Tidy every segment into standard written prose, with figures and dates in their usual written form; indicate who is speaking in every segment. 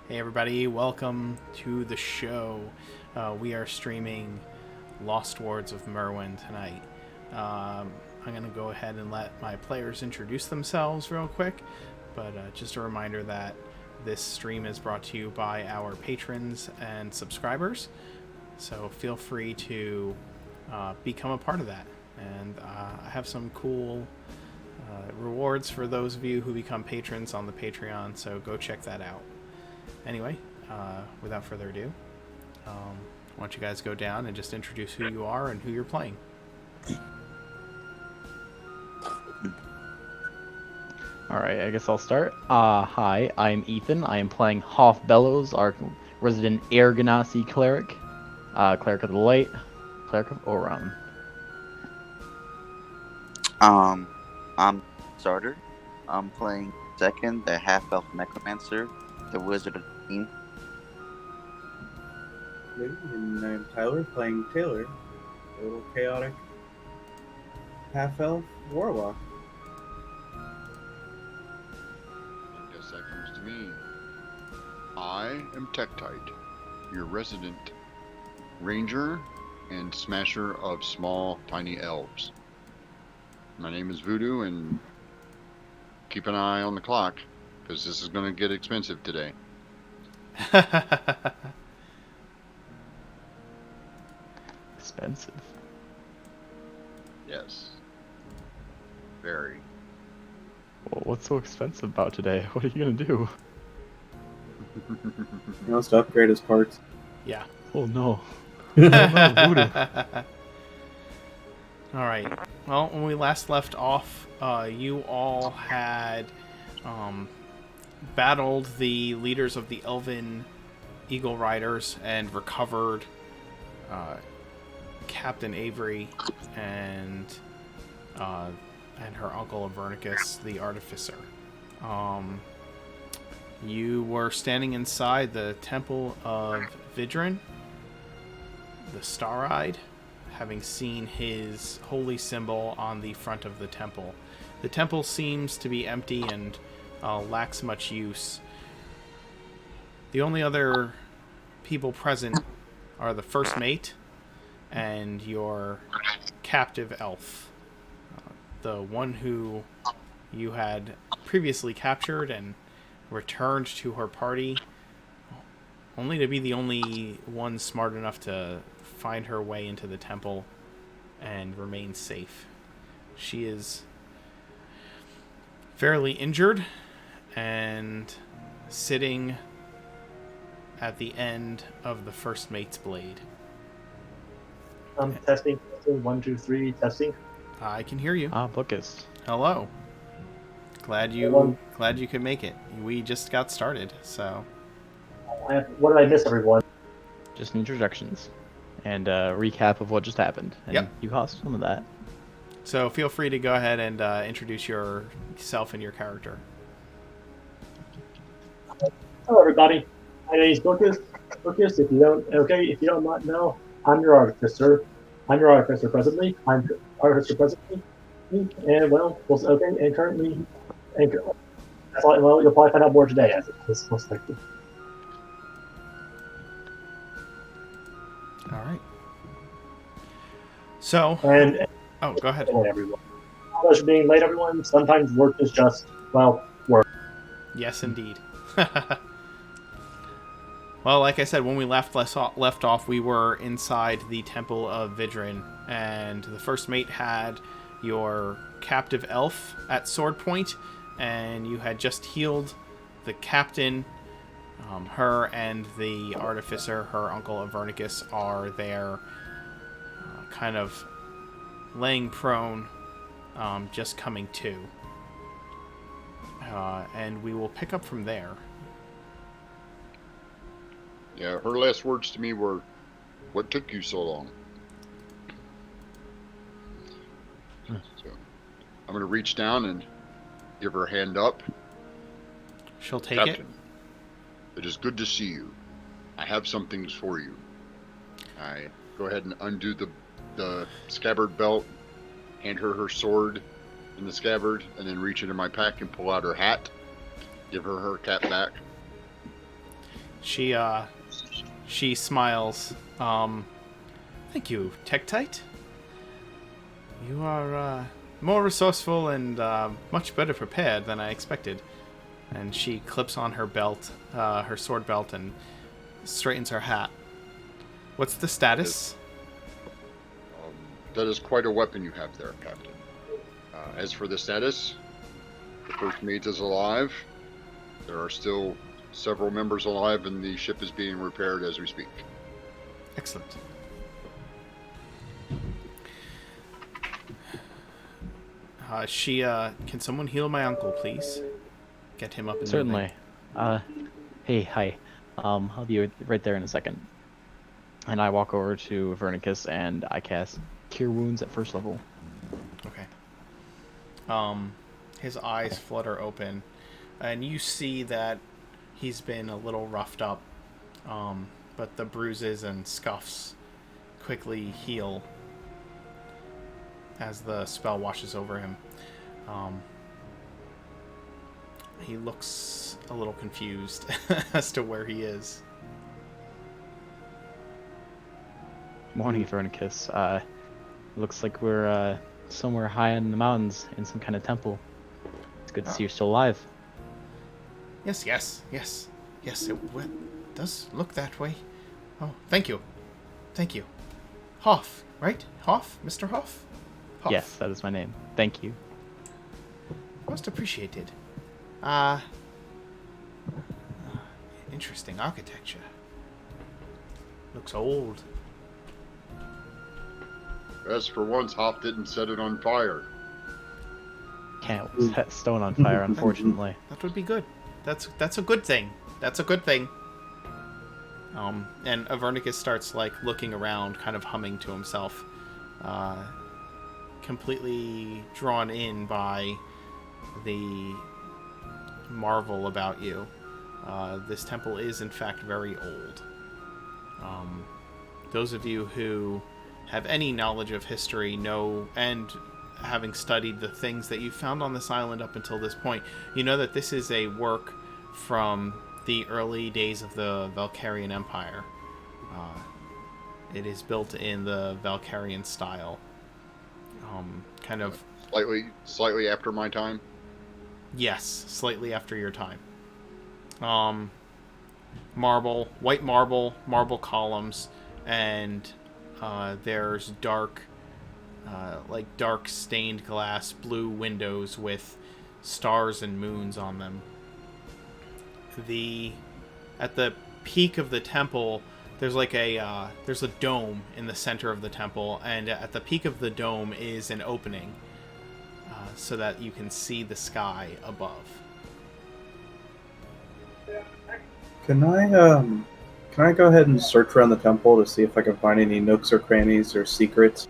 Speaker 1: Hey everybody, welcome to the show. We are streaming Lost Wards of Myrwyyn tonight. I'm going to go ahead and let my players introduce themselves real quick, but just a reminder that this stream is brought to you by our patrons and subscribers, so feel free to become a part of that. And I have some cool rewards for those of you who become patrons on the Patreon, so go check that out. Anyway, without further ado, why don't you guys go down and just introduce who you are and who you're playing.
Speaker 2: Alright, I guess I'll start. Hi, I'm Ethan. I am playing Hoff Bellows, our resident Air Ganassi cleric. Cleric of the Light, cleric of Oron.
Speaker 3: I'm starter. I'm playing second, the half-elf necromancer, the wizard of the team.
Speaker 4: And I'm Tyler, playing Taylor, a little chaotic half-elf warlock.
Speaker 5: I guess that comes to me. I am Tektite, your resident ranger and smasher of small, tiny elves. My name is Voodoo, and keep an eye on the clock, because this is going to get expensive today.
Speaker 2: Expensive.
Speaker 5: Yes. Very.
Speaker 2: Well, what's so expensive about today? What are you gonna do?
Speaker 4: He wants to upgrade his parts.
Speaker 1: Yeah.
Speaker 2: Oh no.
Speaker 1: Alright. Well, when we last left off, you all had battled the leaders of the Elven Eagle Riders and recovered Captain Avery and her uncle Avernicus, the Artificer. You were standing inside the Temple of Vidyan, the Star Eyed, having seen his holy symbol on the front of the temple. The temple seems to be empty and lacks much use. The only other people present are the first mate and your captive elf, the one who you had previously captured and returned to her party, only to be the only one smart enough to find her way into the temple and remain safe. She is fairly injured and sitting at the end of the first mate's blade.
Speaker 6: Testing, 1, 2, 3, testing.
Speaker 1: I can hear you.
Speaker 2: Bookus.
Speaker 1: Hello. Glad you could make it. We just got started, so.
Speaker 6: What did I miss, everyone?
Speaker 2: Just introductions. And a recap of what just happened. And
Speaker 1: Yep.
Speaker 2: you caused some of that.
Speaker 1: So feel free to go ahead and introduce yourself and your character.
Speaker 6: Hello, everybody. My name is Bookus. Bookus, if you don't not know, I'm your artificer. I'm your artificer presently. And well, and currently, that's all, well, you'll probably find out more today, as it is most likely.
Speaker 1: All right. So.
Speaker 6: And
Speaker 1: go ahead.
Speaker 6: everyone. Pleasure being late, everyone. Sometimes work is just, well, work.
Speaker 1: Yes, indeed. Well, like I said, when we left off, we were inside the Temple of Vidyan, and the first mate had your captive elf at sword point, and you had just healed the captain. Her and the artificer, her uncle Avernicus, are there, kind of laying prone, just coming to. And we will pick up from there.
Speaker 5: Yeah, her last words to me were, "What took you so long?" So, I'm going to reach down and give her a hand up.
Speaker 1: She'll take
Speaker 5: Captain, it is good to see you. I have some things for you. I go ahead and undo the scabbard belt, hand her sword in the scabbard, and then reach into my pack and pull out her hat, give her cap back.
Speaker 1: She smiles. Thank you, Tektite. You are more resourceful and much better prepared than I expected. And she clips on her belt, her sword belt, and straightens her hat. What's the status?
Speaker 5: That is quite a weapon you have there, Captain. As for the status, the first mate is alive. There are still several members alive, and the ship is being repaired as we speak.
Speaker 1: Excellent. Can someone heal my uncle, please? Get him up and
Speaker 2: Certainly.
Speaker 1: moving.
Speaker 2: Hey, hi. I'll be right there in a second. And I walk over to Vernicus and I cast Cure Wounds at first level.
Speaker 1: Okay. His eyes flutter open, and you see that he's been a little roughed up, but the bruises and scuffs quickly heal as the spell washes over him. He looks a little confused as to where he is.
Speaker 2: Morning, Vernicus. Looks like we're somewhere high in the mountains in some kind of temple. It's good to see you're still alive.
Speaker 1: Yes, it does look that way. Oh, thank you. Hoff, right? Hoff? Mr. Hoff? Hoff.
Speaker 2: Yes, that is my name. Thank you.
Speaker 1: Most appreciated. Interesting architecture. Looks old.
Speaker 5: As for once, Hop didn't set it on fire.
Speaker 2: Can't set stone on fire, unfortunately.
Speaker 1: That would be good. That's a good thing. That's a good thing. And Avernicus starts looking around, kind of humming to himself, completely drawn in by the marvel about you. This temple is in fact very old. Those of you who have any knowledge of history know, and having studied the things that you found on this island up until this point, you know that this is a work from the early days of the Valkyrian Empire. It is built in the Valkyrian style. Kind of...
Speaker 5: Slightly after my time?
Speaker 1: Yes, slightly after your time. White marble columns, and there's dark stained glass blue windows with stars and moons on them. At the peak of the temple, there's there's a dome in the center of the temple, and at the peak of the dome is an opening, so that you can see the sky above.
Speaker 4: Can I go ahead and search around the temple to see if I can find any nooks or crannies or secrets?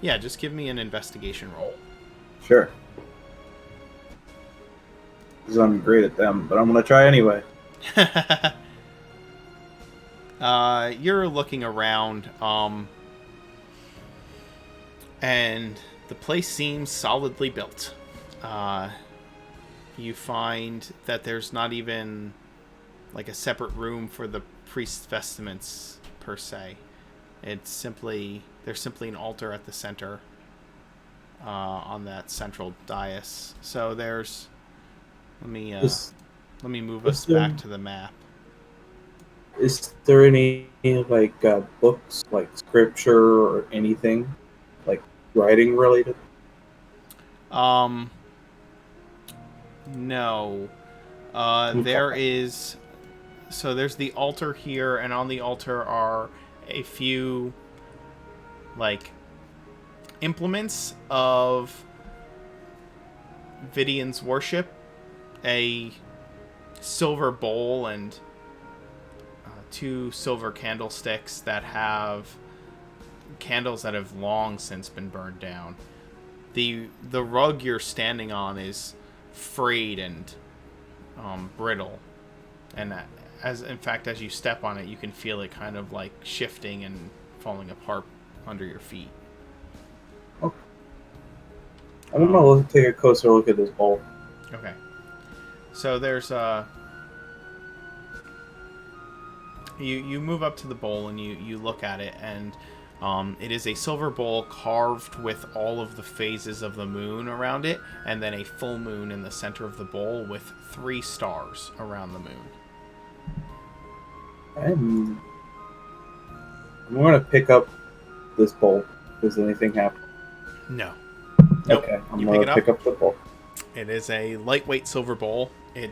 Speaker 1: Yeah, just give me an investigation roll.
Speaker 4: Sure. Because I'm great at them, but I'm going to try anyway.
Speaker 1: You're looking around, and the place seems solidly built. You find that there's not even a separate room for the priest's vestments per se. There's simply an altar at the center, on that central dais. So there's... Let me move us back to the map.
Speaker 4: Is there any books, scripture or anything, writing related?
Speaker 1: No.
Speaker 4: Okay.
Speaker 1: There's the altar here, and on the altar are a few implements of Vidyan's worship. A silver bowl and 2 silver candlesticks that have candles that have long since been burned down. The rug you're standing on is frayed and brittle, and as you step on it, you can feel it kind of shifting and falling apart under your feet.
Speaker 4: Okay. I'm gonna take a closer look at this bowl.
Speaker 1: Okay. So there's You move up to the bowl and you look at it, and it is a silver bowl carved with all of the phases of the moon around it, and then a full moon in the center of the bowl with 3 stars around the moon.
Speaker 4: I'm going to pick up this bowl. Does anything happen?
Speaker 1: No. Nope.
Speaker 4: Okay, I'm
Speaker 1: You
Speaker 4: going
Speaker 1: pick
Speaker 4: to
Speaker 1: it
Speaker 4: pick
Speaker 1: up.
Speaker 4: up the bowl.
Speaker 1: It is a lightweight silver bowl. It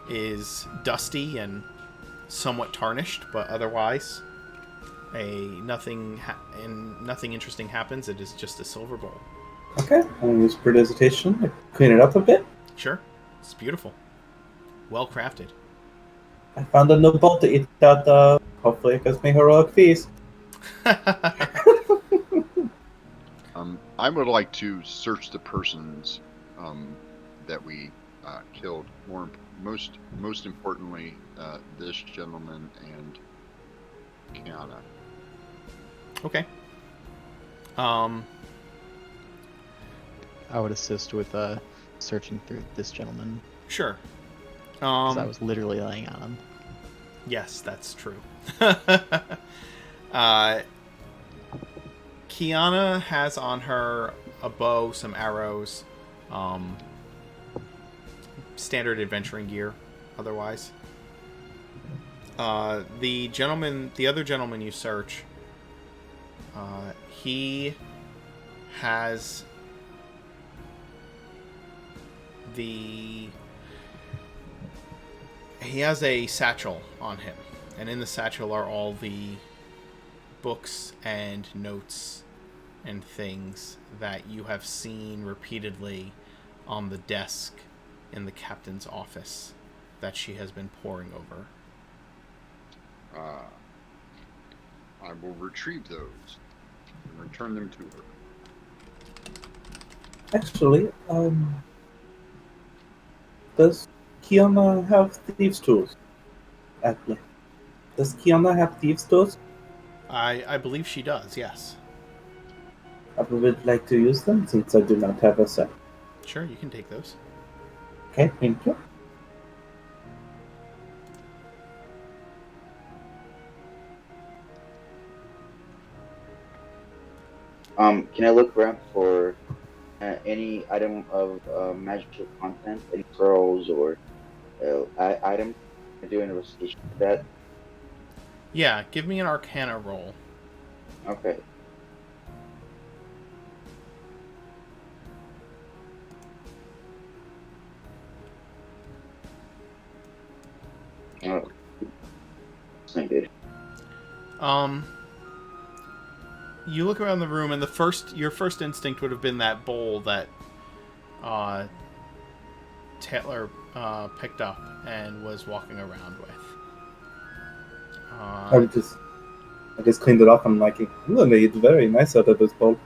Speaker 1: is dusty and somewhat tarnished, but otherwise, nothing interesting happens. It is just a silver bowl.
Speaker 4: Okay, I'll use prestidigitation to clean it up a bit.
Speaker 1: Sure, it's beautiful, well crafted.
Speaker 4: I found a new bowl to eat out of. Hopefully it gives me heroic feast.
Speaker 5: I would like to search the persons that we killed. Most importantly, this gentleman and Kiana.
Speaker 1: Okay.
Speaker 2: I would assist with searching through this gentleman,
Speaker 1: Sure.
Speaker 2: because I was literally laying on him.
Speaker 1: Yes, that's true. Kiana has on her a bow, some arrows, standard adventuring gear, otherwise. The other gentleman you search, he has a satchel on him, and in the satchel are all the books and notes and things that you have seen repeatedly on the desk in the captain's office that she has been poring over.
Speaker 5: I will retrieve those and return them to her.
Speaker 4: Actually, does Kiana have thieves' tools? Actually, does Kiana have thieves' tools?
Speaker 1: I believe she does, yes.
Speaker 4: I would like to use them since I do not have a set.
Speaker 1: Sure, you can take those.
Speaker 4: Okay, thank you.
Speaker 3: Can I look around for any item of magical content, any pearls or items? I do an investigation for that.
Speaker 1: Yeah, give me an Arcana roll.
Speaker 3: Okay. Oh, it's not good.
Speaker 1: You look around the room, and your first instinct would have been that bowl that Taylor picked up and was walking around with.
Speaker 4: I just cleaned it off. I'm like, I'm gonna eat very nice out of this bowl.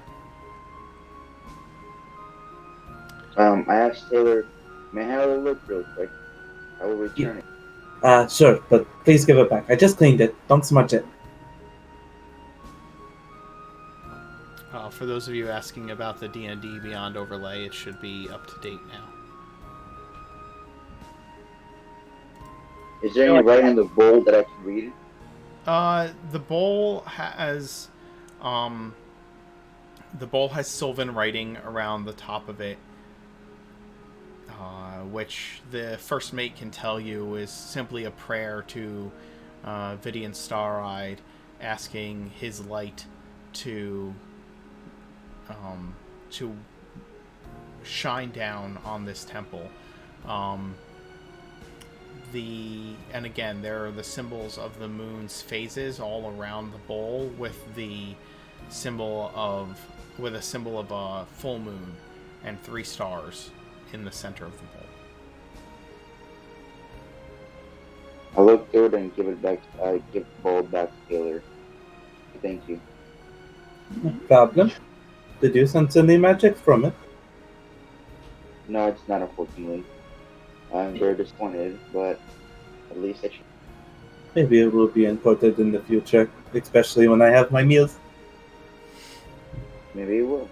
Speaker 3: I asked Taylor, may I have a look real quick? I will return it.
Speaker 4: Sure, but please give it back. I just cleaned it. Don't smudge it.
Speaker 1: For those of you asking about the D&D Beyond overlay, it should be up to date now.
Speaker 3: Is there any writing in the bowl that I can read?
Speaker 1: The bowl has Sylvan writing around the top of it, which the first mate can tell you is simply a prayer to Vidyan Star Eyed, asking his light to shine down on this temple. And again, there are the symbols of the moon's phases all around the bowl, with a symbol of a full moon and 3 stars in the center of the bowl.
Speaker 3: I look through it and give it back. Give the bowl back to Taylor. Thank you.
Speaker 4: No problem. Did you sense any magic from it?
Speaker 3: No, it's not, unfortunately. I'm very disappointed, but at least I should.
Speaker 4: Maybe it will be important in the future, especially when I have my meals.
Speaker 3: Maybe it will.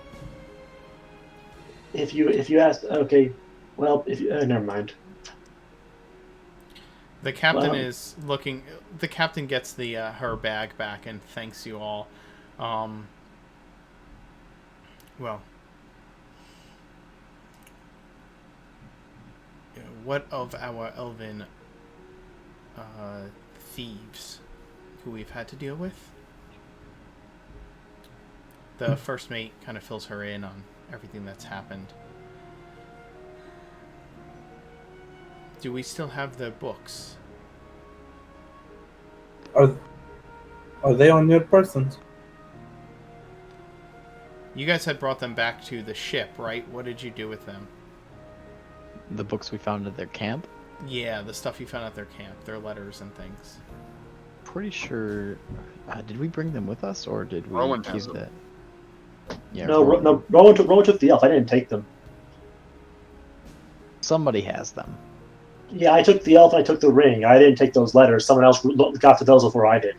Speaker 6: If you ask, okay, well, if you never mind.
Speaker 1: The captain
Speaker 6: Wow.
Speaker 1: is looking. The captain gets the her bag back and thanks you all. Well, what of our elven thieves who we've had to deal with? The first mate kind of fills her in on everything that's happened. Do we still have the books?
Speaker 4: Are they on your persons?
Speaker 1: You guys had brought them back to the ship, right? What did you do with them?
Speaker 2: The books we found at their camp.
Speaker 1: Yeah, the stuff you found at their camp, their letters and things.
Speaker 2: Pretty sure. Did we bring them with us, or did we
Speaker 5: Rowan
Speaker 2: keep
Speaker 5: has them.
Speaker 2: that? Yeah.
Speaker 6: No,
Speaker 2: Rowan-
Speaker 6: Rowan took the elf. I didn't take them.
Speaker 2: Somebody has them.
Speaker 6: Yeah, I took the elf and I took the ring. I didn't take those letters. Someone else got to those before I did.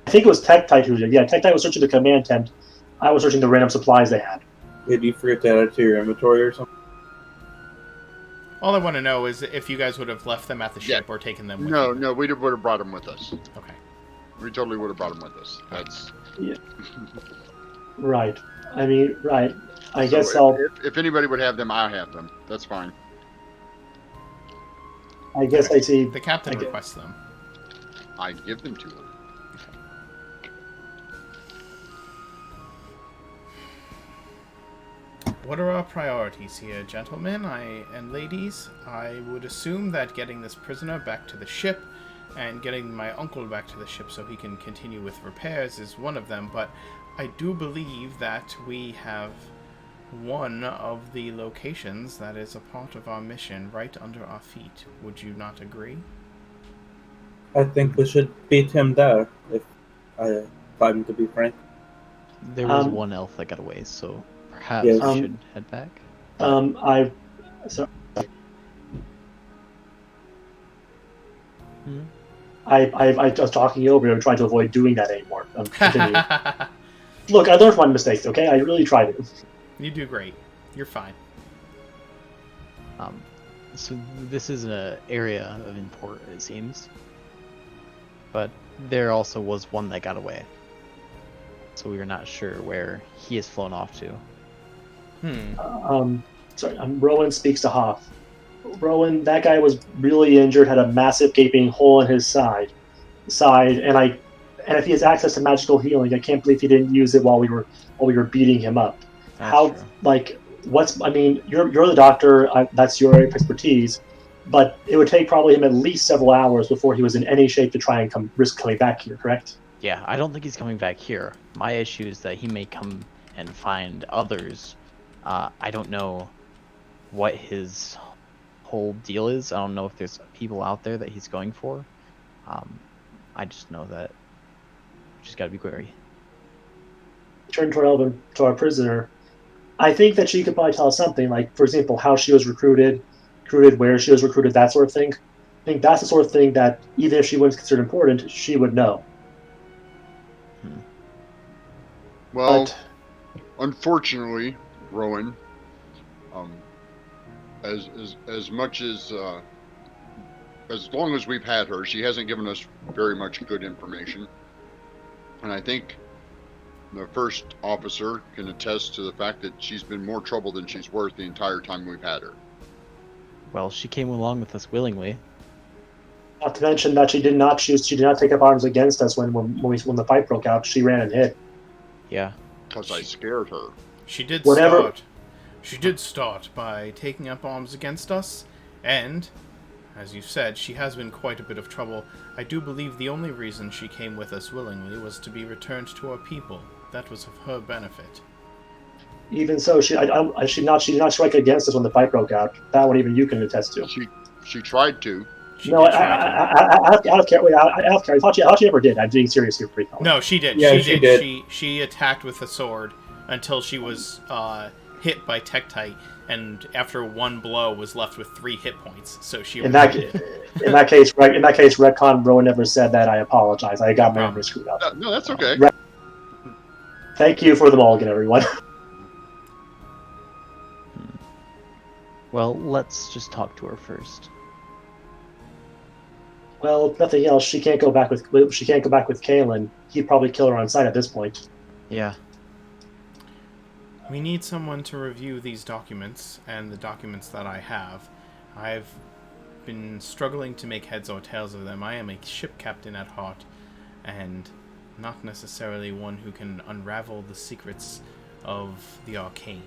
Speaker 6: I think it was Tektite who did. Yeah, Tektite was searching the command tent. I was searching the random supplies they had.
Speaker 4: Did you forget to add it to your inventory or something?
Speaker 1: All I want to know is if you guys would have left them at the ship or taken them with you.
Speaker 5: No, we would have brought them with us.
Speaker 1: Okay.
Speaker 5: We totally would have brought them with us. That's
Speaker 6: Right. I mean, right. I
Speaker 5: so
Speaker 6: guess I'll.
Speaker 5: if anybody would have them, I have them. That's fine.
Speaker 6: I guess I see.
Speaker 1: The captain
Speaker 6: Okay.
Speaker 1: requests them.
Speaker 5: I give them to her.
Speaker 1: What are our priorities here, gentlemen and ladies? I would assume that getting this prisoner back to the ship and getting my uncle back to the ship so he can continue with repairs is one of them, but I do believe that we have one of the locations that is a part of our mission right under our feet. Would you not agree?
Speaker 4: I think we should beat him there, if I'm to be frank.
Speaker 2: There was one elf that got away, so perhaps
Speaker 4: Yes.
Speaker 2: we should head back.
Speaker 6: So
Speaker 2: Hmm?
Speaker 6: I was talking you over. I'm trying to avoid doing that anymore. Continue. Look, I learned from my mistakes. Okay, I really tried it.
Speaker 1: You do great. You're fine.
Speaker 2: So this is an area of import, it seems. But there also was one that got away. So we are not sure where he has flown off to.
Speaker 6: Sorry, Rowan speaks to Hoff. Rowan, that guy was really injured, had a massive gaping hole in his side, and if he has access to magical healing, I can't believe he didn't use it while we were beating him up.
Speaker 2: That's true.
Speaker 6: I mean, you're the doctor, that's your expertise, but it would take probably him at least several hours before he was in any shape to try and risk coming back here, correct?
Speaker 2: Yeah, I don't think he's coming back here. My issue is that he may come and find others. I don't know what his whole deal is. I don't know if there's people out there that he's going for. I just know that we just gotta be wary.
Speaker 6: Turn to our prisoner. I think that she could probably tell us something, like, for example, how she was recruited, where she was recruited, that sort of thing. I think that's the sort of thing that, even if she wasn't considered important, she would know.
Speaker 5: Well,
Speaker 6: But
Speaker 5: unfortunately, Rowan, as much as long as we've had her, she hasn't given us very much good information. And I think the first officer can attest to the fact that she's been more trouble than she's worth the entire time we've had her.
Speaker 2: Well, she came along with us willingly.
Speaker 6: not to mention that she did not take up arms against us when the fight broke out. She ran and hid.
Speaker 2: Yeah.
Speaker 5: Because I scared her.
Speaker 1: She did
Speaker 6: Whatever-
Speaker 1: start. She did start by taking up arms against us, and, as you said, she has been quite a bit of trouble. I do believe the only reason she came with us willingly was to be returned to our people. That was of her benefit.
Speaker 6: Even so, she did not strike against us when the fight broke out. That one even you can attest to.
Speaker 5: She tried to.
Speaker 1: She
Speaker 6: No,
Speaker 1: did try to.
Speaker 6: I don't care. Wait, I don't care. I thought she never did. I'm being serious here, pretty
Speaker 1: No, she did.
Speaker 4: Yeah,
Speaker 1: she
Speaker 4: she
Speaker 1: did.
Speaker 4: did.
Speaker 1: She attacked with a sword until she was hit by Tektite, and after one blow was left with 3 hit points. So she
Speaker 6: In that
Speaker 1: repented.
Speaker 6: in that case, retcon. Rowan never said that. I apologize. I got my memory screwed up.
Speaker 5: No, that's okay.
Speaker 6: Thank you for the mulligan, everyone.
Speaker 2: Well, let's just talk to her first.
Speaker 6: Well, if nothing else, she can't go back with Kalen. He'd probably kill her on sight at this point.
Speaker 2: Yeah.
Speaker 1: We need someone to review these documents and the documents that I have. I've been struggling to make heads or tails of them. I am a ship captain at heart, and not necessarily one who can unravel the secrets of the arcane.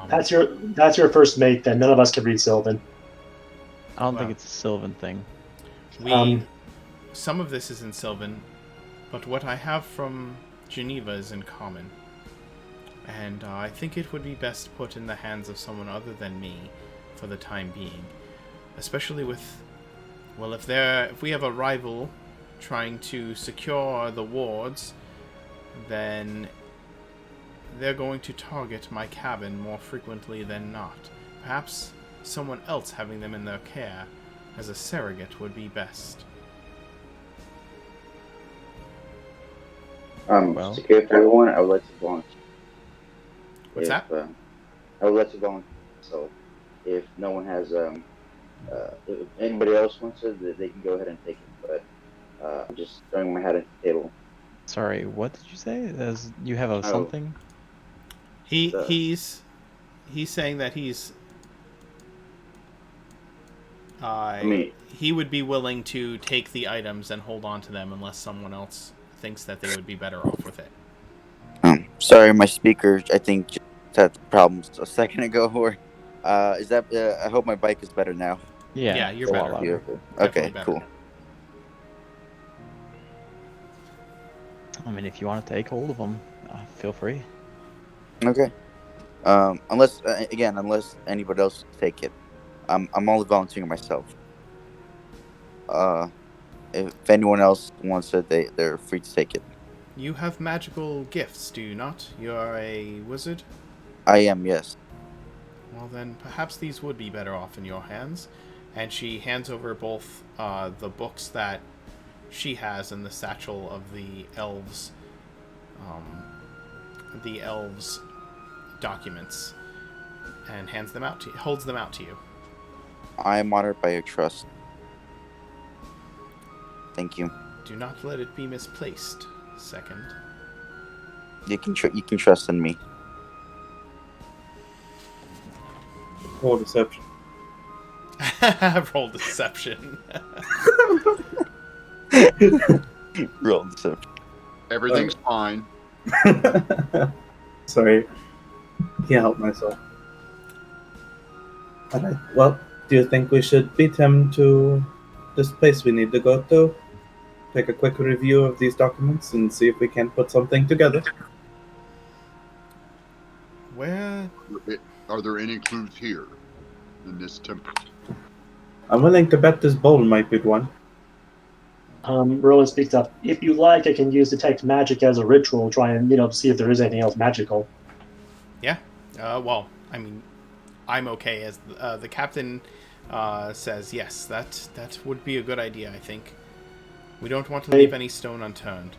Speaker 6: That's your first mate. Then none of us can read Sylvan.
Speaker 2: I don't
Speaker 1: Well.
Speaker 2: think it's a Sylvan thing.
Speaker 1: Some of this is in Sylvan, but what I have from Geneva is in common. And I think it would be best put in the hands of someone other than me for the time being. Especially with, well, if we have a rival trying to secure the wards, then they're going to target my cabin more frequently than not. Perhaps someone else having them in their care as a surrogate would be best.
Speaker 2: Well.
Speaker 3: Security for everyone, I would like to volunteer.
Speaker 1: What's that?
Speaker 3: I would like to volunteer. So, if no one has, if anybody else wants it, they can go ahead and take it. But I'm just throwing my hat at the table.
Speaker 2: Sorry, what did you say? You have a something?
Speaker 1: He's saying that he's. He would be willing to take the items and hold on to them unless someone else thinks that they would be better off with it.
Speaker 7: Sorry, my speaker, I think, just had problems a second ago. Or, is that? I hope my bike is better now.
Speaker 1: Yeah, you're
Speaker 2: it's a lot
Speaker 1: better.
Speaker 2: louder.
Speaker 7: Okay,
Speaker 1: better.
Speaker 7: cool.
Speaker 2: I mean, if you want to take hold of them, feel free.
Speaker 7: Okay. Unless anybody else take it, I'm only volunteering myself. If anyone else wants it, they're free to take it.
Speaker 1: You have magical gifts, do you not? You are a wizard?
Speaker 7: I am, yes.
Speaker 1: Well then, perhaps these would be better off in your hands. And she hands over both the books that she has in the satchel of the elves' documents, and holds them out to you.
Speaker 7: I am honored by your trust. Thank you.
Speaker 1: Do not let it be misplaced. Second.
Speaker 7: You can trust in me.
Speaker 4: Roll deception.
Speaker 1: Roll deception.
Speaker 7: Roll deception.
Speaker 5: Everything's fine.
Speaker 4: Sorry. Can't help myself. Alright, well, do you think we should beat him to this place we need to go to? Take a quick review of these documents and see if we can put something together.
Speaker 1: Where?
Speaker 5: Are there any clues here in this temple?
Speaker 4: I'm willing to bet this bowl might be one.
Speaker 6: Rowan speaks up. If you like, I can use detect magic as a ritual. Try and see if there is anything else magical.
Speaker 1: Yeah. Well, I mean, I'm okay as the captain says. Yes, that would be a good idea. I think we don't want to leave any stone unturned.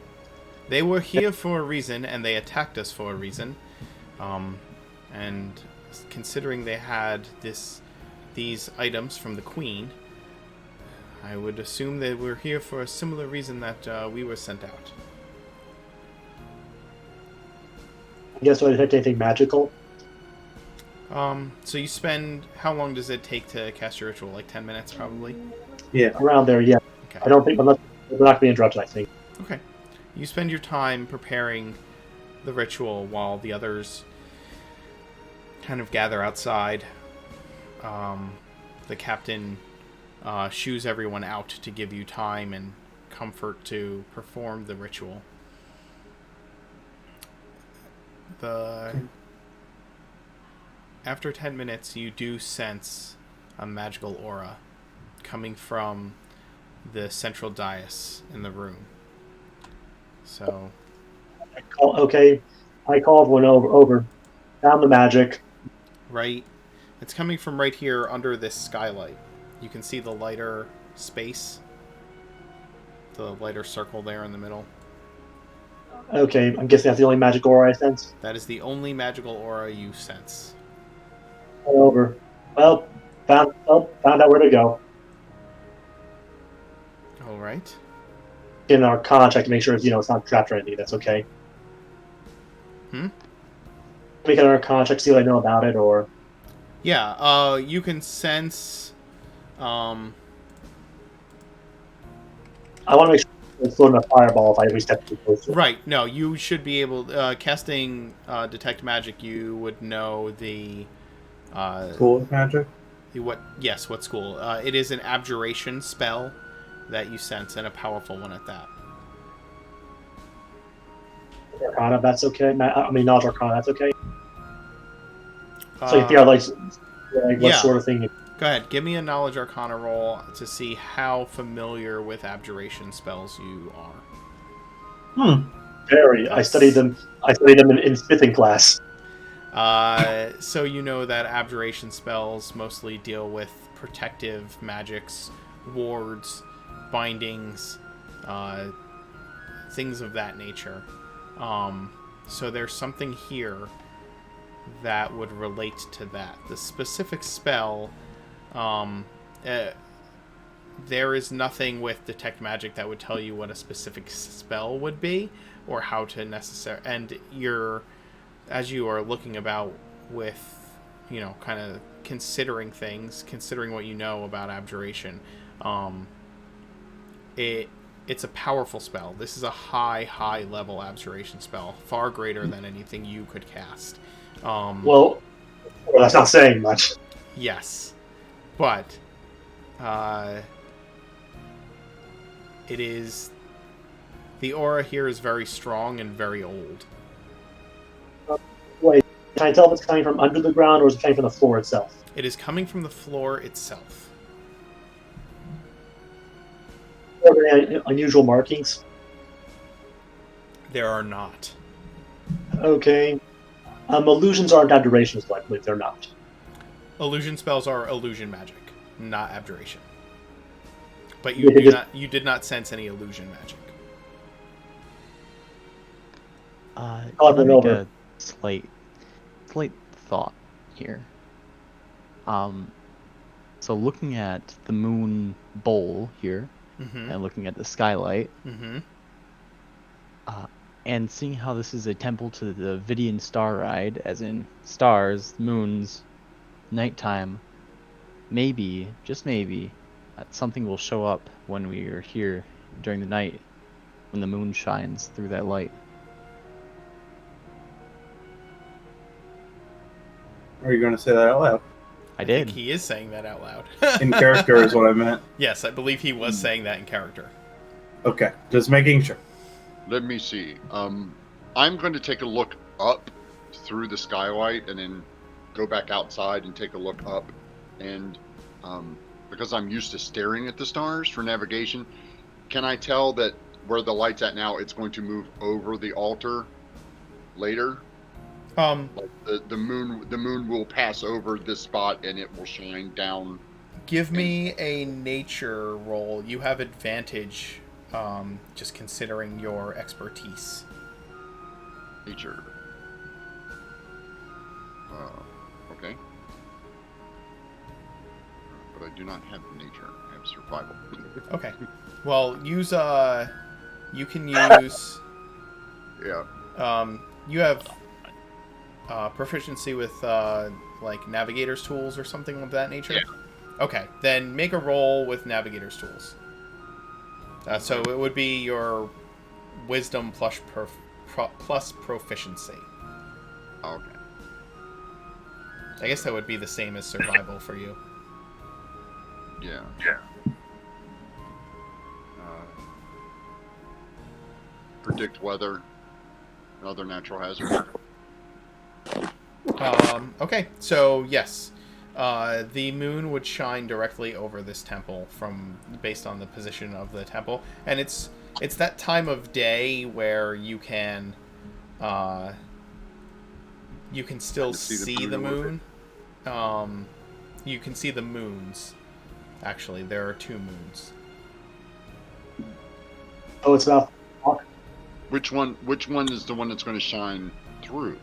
Speaker 1: They were here for a reason, and they attacked us for a reason. And considering they had these items from the Queen, I would assume they were here for a similar reason that we were sent out.
Speaker 6: I guess do I detect anything magical?
Speaker 1: So you spend, how long does it take to cast your ritual? Like 10 minutes, probably?
Speaker 4: Yeah.
Speaker 6: Around there, yeah.
Speaker 1: Okay.
Speaker 6: I don't think, unless we're not going to be interrupted, I think.
Speaker 1: Okay. You spend your time preparing the ritual while the others kind of gather outside. The captain shoos everyone out to give you time and comfort to perform the ritual. After 10 minutes, you do sense a magical aura coming from the central dais in the room. So,
Speaker 6: I called one over. Found the magic.
Speaker 1: right, it's coming from right here under this skylight. You can see the lighter space, the lighter circle there in the middle.
Speaker 6: Okay, I'm guessing that's the only magic aura I sense.
Speaker 1: That is the only magical aura you sense.
Speaker 6: Over. Well, found out where to go.
Speaker 1: right.
Speaker 6: In our contract to make sure it's not trapped or anything. That's okay. Make it our contract, see what I know about it, or
Speaker 1: Yeah, you can sense.
Speaker 6: I want to make sure it's floating a fireball if I every step too close to it.
Speaker 1: Right. No, you should be able. Casting detect magic, you would know the.
Speaker 4: Cool magic.
Speaker 1: What? Yes. What school? It is an abjuration spell that you sense, and a powerful one at that.
Speaker 6: Arcana, that's okay. Knowledge Arcana, that's okay. So you
Speaker 1: Uh,
Speaker 6: figure out like what
Speaker 1: yeah.
Speaker 6: sort of thing.
Speaker 1: Go ahead. Give me a knowledge Arcana roll to see how familiar with abjuration spells you are.
Speaker 6: Very. I studied them. In fifth in class.
Speaker 1: So you know that abjuration spells mostly deal with protective magics, wards, bindings, things of that nature. So there's something here that would relate to that. The specific spell, there is nothing with detect magic that would tell you what a specific spell would be or how to necessarily. And as you are looking about with, kind of considering things, considering what you know about abjuration, it's a powerful spell. This is a high level abjuration spell, far greater than anything you could cast.
Speaker 6: Well, that's not saying much.
Speaker 1: Yes, but it is. The aura here is very strong and very old.
Speaker 6: Wait, can I tell if it's coming from under the ground or is it coming from the floor itself?
Speaker 1: It is coming from the floor itself.
Speaker 6: Are there any unusual markings?
Speaker 1: There are not.
Speaker 6: Okay. Illusions aren't abjurations, but I believe they're not.
Speaker 1: Illusion spells are illusion magic, not abjuration. But you did not sense any illusion magic.
Speaker 2: Can I make a slight thought here? So looking at the moon bowl here, and looking at the skylight, and seeing how this is a temple to the Vidyan Star Eyed, as in stars, moons, nighttime, maybe, just maybe, something will show up when we are here during the night, when the moon shines through that light.
Speaker 4: Are you going to say that out loud?
Speaker 2: I did.
Speaker 1: I think he is saying that out loud.
Speaker 4: In character is what I meant.
Speaker 1: Yes, I believe he was saying that in character.
Speaker 4: Okay, just making sure.
Speaker 5: Let me see. I'm going to take a look up through the skylight and then go back outside and take a look up. And because I'm used to staring at the stars for navigation, can I tell that where the light's at now, it's going to move over the altar later? Like the moon will pass over this spot and it will shine down.
Speaker 1: Give me a nature roll. You have advantage, just considering your expertise.
Speaker 5: Nature. Okay. But I do not have nature. I have survival.
Speaker 1: Okay. Well, use you can use.
Speaker 5: Yeah.
Speaker 1: You have proficiency with like navigator's tools or something of that nature.
Speaker 5: Yeah.
Speaker 1: Okay, then make a roll with navigator's tools. So it would be your wisdom plus proficiency.
Speaker 5: Okay.
Speaker 1: I guess that would be the same as survival for you.
Speaker 5: Yeah. Predict weather and other natural hazards.
Speaker 1: Okay, so yes, the moon would shine directly over this temple based on the position of the temple, and it's that time of day where you can still see the moon. You can see the moons. Actually, there are 2 moons.
Speaker 6: Oh, it's about.
Speaker 5: Which one is the one that's going to shine through?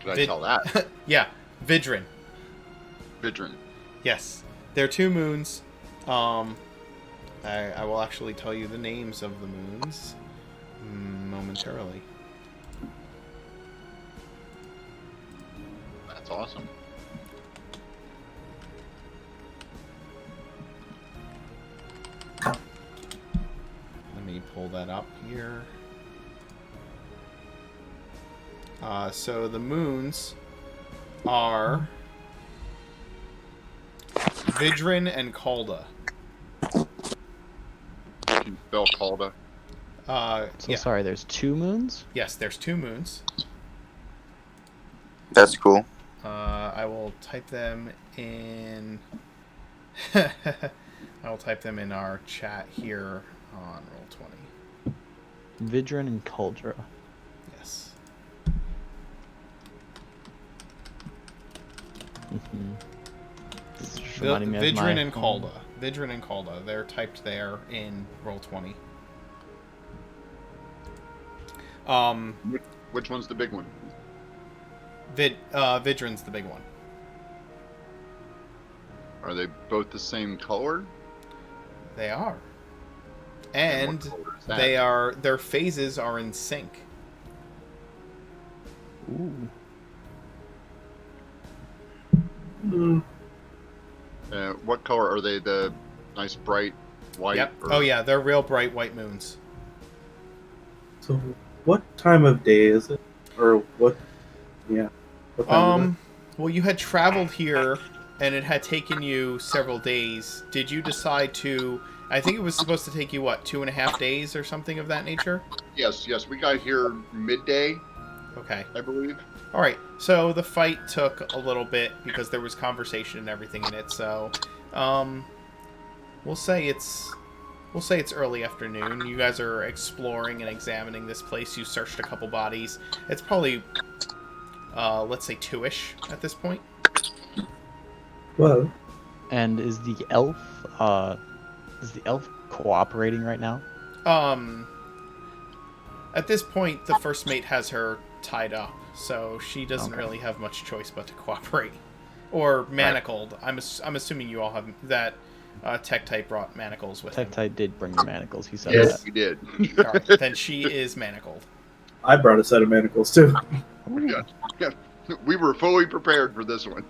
Speaker 5: Could I tell that?
Speaker 1: Yeah, Vidyan.
Speaker 5: Vidyan.
Speaker 1: Yes, there are 2 moons. I will actually tell you the names of the moons momentarily.
Speaker 5: That's awesome.
Speaker 1: Let me pull that up here. So the moons are Vidyan and Calda.
Speaker 5: Can you spell Calda?
Speaker 2: So
Speaker 1: Yeah.
Speaker 2: sorry, there's 2 moons?
Speaker 1: Yes, there's 2 moons.
Speaker 7: That's cool.
Speaker 1: I will type them in. I will type them in our chat here on Roll20.
Speaker 2: Vidyan and Cauldra.
Speaker 1: Yes.
Speaker 2: This is just reminding me of my
Speaker 1: Vidyan and
Speaker 2: home.
Speaker 1: Calda. Vidyan and Calda. They're typed there in Roll20.
Speaker 5: Which one's the big one?
Speaker 1: Vidyan's the big one.
Speaker 5: Are they both the same color?
Speaker 1: They are.
Speaker 5: And
Speaker 1: And
Speaker 5: what color is that?
Speaker 1: they are, their phases are in sync.
Speaker 2: Ooh.
Speaker 4: Hmm.
Speaker 5: What color are they? The nice bright white?
Speaker 1: Yep.
Speaker 5: or-
Speaker 1: Oh yeah, they're real bright white moons.
Speaker 4: So, what time of day is it? Or what? Yeah. What time is it?
Speaker 1: Well, you had traveled here, and it had taken you several days. Did you decide to? I think it was supposed to take you what, 2.5 days or something of that nature.
Speaker 5: Yes. We got here midday,
Speaker 1: Okay.
Speaker 5: I believe.
Speaker 1: All right. So the fight took a little bit because there was conversation and everything in it. So, we'll say it's early afternoon. You guys are exploring and examining this place. You searched a couple bodies. It's probably, let's say 2-ish at this point.
Speaker 4: Well,
Speaker 2: And is the elf cooperating right now?
Speaker 1: At this point, the first mate has her tied up, so she doesn't
Speaker 2: Okay.
Speaker 1: really have much choice but to cooperate. Or manacled. I'm assuming you all have that. Tektite brought manacles with him.
Speaker 2: Tektite did bring the manacles. He said
Speaker 6: Yes.
Speaker 2: that.
Speaker 5: We did.
Speaker 1: All right, then she is manacled.
Speaker 4: I brought a set of manacles too.
Speaker 5: Yeah. We were fully prepared for this one.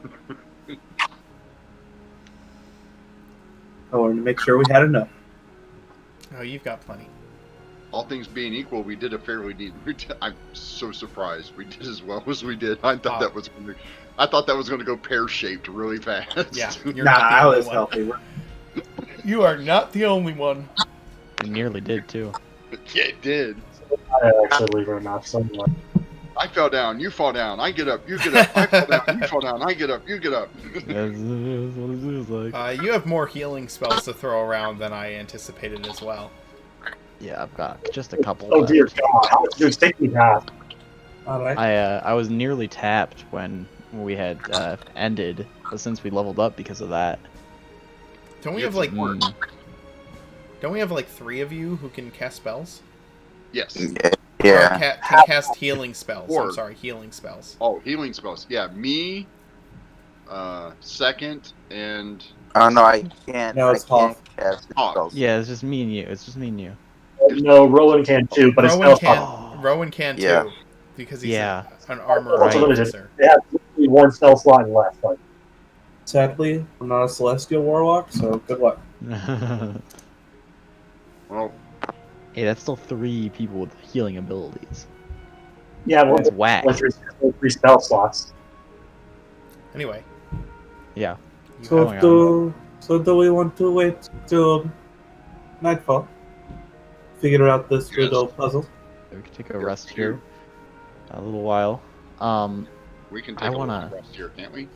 Speaker 4: I wanted to make sure we had enough.
Speaker 1: Oh, you've got plenty.
Speaker 5: All things being equal, we did a fairly decent. I'm so surprised we did as well as we did. I thought that was going to go pear shaped really fast.
Speaker 1: Yeah, you're
Speaker 4: Nah,
Speaker 1: not the
Speaker 4: I
Speaker 1: only
Speaker 4: was
Speaker 1: one.
Speaker 4: healthy.
Speaker 1: You are not the only one.
Speaker 2: We nearly did too.
Speaker 5: Yeah, it did.
Speaker 6: I actually, believe it or not, somewhat.
Speaker 5: I fell down, you fall down, I get up, you get up, I fall down, you fall down, I get up, you get up.
Speaker 2: That's what it feels like.
Speaker 1: You have more healing spells to throw around than I anticipated as well.
Speaker 2: Yeah, I've got just a couple.
Speaker 6: Oh
Speaker 2: left.
Speaker 6: dear God! How much do you take me half?
Speaker 4: All right.
Speaker 2: I was nearly tapped when we had ended, but since we leveled up because of that,
Speaker 1: Don't we
Speaker 5: You
Speaker 1: have
Speaker 5: have
Speaker 1: like
Speaker 5: some
Speaker 2: mm,
Speaker 1: don't we have like 3 of you who can cast spells?
Speaker 5: Yes.
Speaker 7: Yeah.
Speaker 1: Or
Speaker 7: Yeah.
Speaker 1: can cast healing spells. I'm
Speaker 5: Or-
Speaker 1: sorry, healing spells.
Speaker 5: Oh, healing spells. Yeah, me, second, and
Speaker 7: Oh no, I can't.
Speaker 4: No,
Speaker 7: I
Speaker 4: it's
Speaker 7: can't
Speaker 4: Hoff.
Speaker 7: cast
Speaker 5: Hoff.
Speaker 7: spells.
Speaker 2: yeah, it's just me and you. It's just me and you.
Speaker 6: No, Rowan can too, but his
Speaker 1: Rowan
Speaker 6: spells
Speaker 1: can.
Speaker 6: are
Speaker 1: Rowan can
Speaker 7: Yeah.
Speaker 1: too, because he's
Speaker 2: Yeah.
Speaker 1: an armor
Speaker 6: also
Speaker 2: Right.
Speaker 6: limited.
Speaker 1: officer.
Speaker 6: They have literally one spell slot left. Like,
Speaker 4: Sadly, I'm not a celestial warlock, so good luck.
Speaker 5: well,
Speaker 2: Hey, that's still 3 people with healing abilities.
Speaker 6: yeah, well,
Speaker 2: That's whack.
Speaker 6: like three spell slots.
Speaker 1: Anyway,
Speaker 2: Yeah.
Speaker 1: you
Speaker 4: So
Speaker 1: have-
Speaker 2: going
Speaker 4: do we want to wait till nightfall? Figure out this
Speaker 5: Yes.
Speaker 4: riddle puzzle.
Speaker 2: We can take a rest here. A little while.
Speaker 5: we can
Speaker 2: I
Speaker 5: take a
Speaker 2: wanna-
Speaker 5: little rest here, can't we?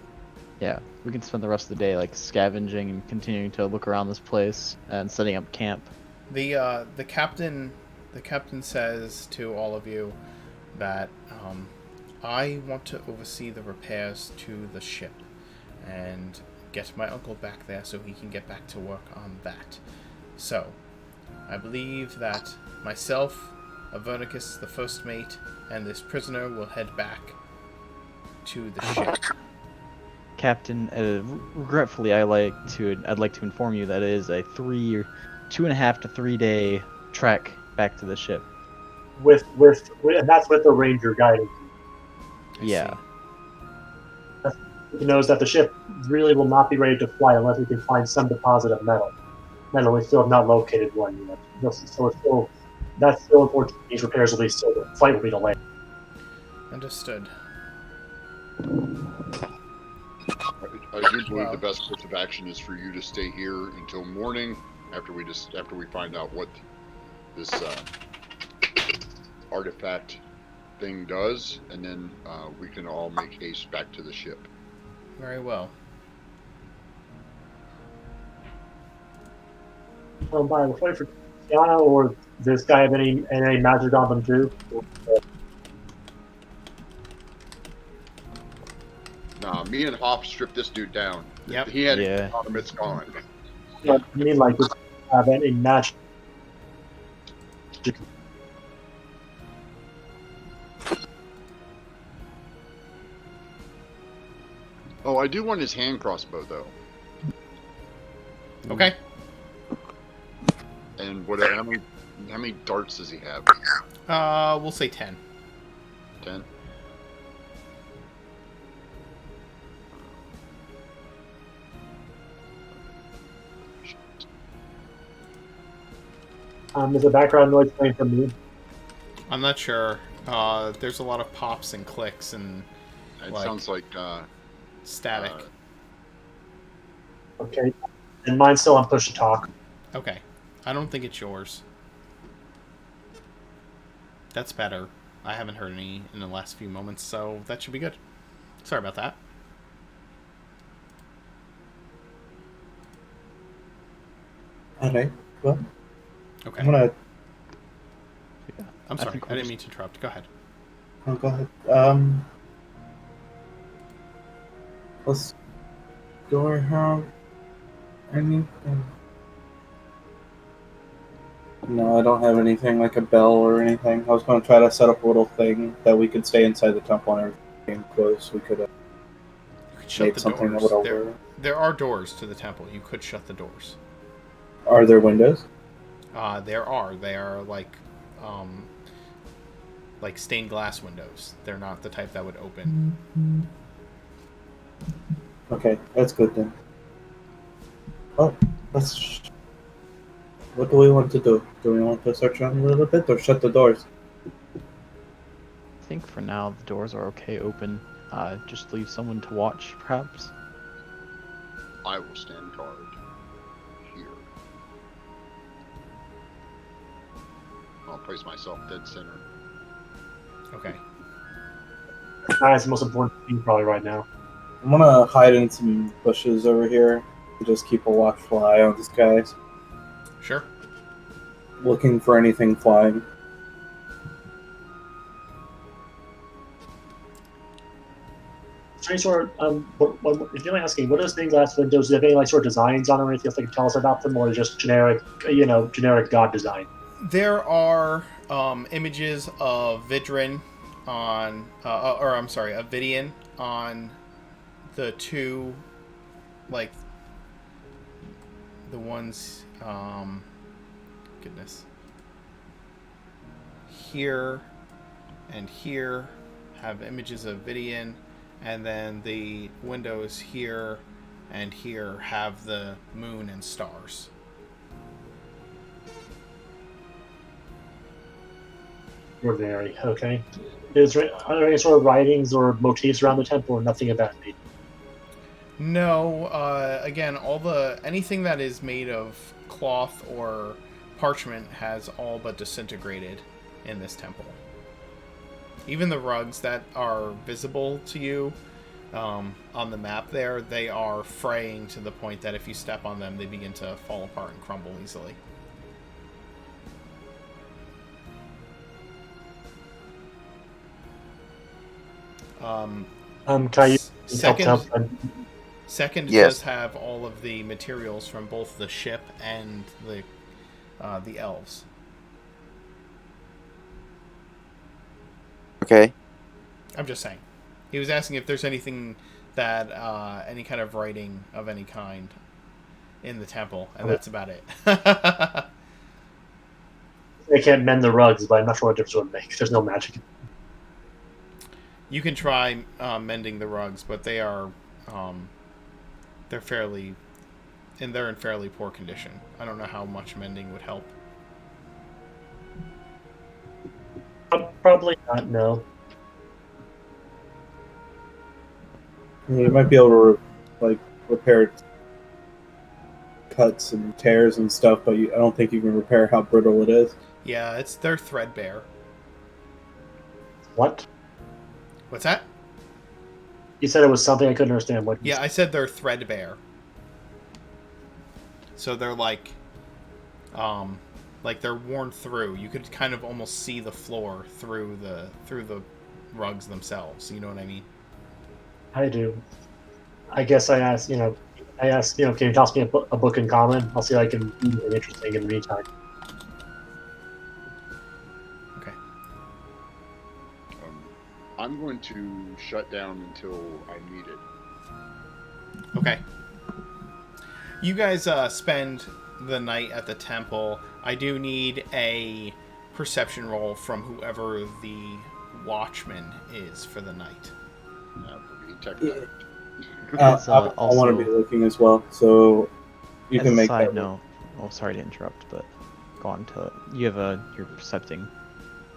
Speaker 2: Yeah, we can spend the rest of the day like scavenging and continuing to look around this place and setting up camp.
Speaker 1: the captain says to all of you that I want to oversee the repairs to the ship and get my uncle back there so he can get back to work on that. So, I believe that myself, Avernicus, the first mate, and this prisoner will head back to the ship.
Speaker 2: Captain, regretfully, I'd like to inform you that it is a 2.5 to 3 day trek back to the ship.
Speaker 6: And that's with the ranger guiding.
Speaker 1: I
Speaker 2: Yeah.
Speaker 1: see.
Speaker 6: He knows that the ship really will not be ready to fly unless we can find some deposit of metal. We still have not located one yet. That's still unfortunate. These repairs will be still. The flight will be delayed.
Speaker 1: Understood.
Speaker 5: I do believe the best course of action is for you to stay here until morning after we find out what this artifact thing does, and then we can all make haste back to the ship.
Speaker 1: Very well.
Speaker 6: By the way, for Tiana or this guy have any magic on them too?
Speaker 5: Nah, me and Hop stripped this dude down.
Speaker 1: Yep.
Speaker 5: He had
Speaker 2: Yeah.
Speaker 5: on him, it's gone.
Speaker 6: I mean, like, does have any magic?
Speaker 5: Oh, I do want his hand crossbow though.
Speaker 1: Okay.
Speaker 5: And how many darts does he have?
Speaker 1: We'll say 10.
Speaker 5: 10.
Speaker 6: Is the background noise coming from me?
Speaker 1: I'm not sure. There's a lot of pops and clicks and
Speaker 5: It
Speaker 1: Like-
Speaker 5: sounds like
Speaker 1: static.
Speaker 6: Okay. And mine's still on push to talk.
Speaker 1: Okay. I don't think it's yours. That's better. I haven't heard any in the last few moments, so that should be good. Sorry about that.
Speaker 4: Alright, well,
Speaker 1: Okay.
Speaker 4: I'm gonna.
Speaker 1: I'm
Speaker 2: I
Speaker 1: sorry.
Speaker 2: think
Speaker 1: I
Speaker 2: we'll
Speaker 1: didn't
Speaker 2: just-
Speaker 1: mean to interrupt. Go ahead.
Speaker 4: Oh, go ahead. Let's door have anything? No, I don't have anything like a bell or anything. I was going to try to set up a little thing that we could stay inside the temple and everything close. We could
Speaker 1: You could shut
Speaker 4: make
Speaker 1: the
Speaker 4: something that
Speaker 1: doors.
Speaker 4: would
Speaker 1: There,
Speaker 4: over.
Speaker 1: there are doors to the temple. You could shut the doors.
Speaker 4: Are there windows?
Speaker 1: There are. They are like stained glass windows. They're not the type that would open.
Speaker 4: Okay, that's good then. Oh, let's. What do we want to do? Do we want to search around a little bit or shut the doors?
Speaker 2: I think for now the doors are okay open. Just leave someone to watch, perhaps.
Speaker 5: I will stand guard here. I'll place myself dead center.
Speaker 1: Okay.
Speaker 6: That's the most important thing probably right now.
Speaker 4: I'm gonna hide in some bushes over here to just keep a watchful eye on these guys,
Speaker 1: Sure.
Speaker 4: looking for anything flying.
Speaker 6: Any sort of, if you mind asking, what are those stained glass windows? Do they have any like sort of designs on them or anything else you can tell us about them, or just generic, generic god design?
Speaker 1: There are images of Vidyan on, of Vidyan on the two, like the ones, goodness, here and here have images of Vidyan, and then the windows here and here have the moon and stars.
Speaker 6: Ordinary, okay. Are there any sort of writings or motifs around the temple, or nothing of that nature?
Speaker 1: No, again, anything that is made of cloth or parchment has all but disintegrated in this temple. Even the rugs that are visible to you on the map there, they are fraying to the point that if you step on them, they begin to fall apart and crumble easily.
Speaker 6: Can I use
Speaker 1: Second,
Speaker 6: help?
Speaker 7: Yes.
Speaker 1: does have all of the materials from both the ship and the elves.
Speaker 7: Okay.
Speaker 1: I'm just saying. He was asking if there's anything that any kind of writing of any kind in the temple, and that's about it.
Speaker 6: They can't mend the rugs, but I'm not sure what difference it would make. There's no magic.
Speaker 1: You can try mending the rugs, but they're fairly, and they're in fairly poor condition. I don't know how much mending would help.
Speaker 6: Probably not. No.
Speaker 4: You might be able to repair cuts and tears and stuff, but I don't think you can repair how brittle it is.
Speaker 1: Yeah, they're threadbare.
Speaker 6: What?
Speaker 1: What's that?
Speaker 6: You said it was something I couldn't understand. What?
Speaker 1: Yeah, I said they're threadbare. So they're like they're worn through. You could kind of almost see the floor through the rugs themselves. You know what I mean?
Speaker 6: I do. I guess I asked. Can you toss me a book in common? I'll see if I can do anything interesting in the meantime.
Speaker 1: Okay.
Speaker 5: I'm going to shut down until I need it.
Speaker 1: Okay. You guys spend the night at the temple. I do need a perception roll from whoever the watchman is for the night.
Speaker 4: I want to be looking as well, so you can make
Speaker 2: side
Speaker 4: that.
Speaker 2: note. Oh, sorry to interrupt, but go on to it. You have you're percepting.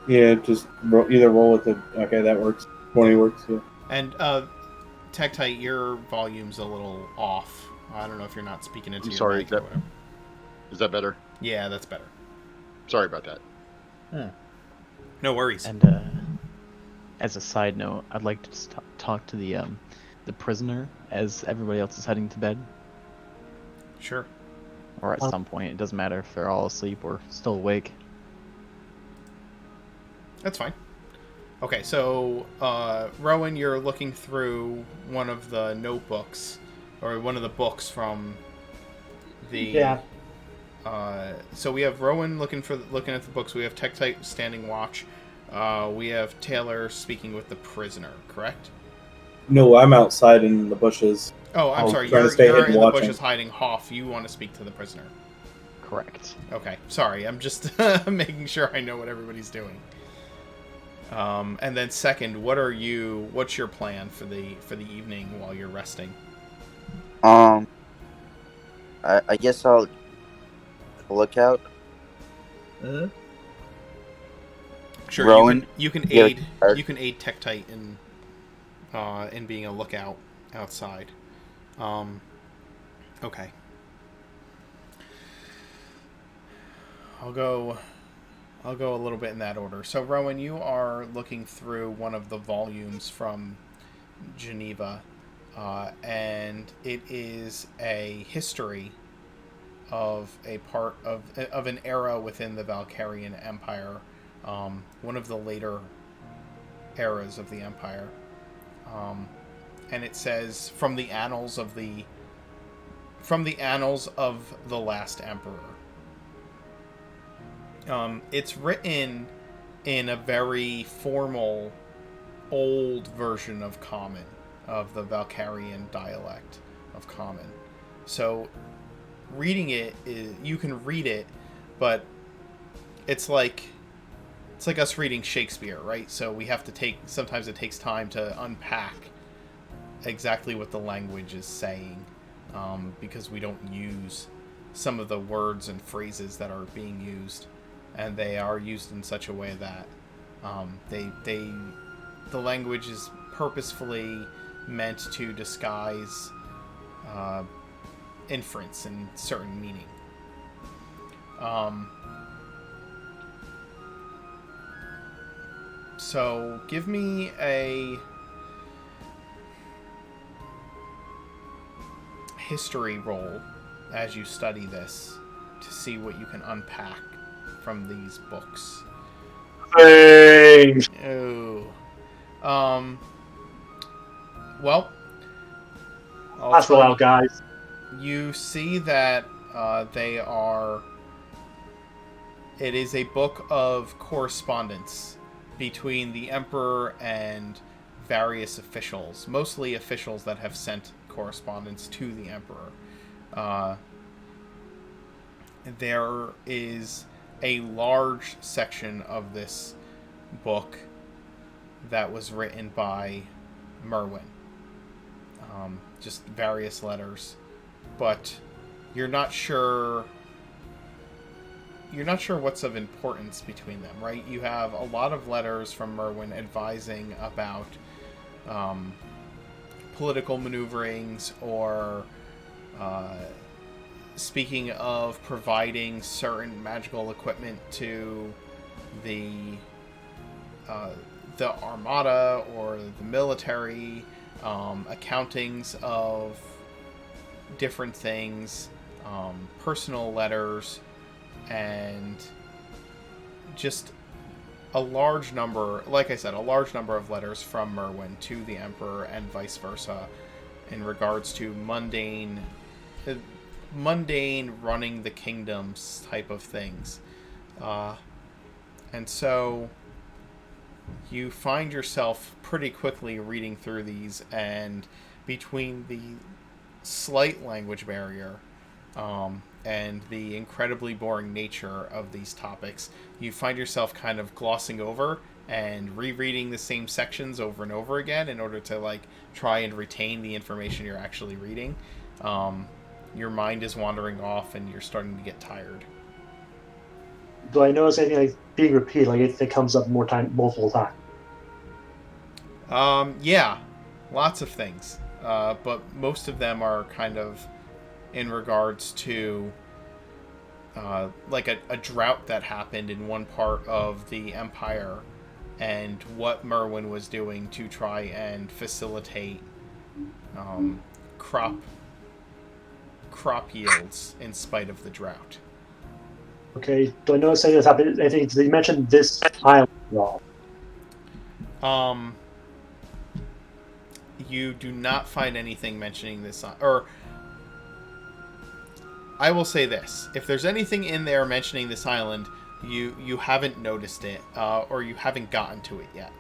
Speaker 4: Yeah, just either roll with it. Okay, that works. 20 works. Yeah.
Speaker 1: And Tektite, your volume's a little off. I don't know if you're not speaking into
Speaker 5: I'm
Speaker 1: your
Speaker 5: sorry.
Speaker 1: mic or whatever.
Speaker 5: Is that better?
Speaker 1: Yeah, that's better.
Speaker 5: Sorry about that.
Speaker 1: No worries.
Speaker 2: And as a side note, I'd like to just talk to the prisoner as everybody else is heading to bed,
Speaker 1: Sure.
Speaker 2: or at some point. It doesn't matter if they're all asleep or still awake.
Speaker 1: That's fine. Okay, so Rowan, you're looking through one of the notebooks, or one of the books from the.
Speaker 6: Yeah.
Speaker 1: So we have Rowan looking at the books. We have Tektite standing watch. We have Taylor speaking with the prisoner. Correct?
Speaker 4: No, I'm outside in the bushes.
Speaker 1: Oh, I'm sorry.
Speaker 4: trying to
Speaker 1: You're
Speaker 4: stay
Speaker 1: in
Speaker 4: hidden
Speaker 1: the
Speaker 4: watching.
Speaker 1: bushes hiding. Hoff, you want to speak to the prisoner.
Speaker 2: Correct.
Speaker 1: Okay, sorry. I'm just making sure I know what everybody's doing. And then second, what's your plan for the evening while you're resting?
Speaker 7: I guess I'll look out.
Speaker 1: Sure,
Speaker 7: Rowan?
Speaker 1: you can
Speaker 7: Yeah,
Speaker 1: aid Tektite in being a lookout outside. Okay. I'll go a little bit in that order. So Rowan, you are looking through one of the volumes from Geneva, and it is a history of a part of an era within the Valkyrian Empire, one of the later eras of the Empire, and it says from the annals of the last emperor. It's written in a very formal, old version of Common, of the Valkyrian dialect of Common. So, reading it, you can read it, but it's like us reading Shakespeare, right? So we have to sometimes it takes time to unpack exactly what the language is saying, because we don't use some of the words and phrases that are being used. And they are used in such a way that the language is purposefully meant to disguise inference and certain meaning. So give me a history roll as you study this to see what you can unpack from these books.
Speaker 6: Hey.
Speaker 1: Oh. Well.
Speaker 6: Let's roll out, guys.
Speaker 1: You see that it is a book of correspondence between the Emperor and various officials, mostly officials that have sent correspondence to the Emperor. there is a large section of this book that was written by Myrwyyn. Just various letters, but you're not sure what's of importance between them, right? You have a lot of letters from Myrwyyn advising about political maneuverings, or speaking of providing certain magical equipment to the armada or the military, accountings of different things, personal letters, and just a large number, like I said, a large number of letters from Myrwyyn to the Emperor and vice versa in regards to mundane running the kingdoms type of things. And so you find yourself pretty quickly reading through these, and between the slight language barrier and the incredibly boring nature of these topics, you find yourself kind of glossing over and rereading the same sections over and over again in order to like try and retain the information you're actually reading. Your mind is wandering off and you're starting to get tired.
Speaker 6: Do I notice anything like being repeated, like it comes up multiple times?
Speaker 1: Yeah, lots of things. But most of them are kind of in regards to like a drought that happened in one part of the Empire, and what Myrwyyn was doing to try and facilitate crop yields in spite of the drought.
Speaker 6: Okay, do I notice anything that's happened? Anything? Did you mention this island at all?
Speaker 1: You do not find anything mentioning this, or I will say this: if there's anything in there mentioning this island, you haven't noticed it, or you haven't gotten to it yet.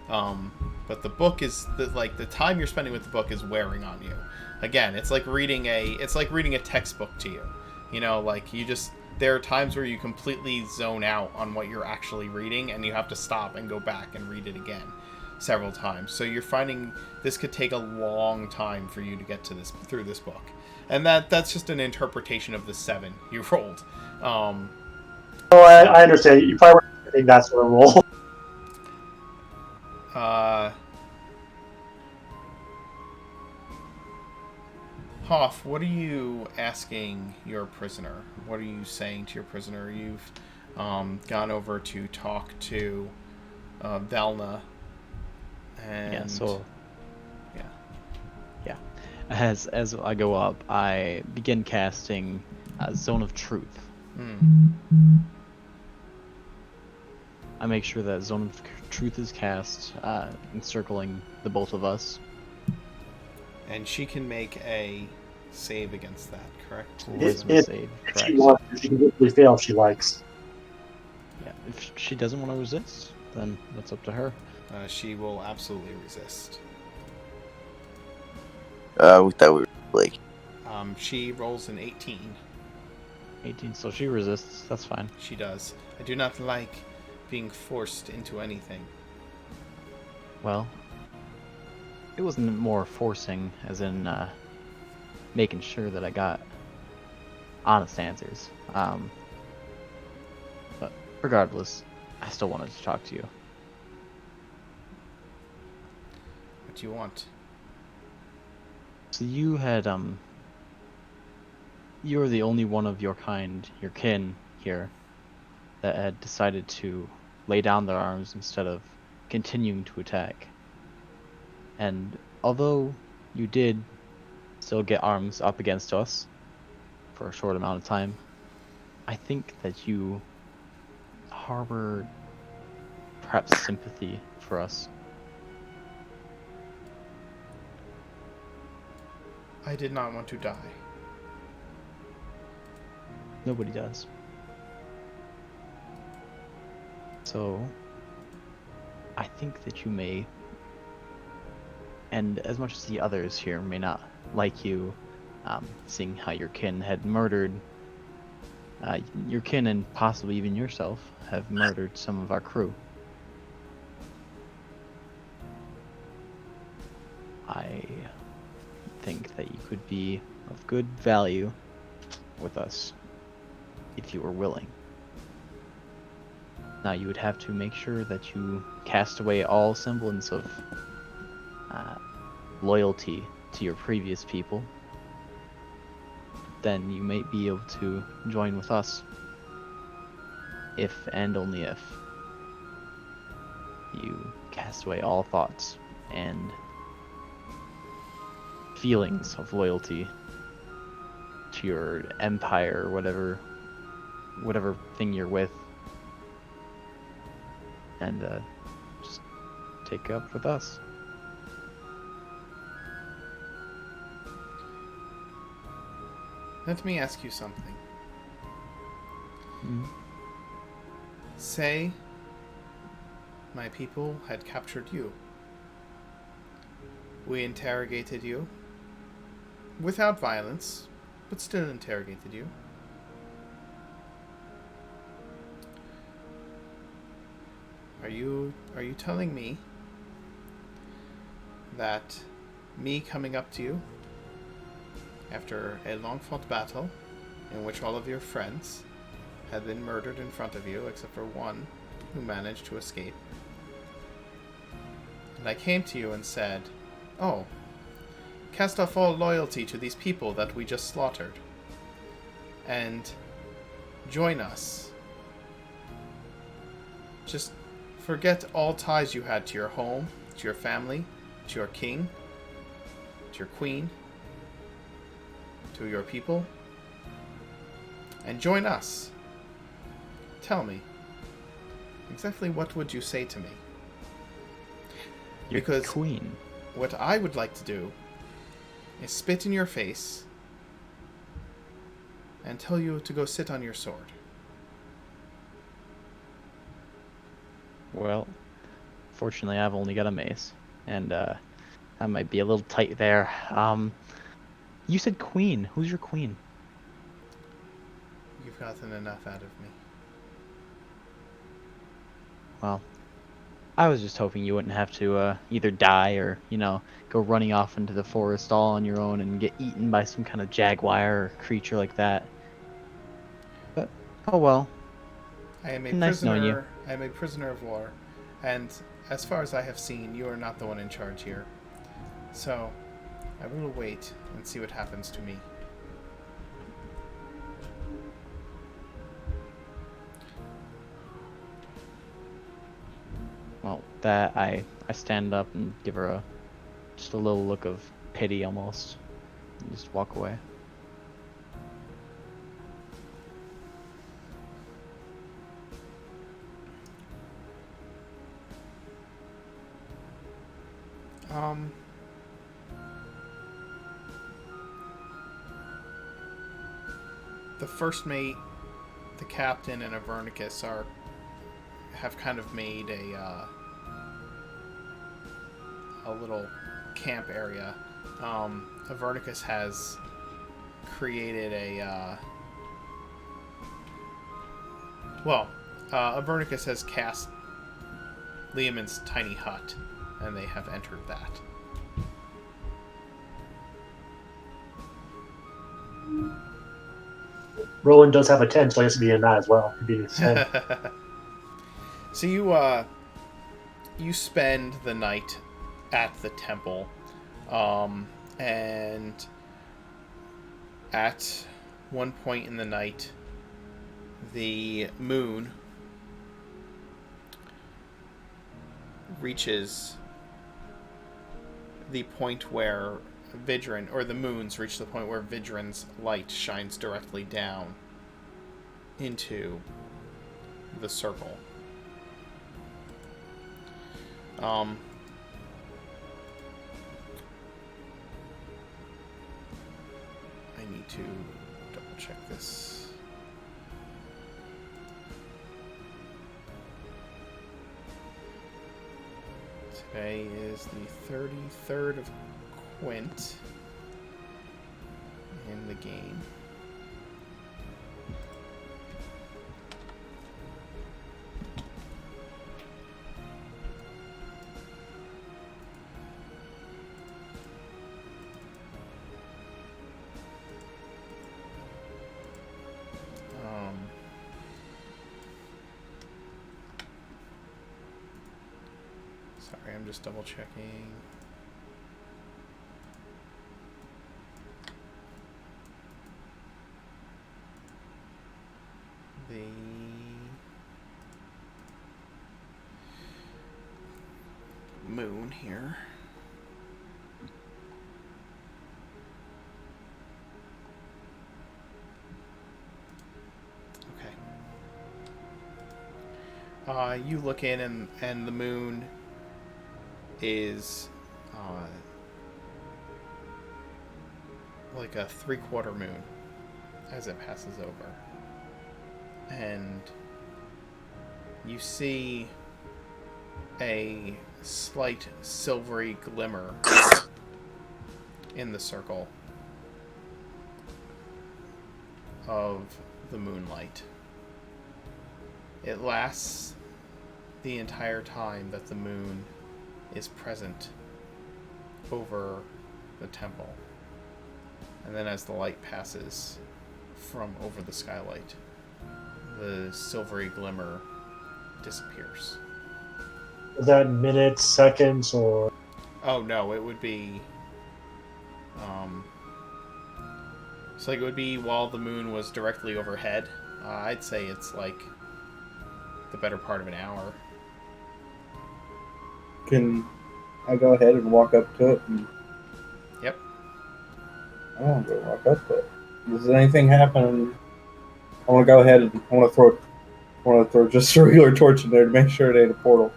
Speaker 1: But the book is the time you're spending with the book is wearing on you. Again, it's like reading a textbook to you. You know, like there are times where you completely zone out on what you're actually reading, and you have to stop and go back and read it again several times. So you're finding this could take a long time for you to get to through this book. And that's just an interpretation of the 7 you rolled.
Speaker 6: Oh, I understand. You probably weren't think that's what I roll.
Speaker 1: Hoff, what are you asking your prisoner? What are you saying to your prisoner? You've gone over to talk to Velna. And
Speaker 2: yeah, so as I go up, I begin casting Zone of Truth. I make sure that Zone of Truth is cast, encircling the both of us.
Speaker 1: And she can make a save against that, correct?
Speaker 2: Charisma save,
Speaker 6: If
Speaker 2: correct.
Speaker 6: she wants, she can literally fail if she likes.
Speaker 2: Yeah, if she doesn't want to resist, then that's up to her.
Speaker 1: She will absolutely resist.
Speaker 7: We thought we were like.
Speaker 1: She rolls an 18.
Speaker 2: 18, so she resists. That's fine.
Speaker 1: She does. I do not like being forced into anything.
Speaker 2: Well, it wasn't more forcing, as in making sure that I got honest answers. But regardless, I still wanted to talk to you.
Speaker 1: What do you want?
Speaker 2: So you had, you were the only one of your kind, your kin here, that had decided to lay down their arms instead of continuing to attack. And although you did still get arms up against us for a short amount of time, I think that you harbor perhaps sympathy for us.
Speaker 1: I did not want to die.
Speaker 2: Nobody does. So, I think that you may, and as much as the others here may not like you, seeing how your kin had murdered Your kin and possibly even yourself have murdered some of our crew. I think that you could be of good value with us if you were willing. Now you would have to make sure that you cast away all semblance of loyalty to your previous people. Then you may be able to join with us. If and only if you cast away all thoughts and feelings of loyalty to your empire or whatever thing you're with, and just take up with us.
Speaker 1: Let me ask you something.
Speaker 2: Mm-hmm.
Speaker 1: Say my people had captured you. We interrogated you. Without violence, but still interrogated you. Are you telling me that me coming up to you after a long-fought battle in which all of your friends had been murdered in front of you except for one who managed to escape, and I came to you and said, "Oh, cast off all loyalty to these people that we just slaughtered and join us. Just forget all ties you had to your home, to your family, to your king, to your queen, to your people, and join us. Tell me, exactly what would you say to me?"
Speaker 2: Your
Speaker 1: Because
Speaker 2: queen.
Speaker 1: what I would like to do is spit in your face and tell you to go sit on your sword.
Speaker 2: Well, fortunately, I've only got a mace, and I might be a little tight there. You said queen. Who's your queen?
Speaker 1: You've gotten enough out of me.
Speaker 2: Well, I was just hoping you wouldn't have to either die or, go running off into the forest all on your own and get eaten by some kind of jaguar or creature like that. But, oh well.
Speaker 1: I am a
Speaker 2: Nice knowing you.
Speaker 1: prisoner. I am a prisoner of war, and as far as I have seen, you are not the one in charge here. So, I will wait and see what happens to me.
Speaker 2: Well, that I stand up and give her just a little look of pity almost, and just walk away.
Speaker 1: The first mate, the captain, and Avernicus have kind of made a little camp area. Avernicus has created Avernicus has cast Liamon's tiny hut, and they have entered that.
Speaker 6: Rowan does have a tent, so I guess he'd be in that as well. He'd be in his tent.
Speaker 1: So you spend the night at the temple, and at one point in the night, the moon reaches the point where Vidyan, or the moons reach the point where Vidyan's light shines directly down into the circle. I need to double check this. Today is the 33rd of Quint in the game. Sorry, I'm just double checking. The moon here. Okay. You look in and the moon is like a 3/4 moon as it passes over. And you see a slight silvery glimmer in the circle of the moonlight. It lasts the entire time that the moon is present over the temple. And then as the light passes from over the skylight, the silvery glimmer disappears.
Speaker 6: Is that minutes, seconds, or?
Speaker 1: Oh no, it would be so like it would be while the moon was directly overhead. I'd say it's like the better part of an hour.
Speaker 4: Can I go ahead and walk up to it?
Speaker 1: Yep.
Speaker 4: I want to go walk up to it. Does anything happen? I want to go ahead and I want to throw just a regular torch in there to make sure it ain't a portal.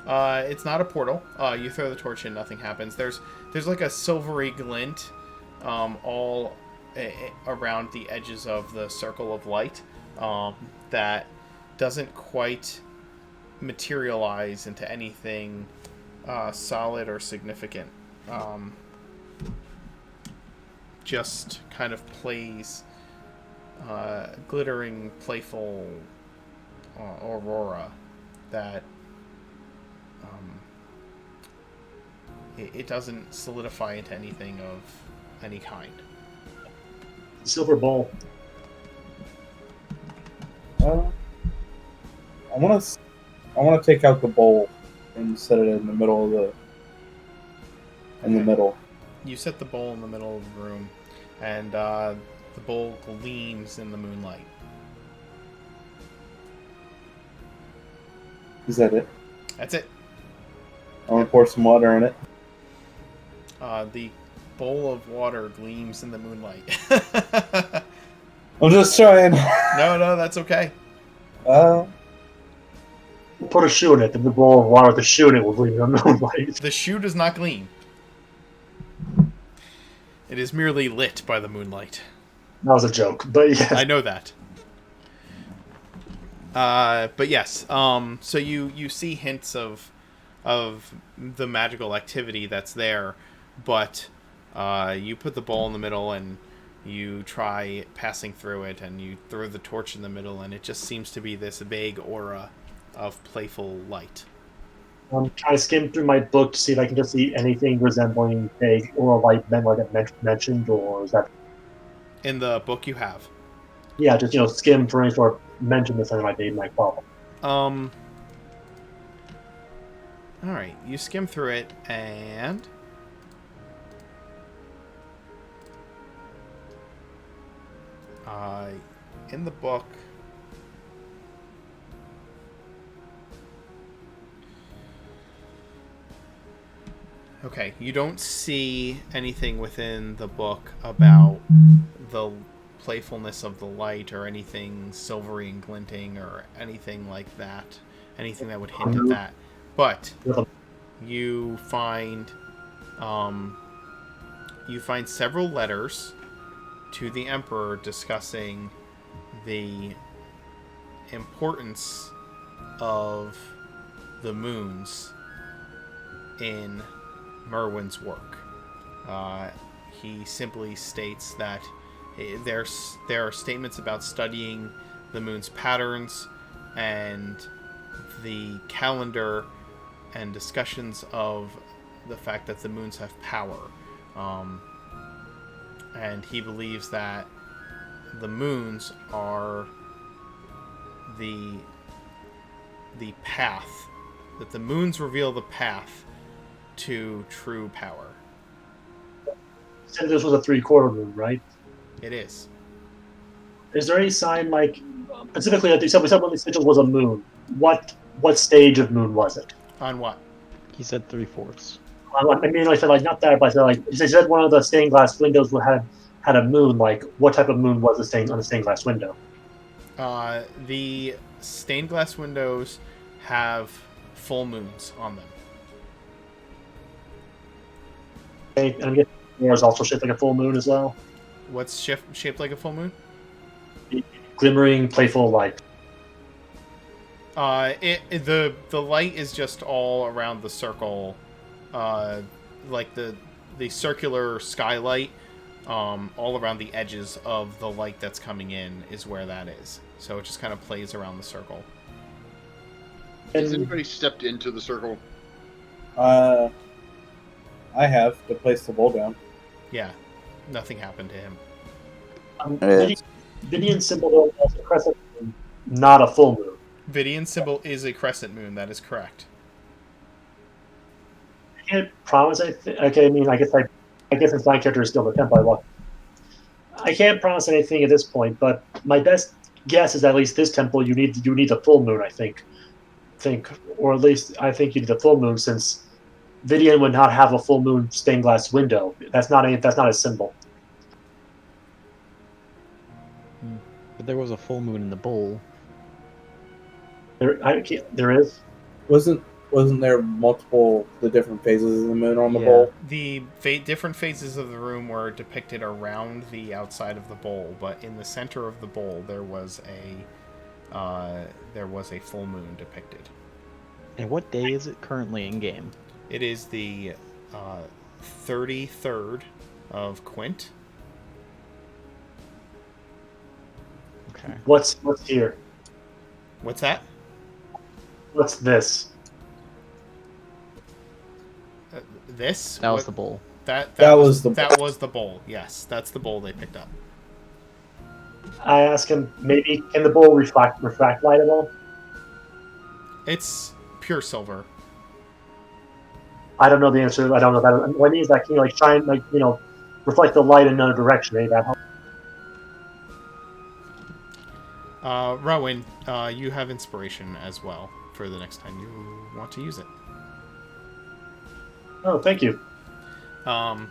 Speaker 1: It's not a portal. You throw the torch in, nothing happens. There's like a silvery glint all around the edges of the circle of light that doesn't quite materialize into anything solid or significant. Just kind of plays glittering, playful aurora that it doesn't solidify into anything of any kind.
Speaker 6: Silver ball.
Speaker 4: I want to take out the bowl and set it in the middle of the middle.
Speaker 1: You set the bowl in the middle of the room, and the bowl gleams in the moonlight.
Speaker 4: Is that it?
Speaker 1: That's it.
Speaker 4: I want to pour some water in it.
Speaker 1: The bowl of water gleams in the moonlight.
Speaker 4: I'm just trying.
Speaker 1: No, that's okay.
Speaker 6: Put a shoe in it, then the bowl of water with the shoe in it will gleam in the moonlight.
Speaker 1: The shoe does not gleam. It is merely lit by the moonlight.
Speaker 6: That was a joke, but yeah.
Speaker 1: I know that. But yes, so you see hints of the magical activity that's there, but you put the bowl in the middle and you try passing through it, and you throw the torch in the middle, and it just seems to be this vague aura of playful light.
Speaker 6: I'm trying to skim through my book to see if I can just see anything resembling a oral light like I mentioned, or is that...
Speaker 1: In the book you have.
Speaker 6: Yeah, just, skim for any sort of mention this and might be my problem.
Speaker 1: Alright, you skim through it, and... in the book... Okay, you don't see anything within the book about the playfulness of the light or anything silvery and glinting or anything like that. Anything that would hint at that. But you find several letters to the Emperor discussing the importance of the moons in Myrwyn's work. He simply states that there are statements about studying the moon's patterns and the calendar and discussions of the fact that the moons have power. And he believes that the moons are the path that the moons reveal the path to true power.
Speaker 6: Said this was a 3/4 moon, right?
Speaker 1: It is.
Speaker 6: Is there any sign, like, specifically that we said one of these sigils was a moon? What stage of moon was it?
Speaker 1: On what?
Speaker 2: He said 3/4.
Speaker 6: I mean, I said like not that, but I said like you said one of the stained glass windows had a moon. Like, what type of moon was on the stained glass window?
Speaker 1: The stained glass windows have full moons on them.
Speaker 6: Okay, and I'm guessing yours also shaped like a full moon as well.
Speaker 1: What's shaped like a full moon?
Speaker 6: Glimmering, playful light.
Speaker 1: The light is just all around the circle, like the circular skylight, all around the edges of the light that's coming in is where that is. So it just kind of plays around the circle.
Speaker 5: Has anybody stepped into the circle?
Speaker 4: I have to place the bowl down.
Speaker 1: Yeah, nothing happened to him.
Speaker 6: Vidyan symbol is a crescent moon, not a full moon.
Speaker 1: Vidyan symbol is a crescent moon. That is correct.
Speaker 6: I can't promise anything. Okay, I mean, I guess since my character is still the temple, I can't promise anything at this point. But my best guess is at least this temple you need a full moon. I think, or at least I think you need a full moon since Vidyan would not have a full moon stained glass window. That's not a symbol.
Speaker 2: But there was a full moon in the bowl.
Speaker 6: There is.
Speaker 4: Wasn't there the different phases of the moon on the
Speaker 2: Yeah.
Speaker 4: bowl?
Speaker 1: The different phases of the room were depicted around the outside of the bowl, but in the center of the bowl there was a full moon depicted.
Speaker 2: And what day is it currently in game?
Speaker 1: It is the 33rd of Quint.
Speaker 2: Okay.
Speaker 6: What's here?
Speaker 1: What's that?
Speaker 6: What's this?
Speaker 1: This?
Speaker 2: That was the bowl.
Speaker 1: That
Speaker 4: was
Speaker 1: the bowl. Yes, that's the bowl they picked up.
Speaker 6: I ask him, maybe can the bowl refract light at all?
Speaker 1: It's pure silver.
Speaker 6: I don't know the answer. I don't know that. What I mean is that can you shine reflect the light in another direction? Maybe that helps.
Speaker 1: Rowan, you have inspiration as well for the next time you want to use it.
Speaker 6: Oh, thank you.
Speaker 5: I'm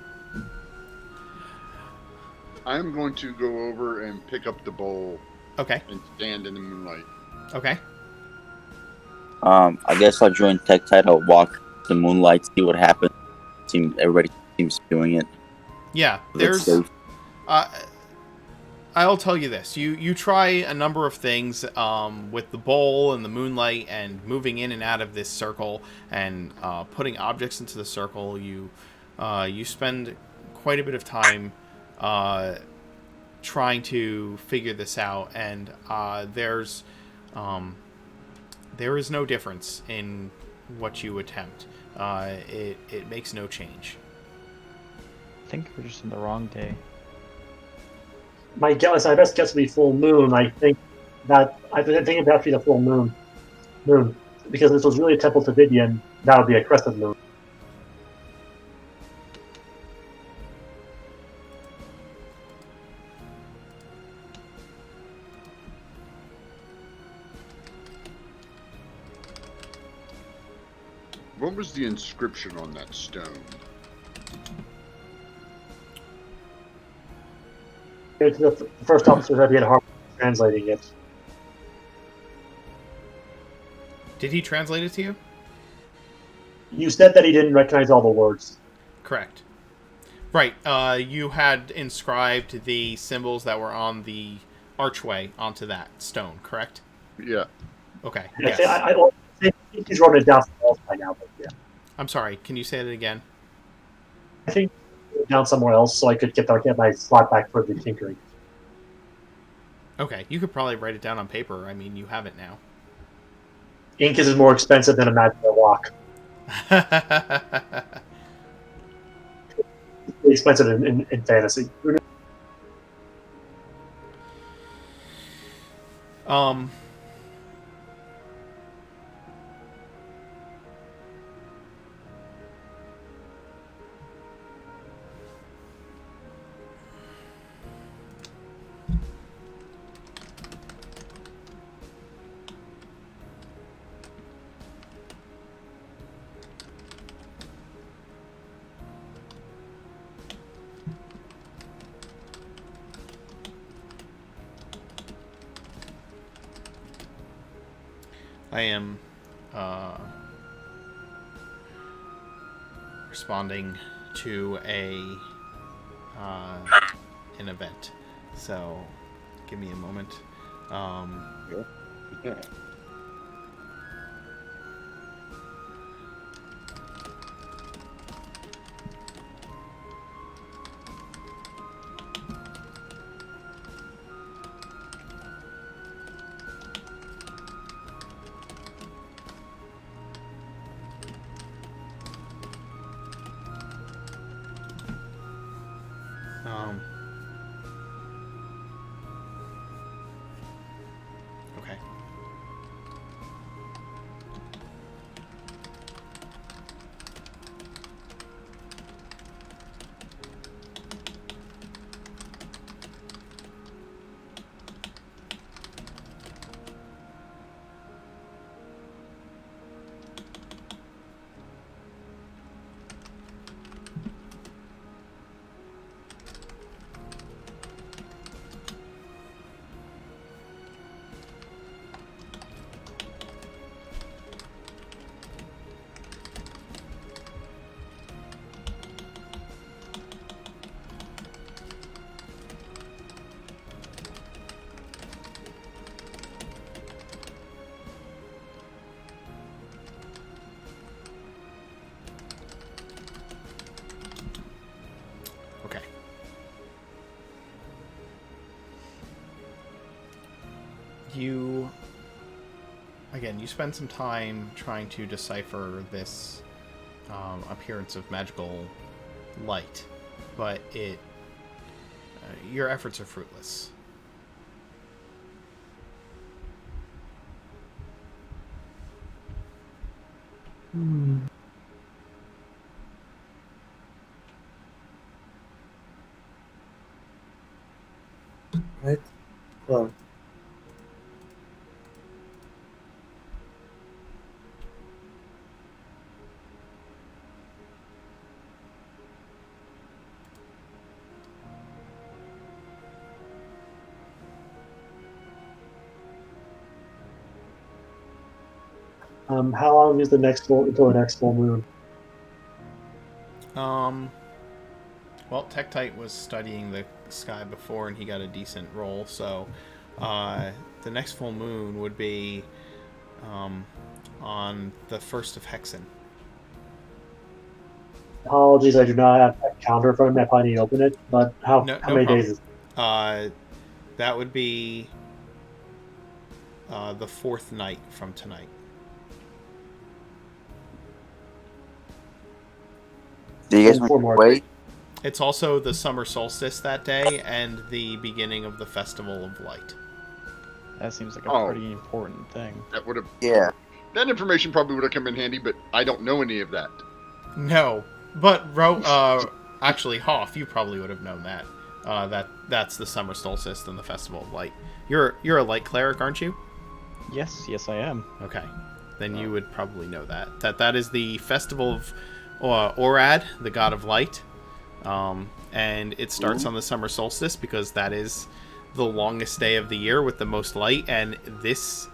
Speaker 5: going to go over and pick up the bowl
Speaker 1: Okay.
Speaker 5: and stand in the moonlight.
Speaker 1: Okay.
Speaker 7: I guess I'll join Tektite. I'll walk the moonlight, see what happens. Everybody seems doing it.
Speaker 1: Yeah,
Speaker 7: Let's
Speaker 1: there's.
Speaker 7: see.
Speaker 1: I'll tell you this: you try a number of things with the bowl and the moonlight, and moving in and out of this circle, and putting objects into the circle. You spend quite a bit of time trying to figure this out, and there is no difference in what you attempt. It makes no change.
Speaker 2: I think we're just in the wrong day.
Speaker 6: My best guess would be full moon. I think it has to be the full moon. Because this was really a temple to Vidyan, that would be a crescent moon.
Speaker 5: What was the inscription on that stone?
Speaker 6: The first officer said he had a hard time translating it.
Speaker 1: Did he translate it to you?
Speaker 6: You said that he didn't recognize all the words.
Speaker 1: Correct. Right. You had inscribed the symbols that were on the archway onto that stone, correct?
Speaker 5: Yeah.
Speaker 1: Okay.
Speaker 6: I
Speaker 1: Yes.
Speaker 6: think he's wrote it down somewhere else by now, but yeah.
Speaker 1: I'm sorry. Can you say that again?
Speaker 6: I think he wrote it down somewhere else so I could get my slot back for the tinkering.
Speaker 1: Okay. You could probably write it down on paper. I mean, you have it now.
Speaker 6: Ink is more expensive than a magic lock. It's expensive in fantasy.
Speaker 1: I am responding to an event. So, give me a moment.
Speaker 3: Yeah.
Speaker 1: Okay. Okay. You spend some time trying to decipher this appearance of magical light, but your efforts are fruitless.
Speaker 4: Right? Well,
Speaker 6: How long is the next full until the next full moon?
Speaker 1: Well, Tektite was studying the sky before, and he got a decent roll. So, the next full moon would be on the 1st of Hexen.
Speaker 6: Apologies, I do not have a calendar in front of me. I probably need to open it. But how
Speaker 1: No
Speaker 6: many
Speaker 1: problem.
Speaker 6: days is it?
Speaker 1: That would be the 4th night from tonight.
Speaker 7: Do you guys
Speaker 6: Four
Speaker 7: want
Speaker 6: more
Speaker 7: to wait?
Speaker 1: It's also the summer solstice that day and the beginning of the Festival of Light.
Speaker 2: That seems like a
Speaker 5: Oh.
Speaker 2: pretty important thing.
Speaker 5: That would have.
Speaker 7: Yeah.
Speaker 5: That information probably would have come in handy, but I don't know any of that.
Speaker 1: No, but actually, Hoff, you probably would have known that. That's the summer solstice and the Festival of Light. You're a light cleric, aren't you?
Speaker 2: Yes, I am.
Speaker 1: Okay, then you would probably know that. That is the Festival of Orad, the god of light, and it starts on the summer solstice because that is the longest day of the year with the most light. And this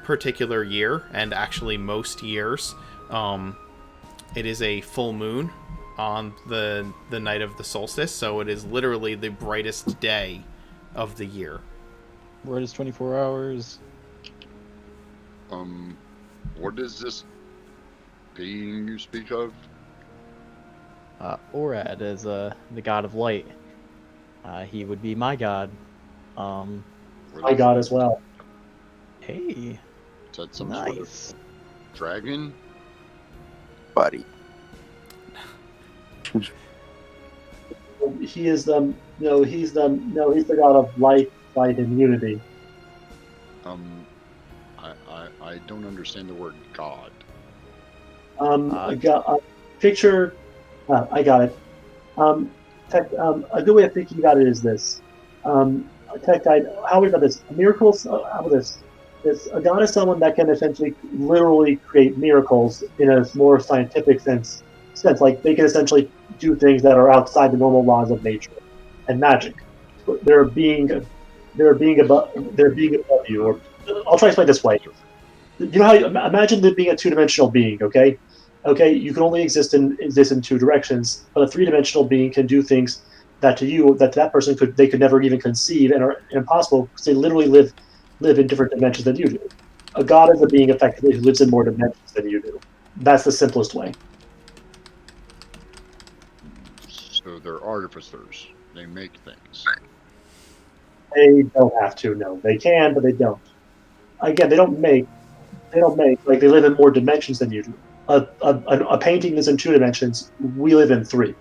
Speaker 1: particular year, and actually most years, it is a full moon on the night of the solstice, so it is literally the brightest day of the year.
Speaker 2: Word is 24 hours.
Speaker 5: What is this being you speak of?
Speaker 2: Orad is the god of light. He would be my god.
Speaker 6: My god as well.
Speaker 2: Hey,
Speaker 5: Is that some sort of
Speaker 2: nice.
Speaker 5: dragon?
Speaker 7: Buddy.
Speaker 6: He's the god of light and unity.
Speaker 5: I don't understand the word god.
Speaker 6: Picture. I got it. A good way of thinking about it is this. How we got this? Miracles. How about this? A god is someone that can essentially, literally create miracles in a more scientific sense. Like they can essentially do things that are outside the normal laws of nature and magic. They're being above you. Or I'll try to explain it this way. You know how imagine there being a two-dimensional being, okay? Okay, you can only exist in two directions, but a three-dimensional being can do things that to you that person could never even conceive and are impossible because they literally live in different dimensions than you do. A god is a being effectively who lives in more dimensions than you do. That's the simplest way.
Speaker 5: So they're artificers. They make things.
Speaker 6: They don't have to. No, they can, but they don't. Again, they don't make. Like they live in more dimensions than you do. A painting is in two dimensions. We live in three.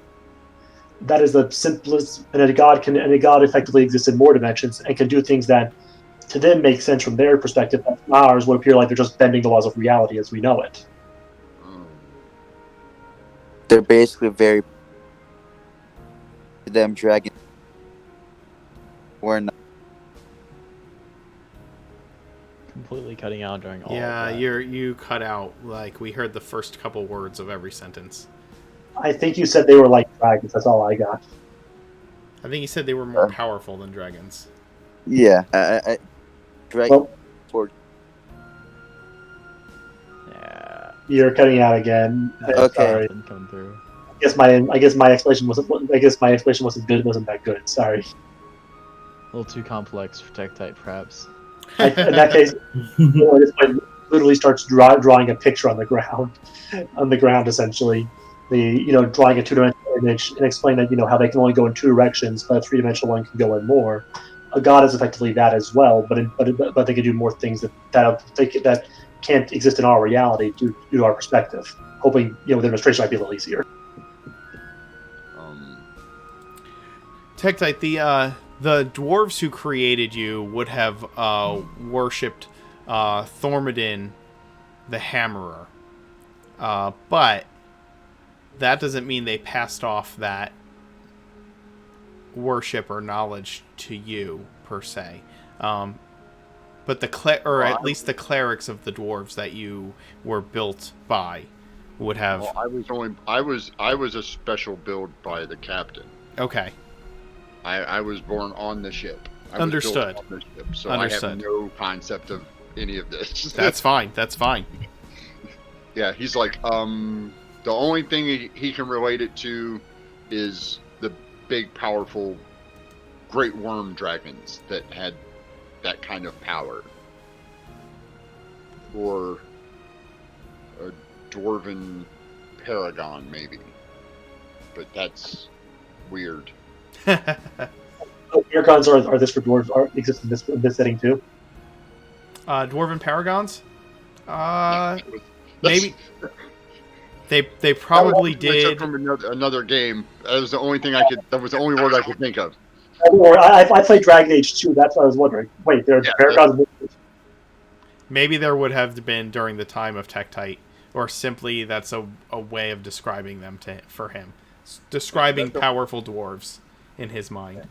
Speaker 6: That is the simplest. And a god effectively exists in more dimensions and can do things that to them make sense from their perspective. But from ours would appear like they're just bending the laws of reality as we know it.
Speaker 7: They're basically very them dragon. We're not.
Speaker 2: Completely cutting out during all
Speaker 1: Yeah,
Speaker 2: of that.
Speaker 1: you cut out. Like, we heard the first couple words of every sentence.
Speaker 6: I think you said they were like dragons. That's all I got.
Speaker 1: I think you said they were more powerful than dragons.
Speaker 7: Yeah, dragon.
Speaker 6: Well,
Speaker 2: Yeah.
Speaker 6: you're cutting out again.
Speaker 7: Okay.
Speaker 6: Sorry.
Speaker 2: Nothing coming through.
Speaker 6: I guess my explanation wasn't good. Wasn't that good? Sorry.
Speaker 2: A little too complex for Tektite, perhaps.
Speaker 6: In that case, this point literally starts drawing a picture on the ground essentially. Drawing a two-dimensional image and explain that how they can only go in two directions, but a three-dimensional one can go in more. A god is effectively that as well, but they can do more things that can't exist in our reality due to our perspective. Hoping the administration might be a little easier.
Speaker 1: Tektite, the dwarves who created you would have worshipped Thormodin the Hammerer. But that doesn't mean they passed off that worship or knowledge to you, per se. But at least the clerics of the dwarves that you were built by would have...
Speaker 5: Well, I was a special build by the captain.
Speaker 1: Okay.
Speaker 5: I was born on the ship.
Speaker 1: Understood.
Speaker 5: On the ship, so
Speaker 1: Understood.
Speaker 5: I have no concept of any of this.
Speaker 1: That's fine. That's fine.
Speaker 5: Yeah, he's like, the only thing he can relate it to is the big, powerful great worm dragons that had that kind of power. Or a dwarven paragon, maybe. But that's weird.
Speaker 6: Paragons are this for dwarves exist in this setting too?
Speaker 1: Dwarven paragons?
Speaker 5: Yeah,
Speaker 1: Maybe they probably did.
Speaker 5: From another game. That was the only thing That was the only word I could think of.
Speaker 6: I played Dragon Age 2. That's what I was wondering. Wait, there are paragons.
Speaker 1: Maybe there would have been during the time of Tektite, or simply that's a way of describing them for him, describing powerful dwarves in his mind.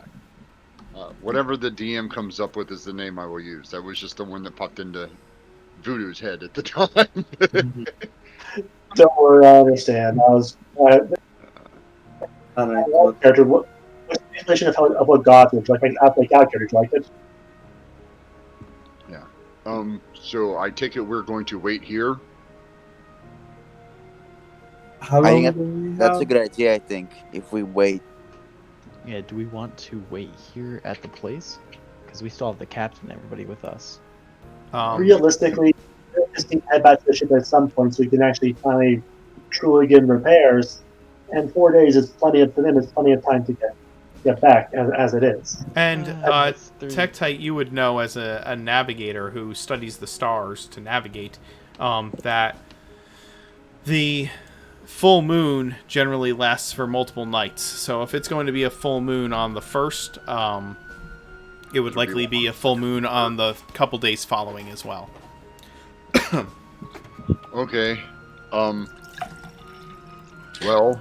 Speaker 5: Whatever the DM comes up with is the name I will use. That was just the one that popped into Voodoo's head at the time.
Speaker 6: Don't worry, I understand. I was character. What's the definition of what God is? Like God characters, like it?
Speaker 5: Yeah. So I take it we're going to wait here.
Speaker 4: How long do we
Speaker 7: That's
Speaker 4: have?
Speaker 7: a good idea, I think, if we wait.
Speaker 2: Yeah, do we want to wait here at the place? Because we still have the captain and everybody with us.
Speaker 6: Realistically, we just need to head back to the ship at some point so we can actually finally truly get in repairs. And 4 days is plenty of time to get back as it is.
Speaker 1: And
Speaker 2: That's three.
Speaker 1: Tektite, you would know as a navigator who studies the stars to navigate, that the full moon generally lasts for multiple nights. So if it's going to be a full moon on the first, it would likely be a full moon on the couple days following as well.
Speaker 5: Okay. Well,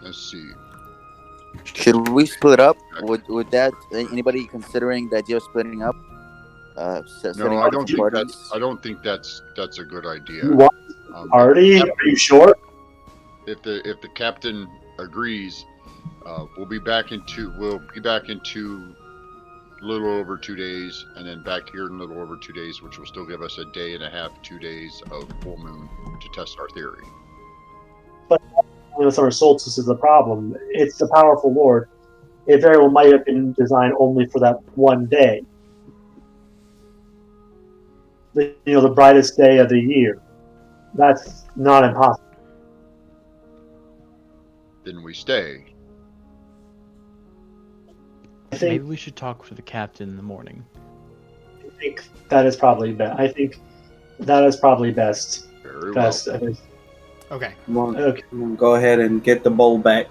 Speaker 5: let's see.
Speaker 7: Should we split up? Would that anybody considering the idea of splitting up?
Speaker 5: No, I don't think that's a good idea.
Speaker 6: You want party? Are you sure?
Speaker 5: If the captain agrees, we'll be back in 2 a little over 2 days, and then back here in a little over 2 days, which will still give us a day and a half, 2 days of full moon to test our theory.
Speaker 6: The summer solstice is the problem. It's the powerful lord. It very well might have been designed only for that one day. The brightest day of the year. That's not impossible.
Speaker 5: Then we stay.
Speaker 6: I think
Speaker 2: Maybe we should talk to the captain in the morning.
Speaker 6: that is probably best. I think that is probably best.
Speaker 5: Very
Speaker 6: Best.
Speaker 5: well.
Speaker 1: Okay.
Speaker 4: Come on,
Speaker 6: Okay.
Speaker 4: come on, go ahead and get the bowl back.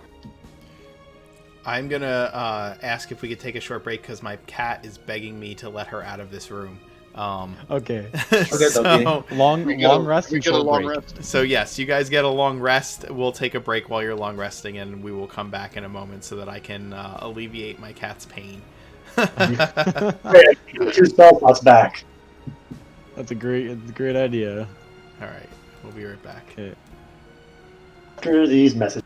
Speaker 1: I'm gonna ask if we could take a short break because my cat is begging me to let her out of this room.
Speaker 2: Okay.
Speaker 1: So,
Speaker 2: Long rest
Speaker 5: We
Speaker 2: and
Speaker 5: get a
Speaker 2: short
Speaker 5: long
Speaker 2: break.
Speaker 5: rest.
Speaker 1: so yes, you guys get a long rest. We'll take a break while you're long resting, and we will come back in a moment so that I can alleviate my cat's pain.
Speaker 6: Two spell slots back.
Speaker 2: That's a great idea.
Speaker 1: All right, we'll be right back.
Speaker 2: Okay.
Speaker 6: After these messages.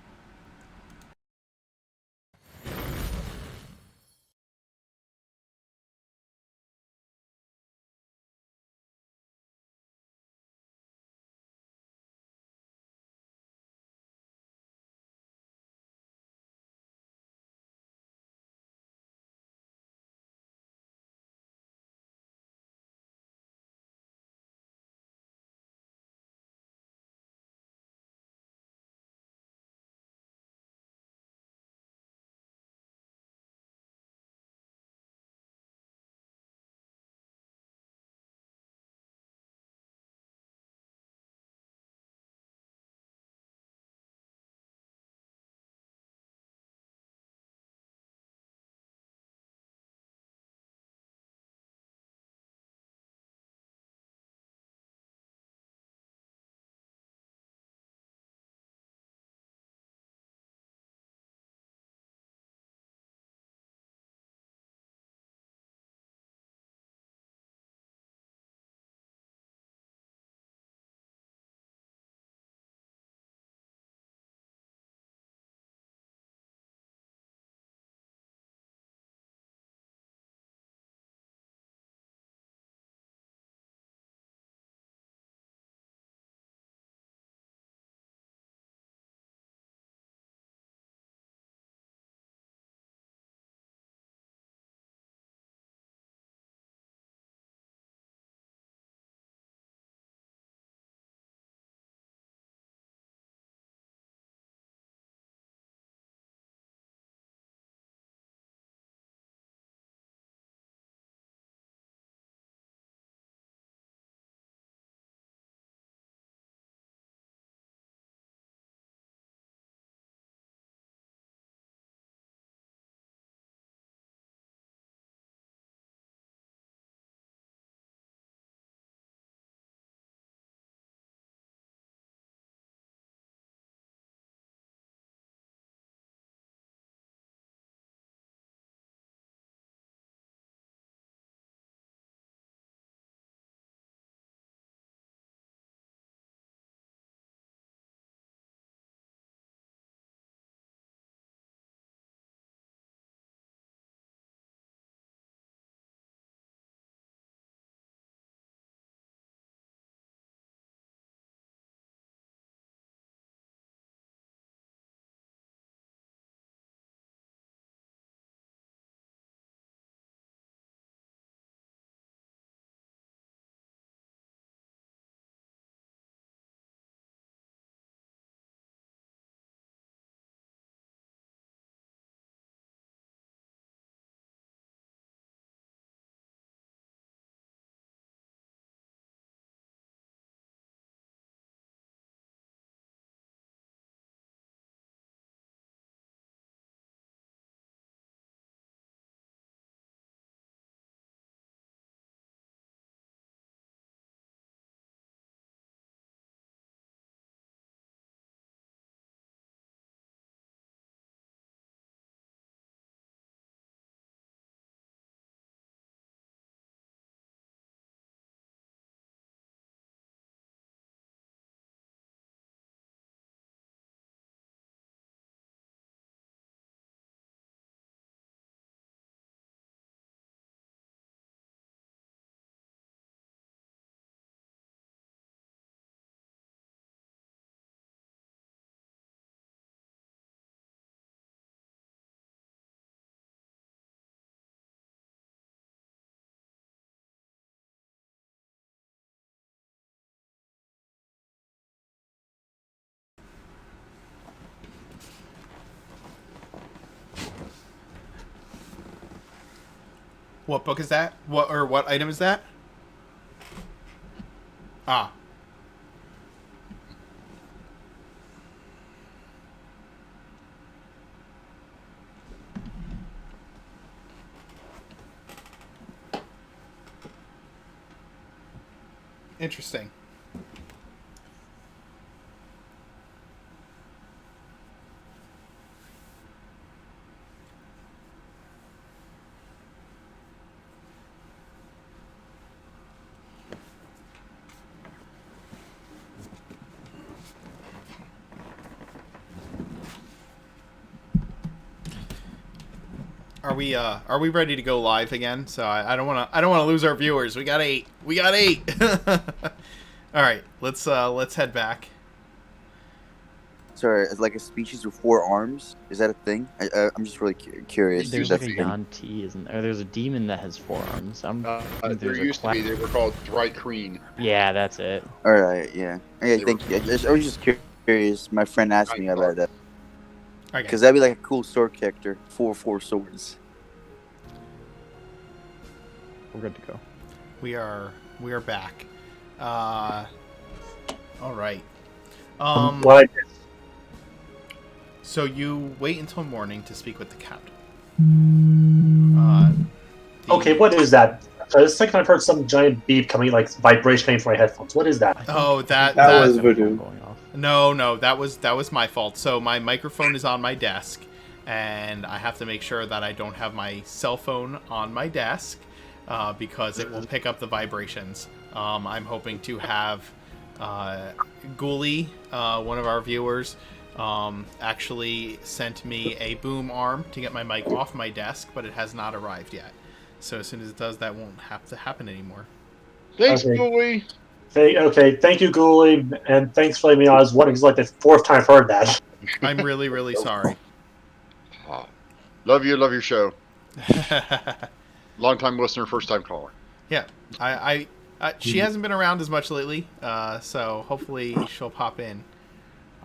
Speaker 1: What book is that? What item is that? Ah. Interesting. Are we ready to go live again? So I don't wanna lose our viewers. We got 8. All right, let's head back.
Speaker 7: Sorry, it's like a species with 4 arms. Is that a thing? I'm just really curious.
Speaker 2: There's
Speaker 7: Is
Speaker 2: like
Speaker 7: that
Speaker 2: a
Speaker 7: thing?
Speaker 2: Yanti, isn't there? There's a demon that has 4 arms.
Speaker 5: There
Speaker 2: there's a
Speaker 5: used to be. They were called Drykreen.
Speaker 2: Yeah, that's it.
Speaker 7: All right, yeah. Okay, thank you. I was just curious. My friend asked me about that.
Speaker 1: Okay.
Speaker 7: Because that'd be like a cool sword character. 4 swords.
Speaker 2: We're good to go.
Speaker 1: We are back. All right.
Speaker 6: What?
Speaker 1: So you wait until morning to speak with the captain.
Speaker 6: Okay, what is that? The second I've heard some giant beep coming, like vibration coming from my headphones. What is that?
Speaker 1: Oh, that
Speaker 4: was voodoo.
Speaker 2: Going off.
Speaker 1: No, that was my fault. So my microphone is on my desk, and I have to make sure that I don't have my cell phone on my desk because it will pick up the vibrations. I'm hoping to have Ghoulie, one of our viewers, actually sent me a boom arm to get my mic off my desk, but it has not arrived yet. So as soon as it does, that won't have to happen anymore.
Speaker 5: Thanks,
Speaker 6: Okay.
Speaker 5: Ghoulie.
Speaker 6: Okay, thank you, Ghoulie, and thanks for letting me know. I was wondering, it's like the 4th time I've heard that.
Speaker 1: I'm really, really sorry.
Speaker 5: Ah, love your show. Long time listener, first time caller.
Speaker 1: Yeah, she hasn't been around as much lately, so hopefully she'll pop in.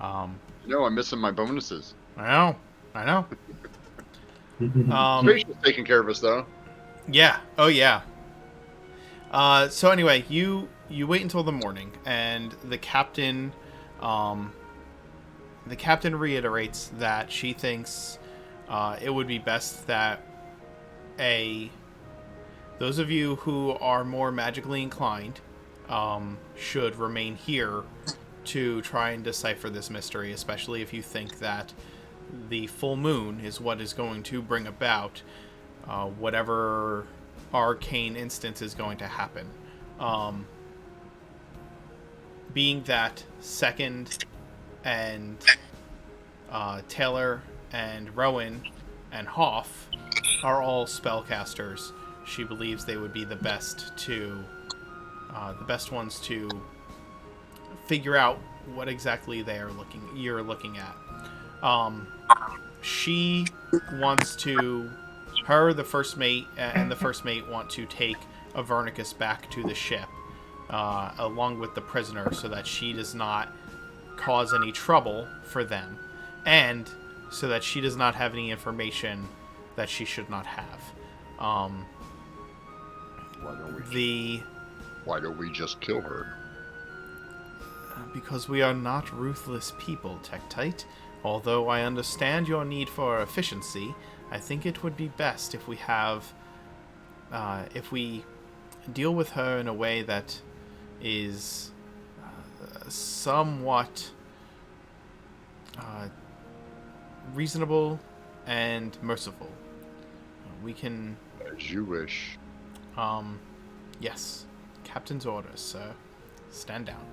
Speaker 5: No, I'm missing my bonuses.
Speaker 1: I know.
Speaker 5: Rachel's taking care of us, though.
Speaker 1: Yeah. Oh, yeah. So anyway, you wait until the morning, and the captain reiterates that she thinks it would be best that those of you who are more magically inclined should remain here to try and decipher this mystery, especially if you think that the full moon is what is going to bring about whatever arcane instance is going to happen. Being that Second and Taylor and Rowan and Hoff are all spellcasters, she believes they would be the best ones to figure out what exactly you're looking at. She wants to, the first mate and the first mate want to take Avernicus back to the ship, along with the prisoner, so that she does not cause any trouble for them, and so that she does not have any information that she should not have.
Speaker 5: Why don't we just kill her?
Speaker 1: Because we are not ruthless people, Tektite. Although I understand your need for efficiency, I think it would be best if we deal with her in a way that is somewhat reasonable and merciful. We can...
Speaker 5: As you wish.
Speaker 1: Yes. Captain's orders, sir. Stand down.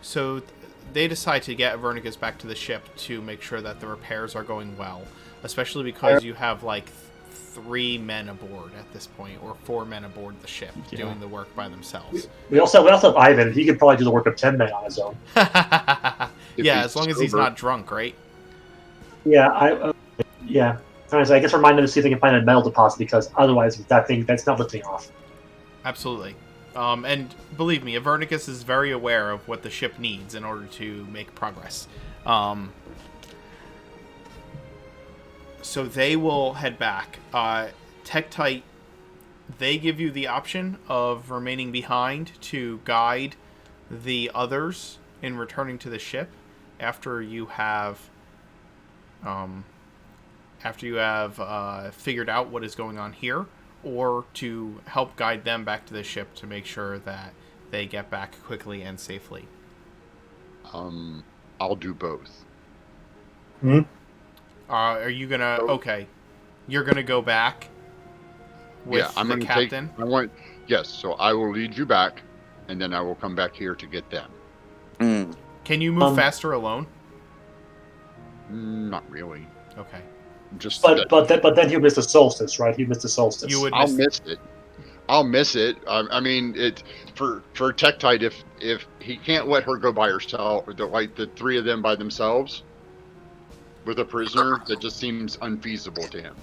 Speaker 1: So they decide to get Avernicus back to the ship to make sure that the repairs are going well, especially because you have like 3 men aboard at this point, or 4 men aboard the ship doing the work by themselves.
Speaker 6: We also have Ivan. He could probably do the work of 10 men on his own.
Speaker 1: Yeah, as long as he's not drunk, right?
Speaker 6: Yeah, yeah. Alright, so I guess remind them to see if they can find a metal deposit, because otherwise that's not lifting off.
Speaker 1: Absolutely. And believe me, Avernicus is very aware of what the ship needs in order to make progress. So they will head back. Tektite, they give you the option of remaining behind to guide the others in returning to the ship after you have figured out what is going on here, or to help guide them back to the ship to make sure that they get back quickly and safely.
Speaker 5: I'll do both.
Speaker 1: Are you gonna? Okay, you're gonna go back with
Speaker 5: I'm
Speaker 1: the
Speaker 5: gonna
Speaker 1: captain.
Speaker 5: Yes. So I will lead you back, and then I will come back here to get them.
Speaker 1: Can you move faster alone?
Speaker 5: Not really.
Speaker 1: Okay.
Speaker 5: Just.
Speaker 6: But then you missed the solstice, right? You missed the solstice.
Speaker 1: You would.
Speaker 5: I'll miss it. I'll miss it. I mean, it for Tektite, if he can't let her go by herself, the three of them by themselves, with a prisoner, that just seems unfeasible to him.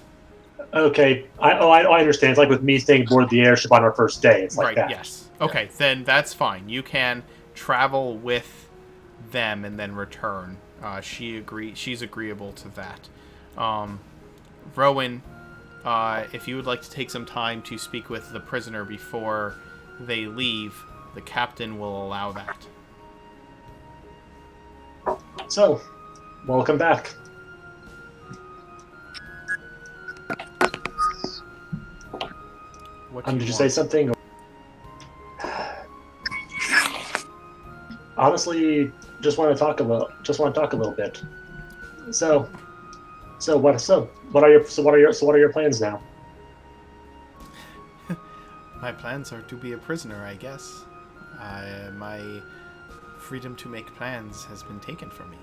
Speaker 6: Okay, I understand. It's like with me staying aboard the airship on our first day. It's like that.
Speaker 1: Yes. Okay, then that's fine. You can travel with them and then return. She's agreeable to that. Rowan, if you would like to take some time to speak with the prisoner before they leave, the captain will allow that.
Speaker 6: So, welcome back.
Speaker 1: What
Speaker 6: Did you say something? Honestly, just want to talk a little bit. So what are your plans now?
Speaker 1: My plans are to be a prisoner, I guess. My freedom to make plans has been taken from me.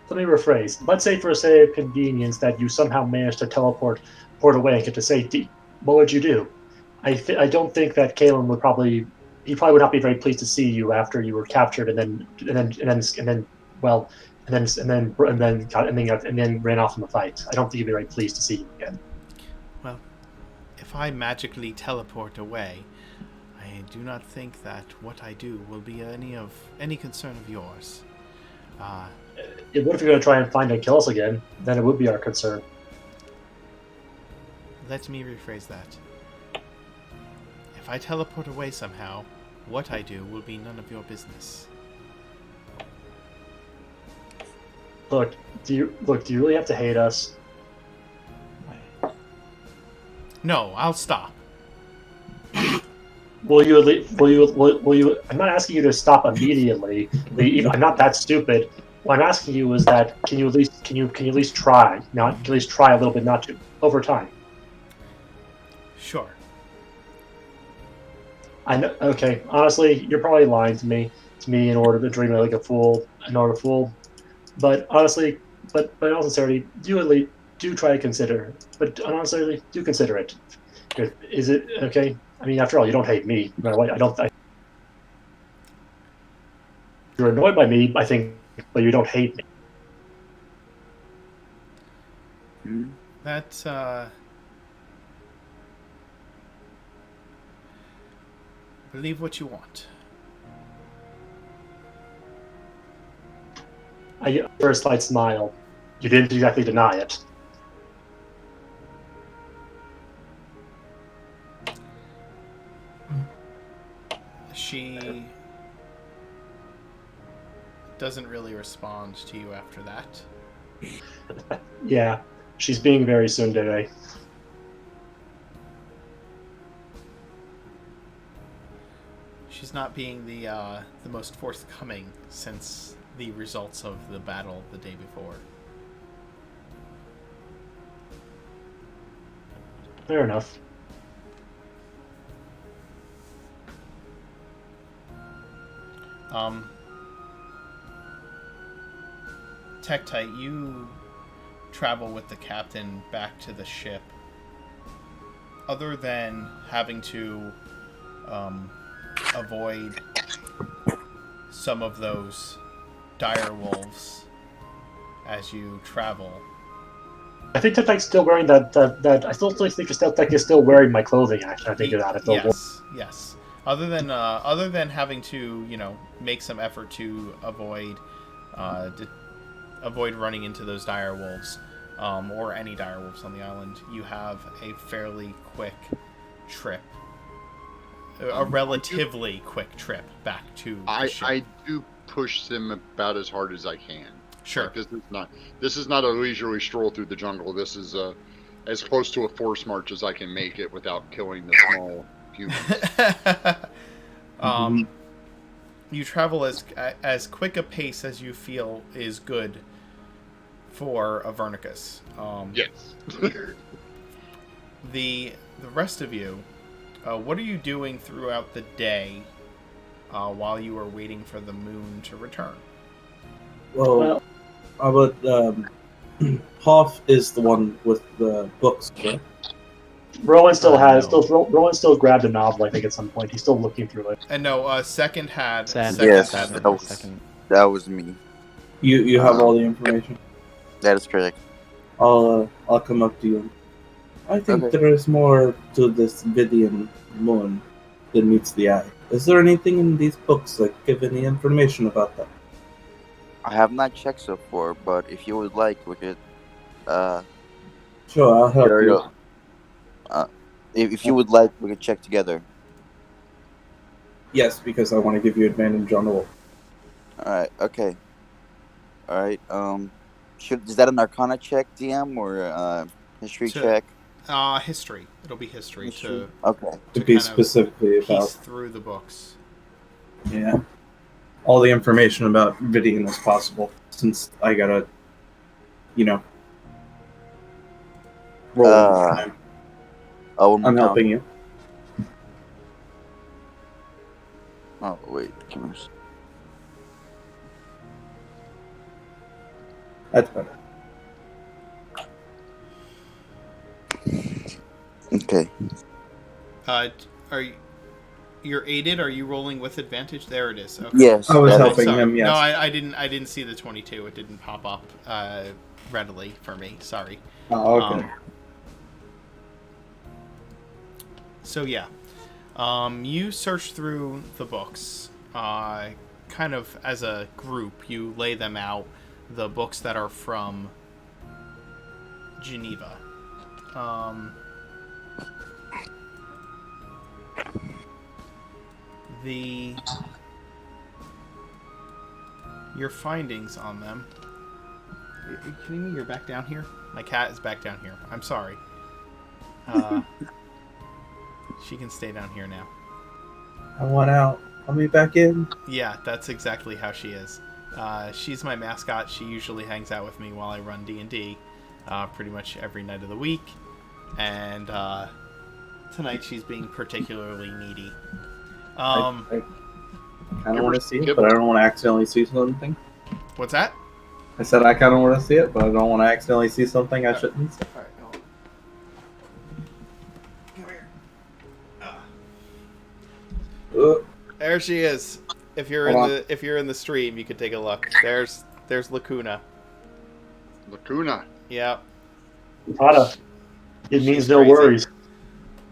Speaker 6: Let me rephrase. Let's say, for sake of convenience, that you somehow managed to teleport away and get to safety. What would you do? I don't think that Kalen would probably would not be very pleased to see you after you were captured and then ran off in the fight. I don't think he'd be very pleased to see you again.
Speaker 1: Well, if I magically teleport away, I do not think that what I do will be any concern of yours.
Speaker 6: What if you're going to try and find and kill us again? Then it would be our concern.
Speaker 1: Let me rephrase that. If I teleport away somehow, what I do will be none of your business.
Speaker 6: Look, do you really have to hate us?
Speaker 1: No, I'll stop.
Speaker 6: Will you? I'm not asking you to stop immediately. I'm not that stupid. What I'm asking you is that can you at least try? Not at least try a little bit, not to over time.
Speaker 1: Sure.
Speaker 6: I know. Okay, honestly, you're probably lying to me in order to treat me like a fool, But honestly, but in all sincerity, do at least do try to consider. But honestly, do consider it. Is it okay? I mean, after all, you don't hate me. No matter what, you're annoyed by me, I think, but you don't hate me.
Speaker 1: That's believe what you want.
Speaker 6: I for a slight smile. You didn't exactly deny it.
Speaker 1: She doesn't really respond to you after that.
Speaker 6: Yeah, she's being very tsundere.
Speaker 1: She's not being the most forthcoming since the results of the battle the day before.
Speaker 6: Fair enough.
Speaker 1: Tektite, you travel with the captain back to the ship. Other than having to avoid some of those dire wolves as you travel.
Speaker 6: I think Tektite's still wearing that. I still think Tektite is still wearing my clothing. Actually, I think about it.
Speaker 1: Yes. Other than having to, make some effort to avoid running into those dire wolves, or any direwolves on the island, you have a fairly quick trip. A relatively quick trip back to the ship.
Speaker 5: I do push them about as hard as I can.
Speaker 1: Sure.
Speaker 5: Like, this is not a leisurely stroll through the jungle. This is as close to a force march as I can make it without killing the small humans.
Speaker 1: You travel as quick a pace as you feel is good for a Vernicus.
Speaker 5: Yes.
Speaker 1: The rest of you, what are you doing throughout the day while you are waiting for the moon to return?
Speaker 4: Well, Hoff is the one with the books, correct?
Speaker 6: Rowan still has.
Speaker 2: No.
Speaker 6: Rowan still grabbed a novel. I think at some point he's still looking through it.
Speaker 1: And no, second had.
Speaker 7: Yes,
Speaker 1: had
Speaker 7: that
Speaker 1: the
Speaker 7: was-
Speaker 1: books.
Speaker 7: That was me.
Speaker 4: You have all the information.
Speaker 7: That is correct.
Speaker 4: I'll come up to you. I think
Speaker 7: Okay.
Speaker 4: there is more to this Vidyan moon than meets the eye. Is there anything in these books that give any information about that?
Speaker 7: I have not checked so far, but if you would like, we could.
Speaker 4: Sure, I'll help
Speaker 7: There
Speaker 4: you.
Speaker 7: you go. If you would like, we could check together.
Speaker 4: Yes, because I want to give you advantage on the roll.
Speaker 7: All right. Okay. All right. Is that an Arcana check, DM, or history
Speaker 1: To-
Speaker 7: check?
Speaker 1: History. It'll be history
Speaker 7: History.
Speaker 1: to
Speaker 7: Okay.
Speaker 4: To be
Speaker 1: kind of
Speaker 4: specifically
Speaker 1: piece
Speaker 4: about,
Speaker 1: through the books.
Speaker 4: yeah, all the information about Vidyan as possible, since I gotta, roll.
Speaker 7: Oh, one more
Speaker 4: I'm
Speaker 7: time.
Speaker 4: helping you.
Speaker 7: Oh wait, come on.
Speaker 4: That's better.
Speaker 7: Okay.
Speaker 1: You're aided? Are you rolling with advantage? There it is. Okay.
Speaker 7: Yes.
Speaker 4: I was
Speaker 7: that is-
Speaker 4: helping
Speaker 1: Sorry.
Speaker 4: him. Yes.
Speaker 1: No, I didn't see the 22. It didn't pop up readily for me. Sorry.
Speaker 4: Oh, okay.
Speaker 1: So yeah, you search through the books, kind of as a group. You lay them out, the books that are from Geneva. Your findings on them. Are you kidding me? You're back down here? My cat is back down here. I'm sorry. She can stay down here now.
Speaker 4: I want out. Let me back in.
Speaker 1: Yeah, that's exactly how she is. She's my mascot. She usually hangs out with me while I run D&D pretty much every night of the week. And tonight she's being particularly needy.
Speaker 4: I kind of want to see it,
Speaker 5: Yep.
Speaker 4: but I don't want to accidentally see something.
Speaker 1: What's that?
Speaker 4: I said I kind of want to see it, but I don't want to accidentally see something I shouldn't see.
Speaker 1: Alright, hold on. Come here. There she is. If you're
Speaker 4: Hold
Speaker 1: in the stream, you could take a look. There's Lacuna.
Speaker 5: Lacuna.
Speaker 1: Yep.
Speaker 6: Prada. It means
Speaker 1: She's
Speaker 6: no
Speaker 1: crazy.
Speaker 6: worries.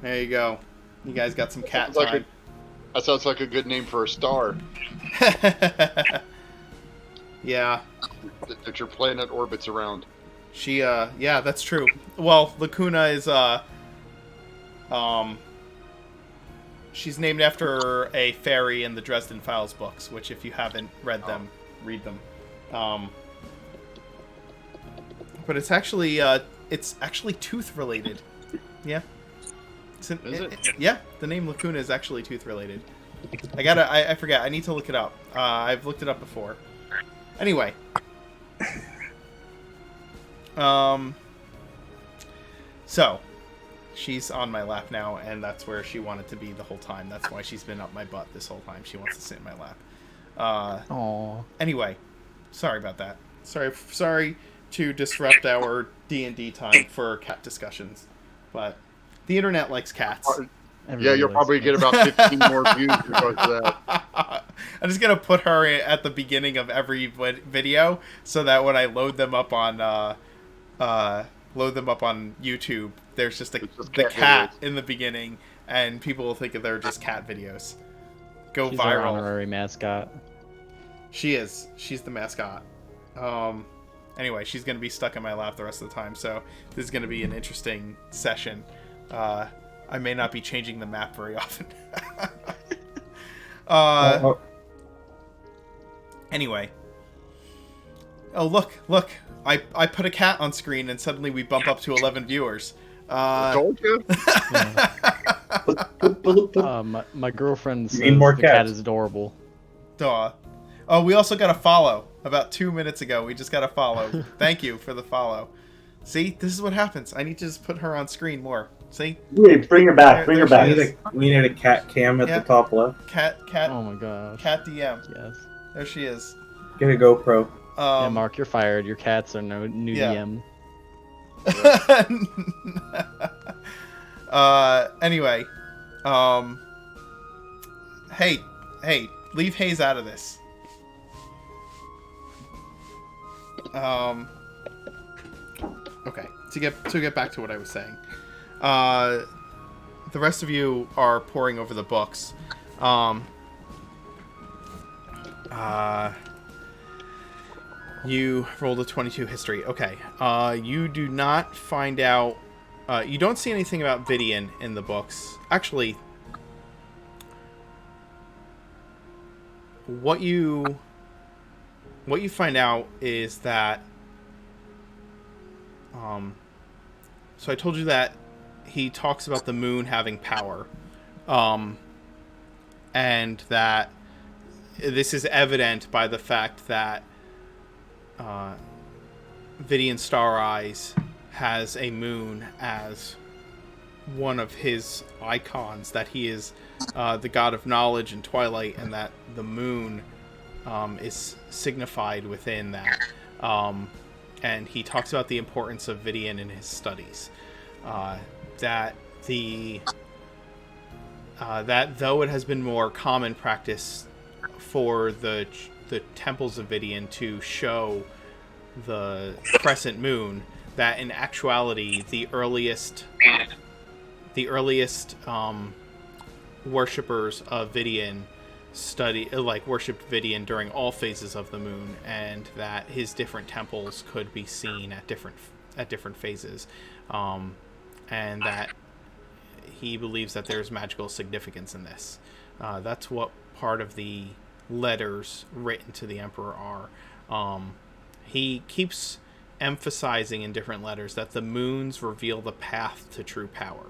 Speaker 1: There you go. You guys got some cat
Speaker 5: Sounds like
Speaker 1: time.
Speaker 5: That sounds like a good name for a star
Speaker 1: Yeah.
Speaker 5: that your planet orbits around.
Speaker 1: She yeah, that's true. Well, Lacuna is she's named after a fairy in the Dresden Files books, which if you haven't read them, read them. But it's actually tooth related. Yeah.
Speaker 5: Is it?
Speaker 1: Yeah, the name Lacuna is actually tooth related. I forget. I need to look it up. I've looked it up before. Anyway. So, she's on my lap now, and that's where she wanted to be the whole time. That's why she's been up my butt this whole time. She wants to sit in my lap.
Speaker 2: Aww.
Speaker 1: Anyway, sorry about that. Sorry to disrupt our D&D time for cat discussions, but the internet likes cats.
Speaker 5: Yeah, you'll probably get about 15 more views because of that.
Speaker 1: I'm just gonna put her at the beginning of every video, so that when I load them up on YouTube, there's just
Speaker 5: It's just
Speaker 1: the
Speaker 5: cat
Speaker 1: cat
Speaker 5: videos.
Speaker 1: in the beginning, and people will think they're just cat videos. Go
Speaker 2: She's our
Speaker 1: viral.
Speaker 2: honorary mascot.
Speaker 1: She is. She's the mascot. Anyway, she's going to be stuck in my lap the rest of the time, so this is going to be an interesting session. I may not be changing the map very often. Anyway. Oh, look. I put a cat on screen, and suddenly we bump up to 11 viewers.
Speaker 5: I told you.
Speaker 2: My girlfriend says
Speaker 4: need more
Speaker 2: the cat
Speaker 4: cats.
Speaker 2: is adorable.
Speaker 1: Duh. Oh, we also got a follow. About 2 minutes ago, we just got a follow. Thank you for the follow. See, this is what happens. I need to just put her on screen more. See?
Speaker 6: Wait, bring her back. Bring her
Speaker 1: There
Speaker 6: back.
Speaker 1: she is.
Speaker 4: We need a cat cam at
Speaker 1: Yeah.
Speaker 4: the top left.
Speaker 1: Cat,
Speaker 2: Oh my gosh.
Speaker 1: cat DM.
Speaker 2: Yes.
Speaker 1: There she is.
Speaker 4: Get a GoPro.
Speaker 2: Yeah, Mark, you're fired. Your cats are no new
Speaker 1: yeah.
Speaker 2: DM.
Speaker 1: Anyway, hey, leave Hayes out of this. Okay, to get back to what I was saying. The rest of you are poring over the books. You rolled a 22 history. Okay. You do not find out... you don't see anything about Vidyan in the books. Actually, what you find out is that... so I told you that he talks about the moon having power. And that this is evident by the fact that Vidyan Star Eyes has a moon as one of his icons, that he is the god of knowledge and twilight, and that the moon is signified within that. And he talks about the importance of Vidyan in his studies. That though it has been more common practice for the temples of Vidyan to show the crescent moon, that in actuality the earliest worshippers of Vidyan worshipped Vidyan during all phases of the moon, and that his different temples could be seen at different phases, and that he believes that there's magical significance in this. That's what part of the letters written to the Emperor are. He keeps emphasizing in different letters that the moons reveal the path to true power.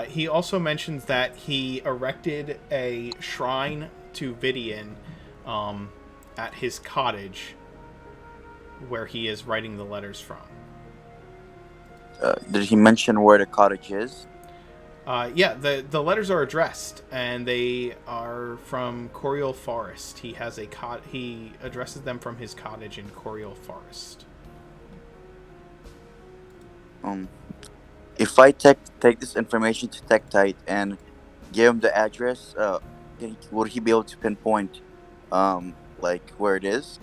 Speaker 1: He also mentions that he erected a shrine to Vidyan at his cottage, where he is writing the letters from.
Speaker 7: Did he mention where the cottage is?
Speaker 1: Yeah, the letters are addressed, and they are from Coriol Forest. He has he addresses them from his cottage in Coriol Forest.
Speaker 7: If I take this information to Tektite and give him the address, would he be able to pinpoint where it is?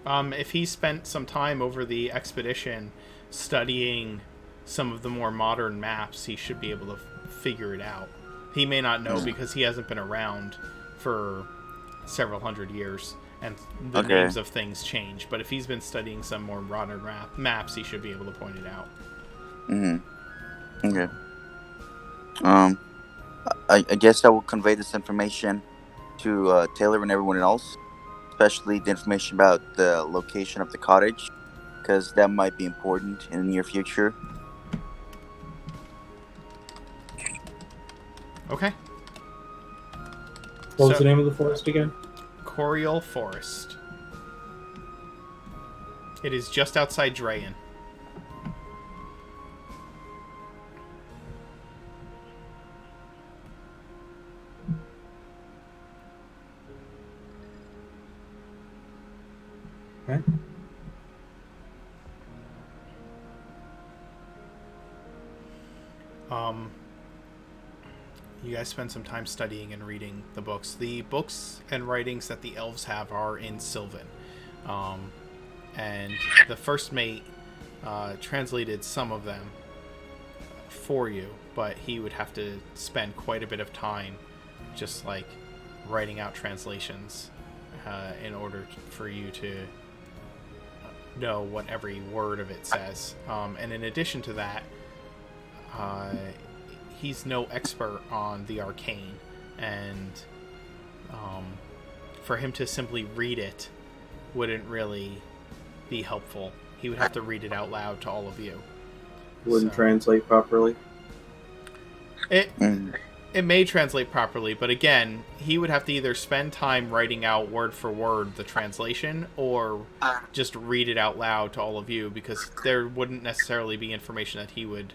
Speaker 1: If he spent some time over the expedition studying some of the more modern maps, he should be able to figure it out. He may not know because he hasn't been around for several hundred years, and the names of things change. But if he's been studying some more modern maps, he should be able to point it out.
Speaker 7: Okay. I guess I will convey this information to Taylor and everyone else, especially the information about the location of the cottage, because that might be important in the near future.
Speaker 1: Okay.
Speaker 4: What was the name of the forest again?
Speaker 1: Coriol Forest. It is just outside Drayen.
Speaker 4: Okay.
Speaker 1: You guys spend some time studying and reading the books. The books and writings that the elves have are in Sylvan. And the first mate translated some of them. for you, but he would have to spend quite a bit of time just like writing out translations in order for you to know what every word of it says. And in addition to that, he's no expert on the arcane, and for him to simply read it wouldn't really be helpful. He would have to read it out loud to all of you.
Speaker 4: Wouldn't translate properly.
Speaker 1: It may translate properly, but again, he would have to either spend time writing out word for word the translation or just read it out loud to all of you, because there wouldn't necessarily be information that he would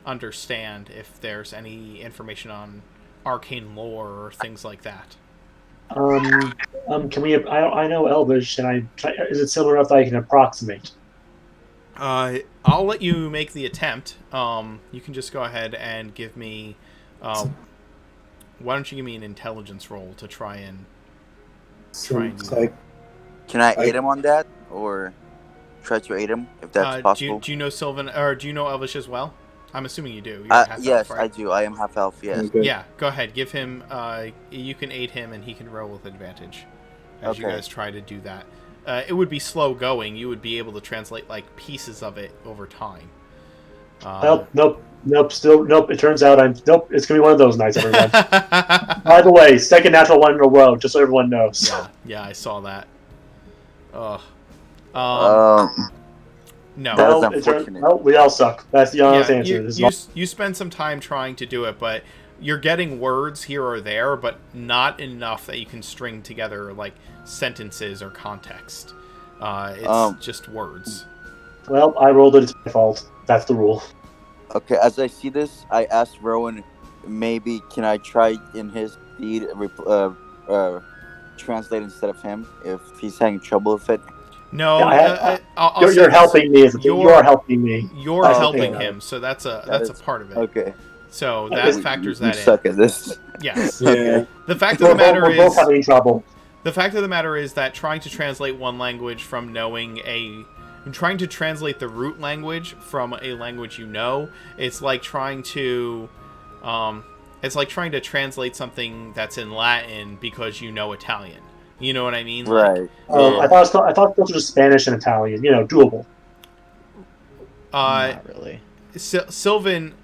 Speaker 1: understand if there's any information on arcane lore or things like that.
Speaker 6: Can we? I know Elvish, and is it similar enough that I can approximate?
Speaker 1: I'll let you make the attempt. You can just go ahead and give me. Why don't you give me an intelligence roll to try and do that?
Speaker 7: Can I aid him on that, or try to aid him if that's possible?
Speaker 1: Do you know Sylvan, or do you know Elvish as well? I'm assuming you do.
Speaker 7: Yes,
Speaker 1: elf, right?
Speaker 7: I do. I am half elf. Yes.
Speaker 4: Okay.
Speaker 1: Yeah, go ahead. Give him. You can aid him, and he can roll with advantage as you guys try to do that. It would be slow going. You would be able to translate like pieces of it over time.
Speaker 6: Nope. Still, nope. It turns out it's gonna be one of those nights, everyone. By the way, second natural one in a row, just so everyone knows.
Speaker 1: Yeah, I saw that. Ugh. No.
Speaker 7: That is unfortunate.
Speaker 6: We all suck. That's the honest answer.
Speaker 1: You spend some time trying to do it, but you're getting words here or there, but not enough that you can string together like sentences or context. It's just words.
Speaker 6: Well, I rolled it. It's my fault. That's the rule.
Speaker 7: Okay, as I see this, I asked Rowan, maybe can I try in his speed translate instead of him if he's having trouble with it?
Speaker 1: No,
Speaker 6: you're helping me. You're helping me.
Speaker 1: You're helping him, so that's a part of it.
Speaker 7: Okay.
Speaker 1: So that factors that in.
Speaker 7: You suck at this.
Speaker 1: Yes.
Speaker 4: Yeah.
Speaker 1: The fact of the matter
Speaker 6: we're both having trouble.
Speaker 1: The fact of the matter is that trying to translate one language from trying to translate the root language from a language you know, it's like trying to translate something that's in Latin because you know Italian. You know what I mean?
Speaker 7: Right.
Speaker 6: I thought those were Spanish and Italian. Doable.
Speaker 2: Not really.
Speaker 1: Sylvan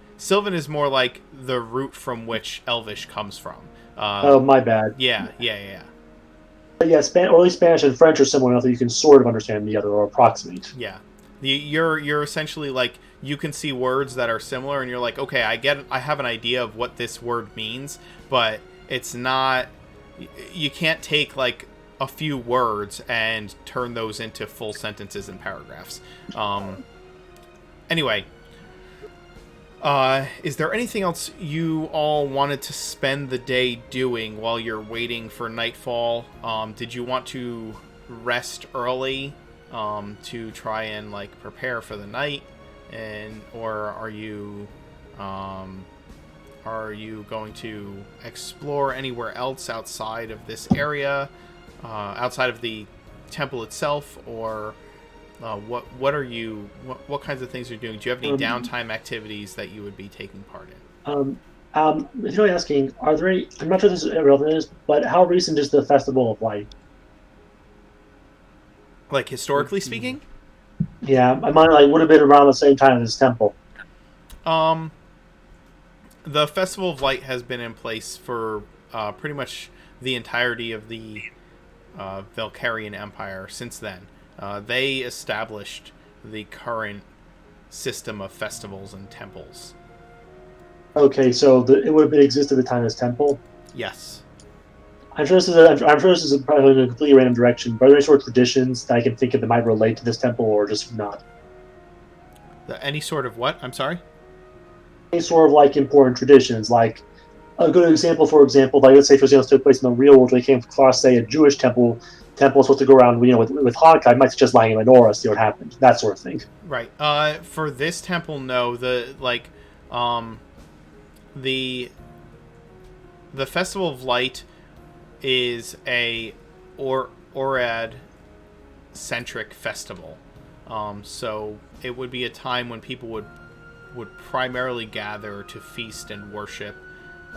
Speaker 1: is more like the root from which Elvish comes from.
Speaker 6: My bad.
Speaker 1: Yeah.
Speaker 6: But yeah, early Spanish and French are similar enough that you can sort of understand the other or approximate.
Speaker 1: Yeah. You're essentially like, you can see words that are similar and you're like, okay, I have an idea of what this word means, but it's not, you can't take like a few words and turn those into full sentences and paragraphs. Anyway, is there anything else you all wanted to spend the day doing while you're waiting for nightfall? Did you want to rest early to try and like prepare for the night, or are you going to explore anywhere else outside of this area, outside of the temple itself, or what kinds of things are you doing? Do you have any downtime activities that you would be taking part in?
Speaker 6: If you're asking, are there any, I'm not sure this is relevant, but how recent is the Festival of Light?
Speaker 1: Like historically speaking?
Speaker 6: Yeah, I might like would have been around the same time as this temple.
Speaker 1: The Festival of Light has been in place for pretty much the entirety of the Valkyrian Empire since then. They established the current system of festivals and temples.
Speaker 6: Okay, so it would have been existed at the time as temple.
Speaker 1: Yes.
Speaker 6: I'm sure this is probably in a completely random direction. But are there any sort of traditions that I can think of that might relate to this temple, or just not?
Speaker 1: Any sort of what? I'm sorry?
Speaker 6: Any sort of like important traditions, like a good example, for example, like let's say for example, took place in the real world, they came across, say, a Jewish temple is supposed to go around, with Hanukkah, I might just lying in a menorah, see what happens, that sort of thing.
Speaker 1: Right. For this temple, no. The Festival of Light is a Orad-centric festival. So it would be a time when people would would primarily gather to feast and worship,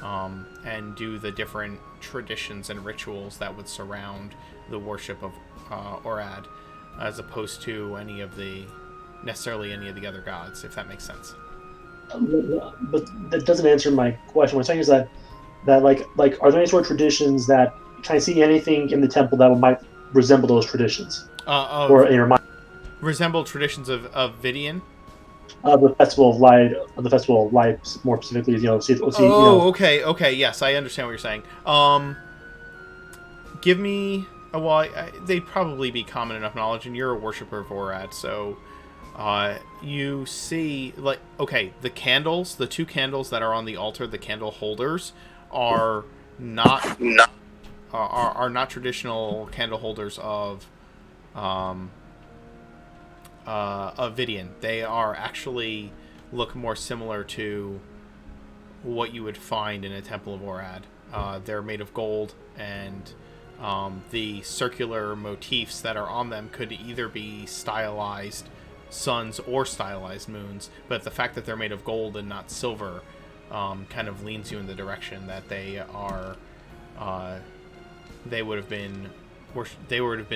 Speaker 1: and do the different traditions and rituals that would surround the worship of Orad, as opposed to necessarily any of the other gods, if that makes sense.
Speaker 6: But that doesn't answer my question. What I'm saying is that like are there any sort of traditions that can I see anything in the temple that might resemble those traditions, or remind
Speaker 1: resemble traditions of Vidyan?
Speaker 6: The Festival of Light, more specifically,
Speaker 1: Okay, yes, I understand what you're saying. Give me they'd probably be common enough knowledge, and you're a worshiper of Orad, so you see, the candles, the 2 candles that are on the altar, the candle holders, are not traditional candle holders of Vidyan. They are actually look more similar to what you would find in a temple of Orad. They're made of gold, and the circular motifs that are on them could either be stylized suns or stylized moons, but the fact that they're made of gold and not silver kind of leans you in the direction that they would have been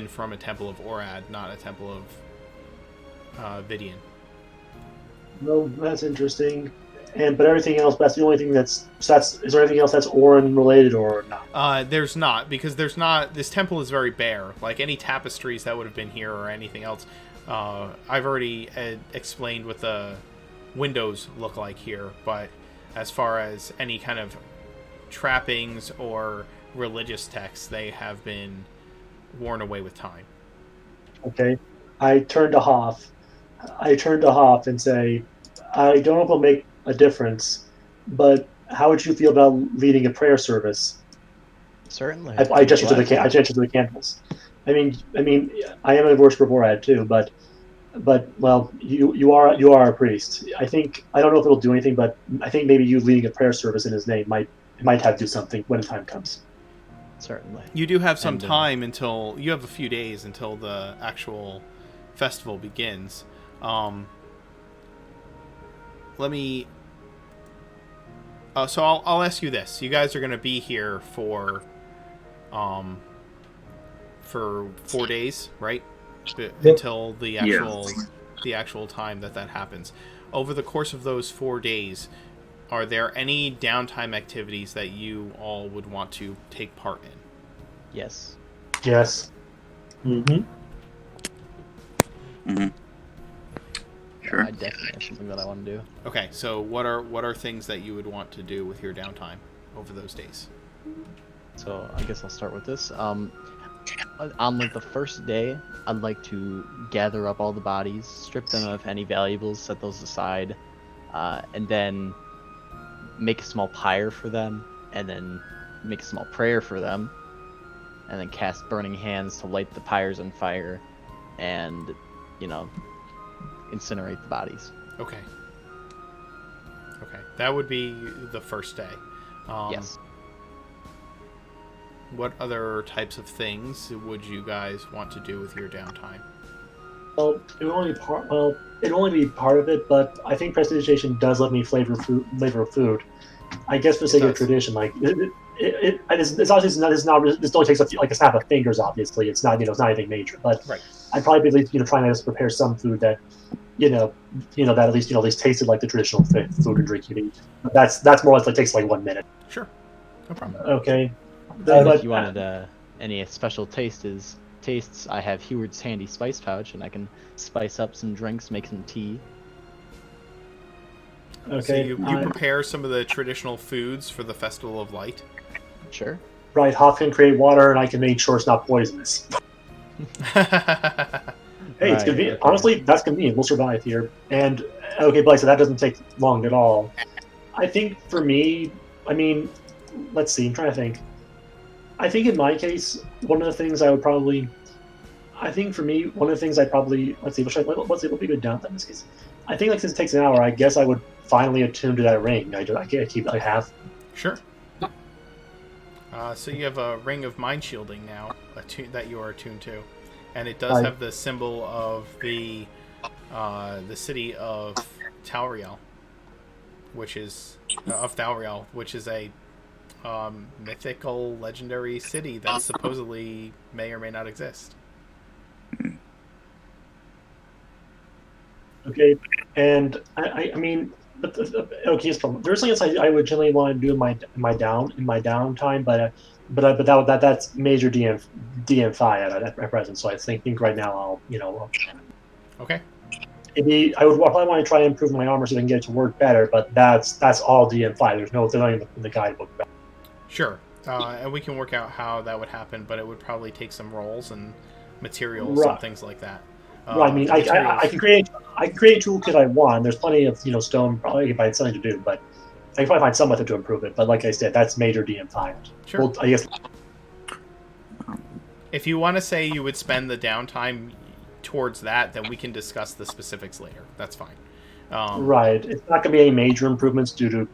Speaker 1: from a temple of Orad, not a temple of Vidyan.
Speaker 6: Well, that's interesting. But everything else, that's the only thing is there anything else that's Orin related or not?
Speaker 1: There's not, because this temple is very bare. Like any tapestries that would have been here or anything else, I've already explained what the windows look like here, but as far as any kind of trappings or religious texts, they have been worn away with time.
Speaker 6: Okay. I turn to Hoff and say, I don't know if it'll make a difference, but how would you feel about leading a prayer service?
Speaker 2: Certainly.
Speaker 6: I gesture to the candles. I mean, I am a worshiper of Orad too, but well, you are a priest. I don't know if it'll do anything, but I think maybe you leading a prayer service in his name might have to do something when the time comes.
Speaker 2: Certainly.
Speaker 1: You do have some time until you have a few days until the actual festival begins. Let me. So I'll ask you this: you guys are going to be here for 4 days, right? Until the actual time that happens. Over the course of those 4 days, are there any downtime activities that you all would want to take part in?
Speaker 2: Yes.
Speaker 6: Yes.
Speaker 4: Mm-hmm.
Speaker 7: Mm-hmm. Sure.
Speaker 2: I definitely have something that I want to do.
Speaker 1: Okay, so what are things that you would want to do with your downtime over those days?
Speaker 2: So I guess I'll start with this. On the first day, I'd like to gather up all the bodies, strip them of any valuables, set those aside, and then make a small pyre for them, and then make a small prayer for them, and then cast burning hands to light the pyres on fire, and incinerate the bodies.
Speaker 1: Okay, that would be the first day.
Speaker 2: Yes.
Speaker 1: What other types of things would you guys want to do with your downtime?
Speaker 6: Well, it would only be part of it, but I think prestidigitation does let me flavor food. I guess for the sake of tradition, like it's obviously this only takes a snap of fingers. Obviously, it's not it's not anything major, but
Speaker 1: right.
Speaker 6: I'd probably be at least trying to prepare some food that that at least tasted like the traditional food and drink you'd eat. But that's more or less takes 1 minute.
Speaker 1: Sure, no problem.
Speaker 6: Okay.
Speaker 2: If you wanted any special tastes, I have Heward's handy spice pouch, and I can spice up some drinks, make some tea.
Speaker 6: Okay.
Speaker 1: So you prepare some of the traditional foods for the Festival of Light?
Speaker 2: Sure.
Speaker 6: Right, Hoff can create water, and I can make sure it's not poisonous. Hey, it's convenient. Okay. Honestly, that's convenient. We'll survive here. And, okay, Blake, so that doesn't take long at all. I think for me, let's see, I'm trying to think. I think in my case, one of the things I'd probably, let's see, what would be good downtime in this case? I think since it takes an hour, I guess I would finally attune to that ring. I have.
Speaker 1: Sure. So you have a ring of mind shielding now, that you are attuned to, and it does have the symbol of the city of Talriel which is of Thalriel, which is a mythical, legendary city that supposedly may or may not exist.
Speaker 6: Okay, and I mean, but okay, there's things I would generally want to do in my downtime, but that's major DM5 at present. So I think right now I'll
Speaker 1: Okay.
Speaker 6: I would probably want to try and improve my armor so I can get it to work better, but that's all DM5. There's nothing in the guidebook.
Speaker 1: Sure. And we can work out how that would happen, but it would probably take some rolls and materials
Speaker 6: Right.
Speaker 1: and things like that.
Speaker 6: Right, I mean, I can create a toolkit I want. There's plenty of stone probably if I had something to do, but I can probably find some method to improve it. But like I said, that's major DM5.
Speaker 1: Sure.
Speaker 6: Well, I guess
Speaker 1: If you want to say you would spend the downtime towards that, then we can discuss the specifics later. That's fine.
Speaker 6: right. It's not going to be any major improvements due to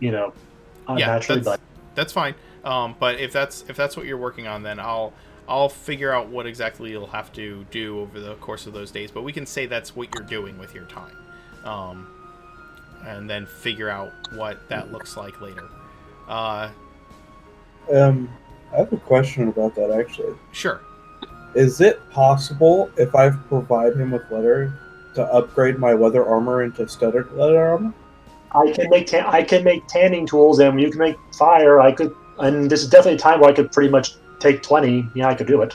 Speaker 6: naturally, but
Speaker 1: that's fine. But if that's what you're working on, then I'll figure out what exactly you'll have to do over the course of those days. But we can say that's what you're doing with your time, and then figure out what that looks like later.
Speaker 4: I have a question about that, actually.
Speaker 1: Sure.
Speaker 4: Is it possible, if I provide him with leather, to upgrade my leather armor into studded leather armor?
Speaker 6: I can make tanning tools, and you can make fire. I could, and this is definitely a time where I could pretty much take 20. Yeah, I could do it.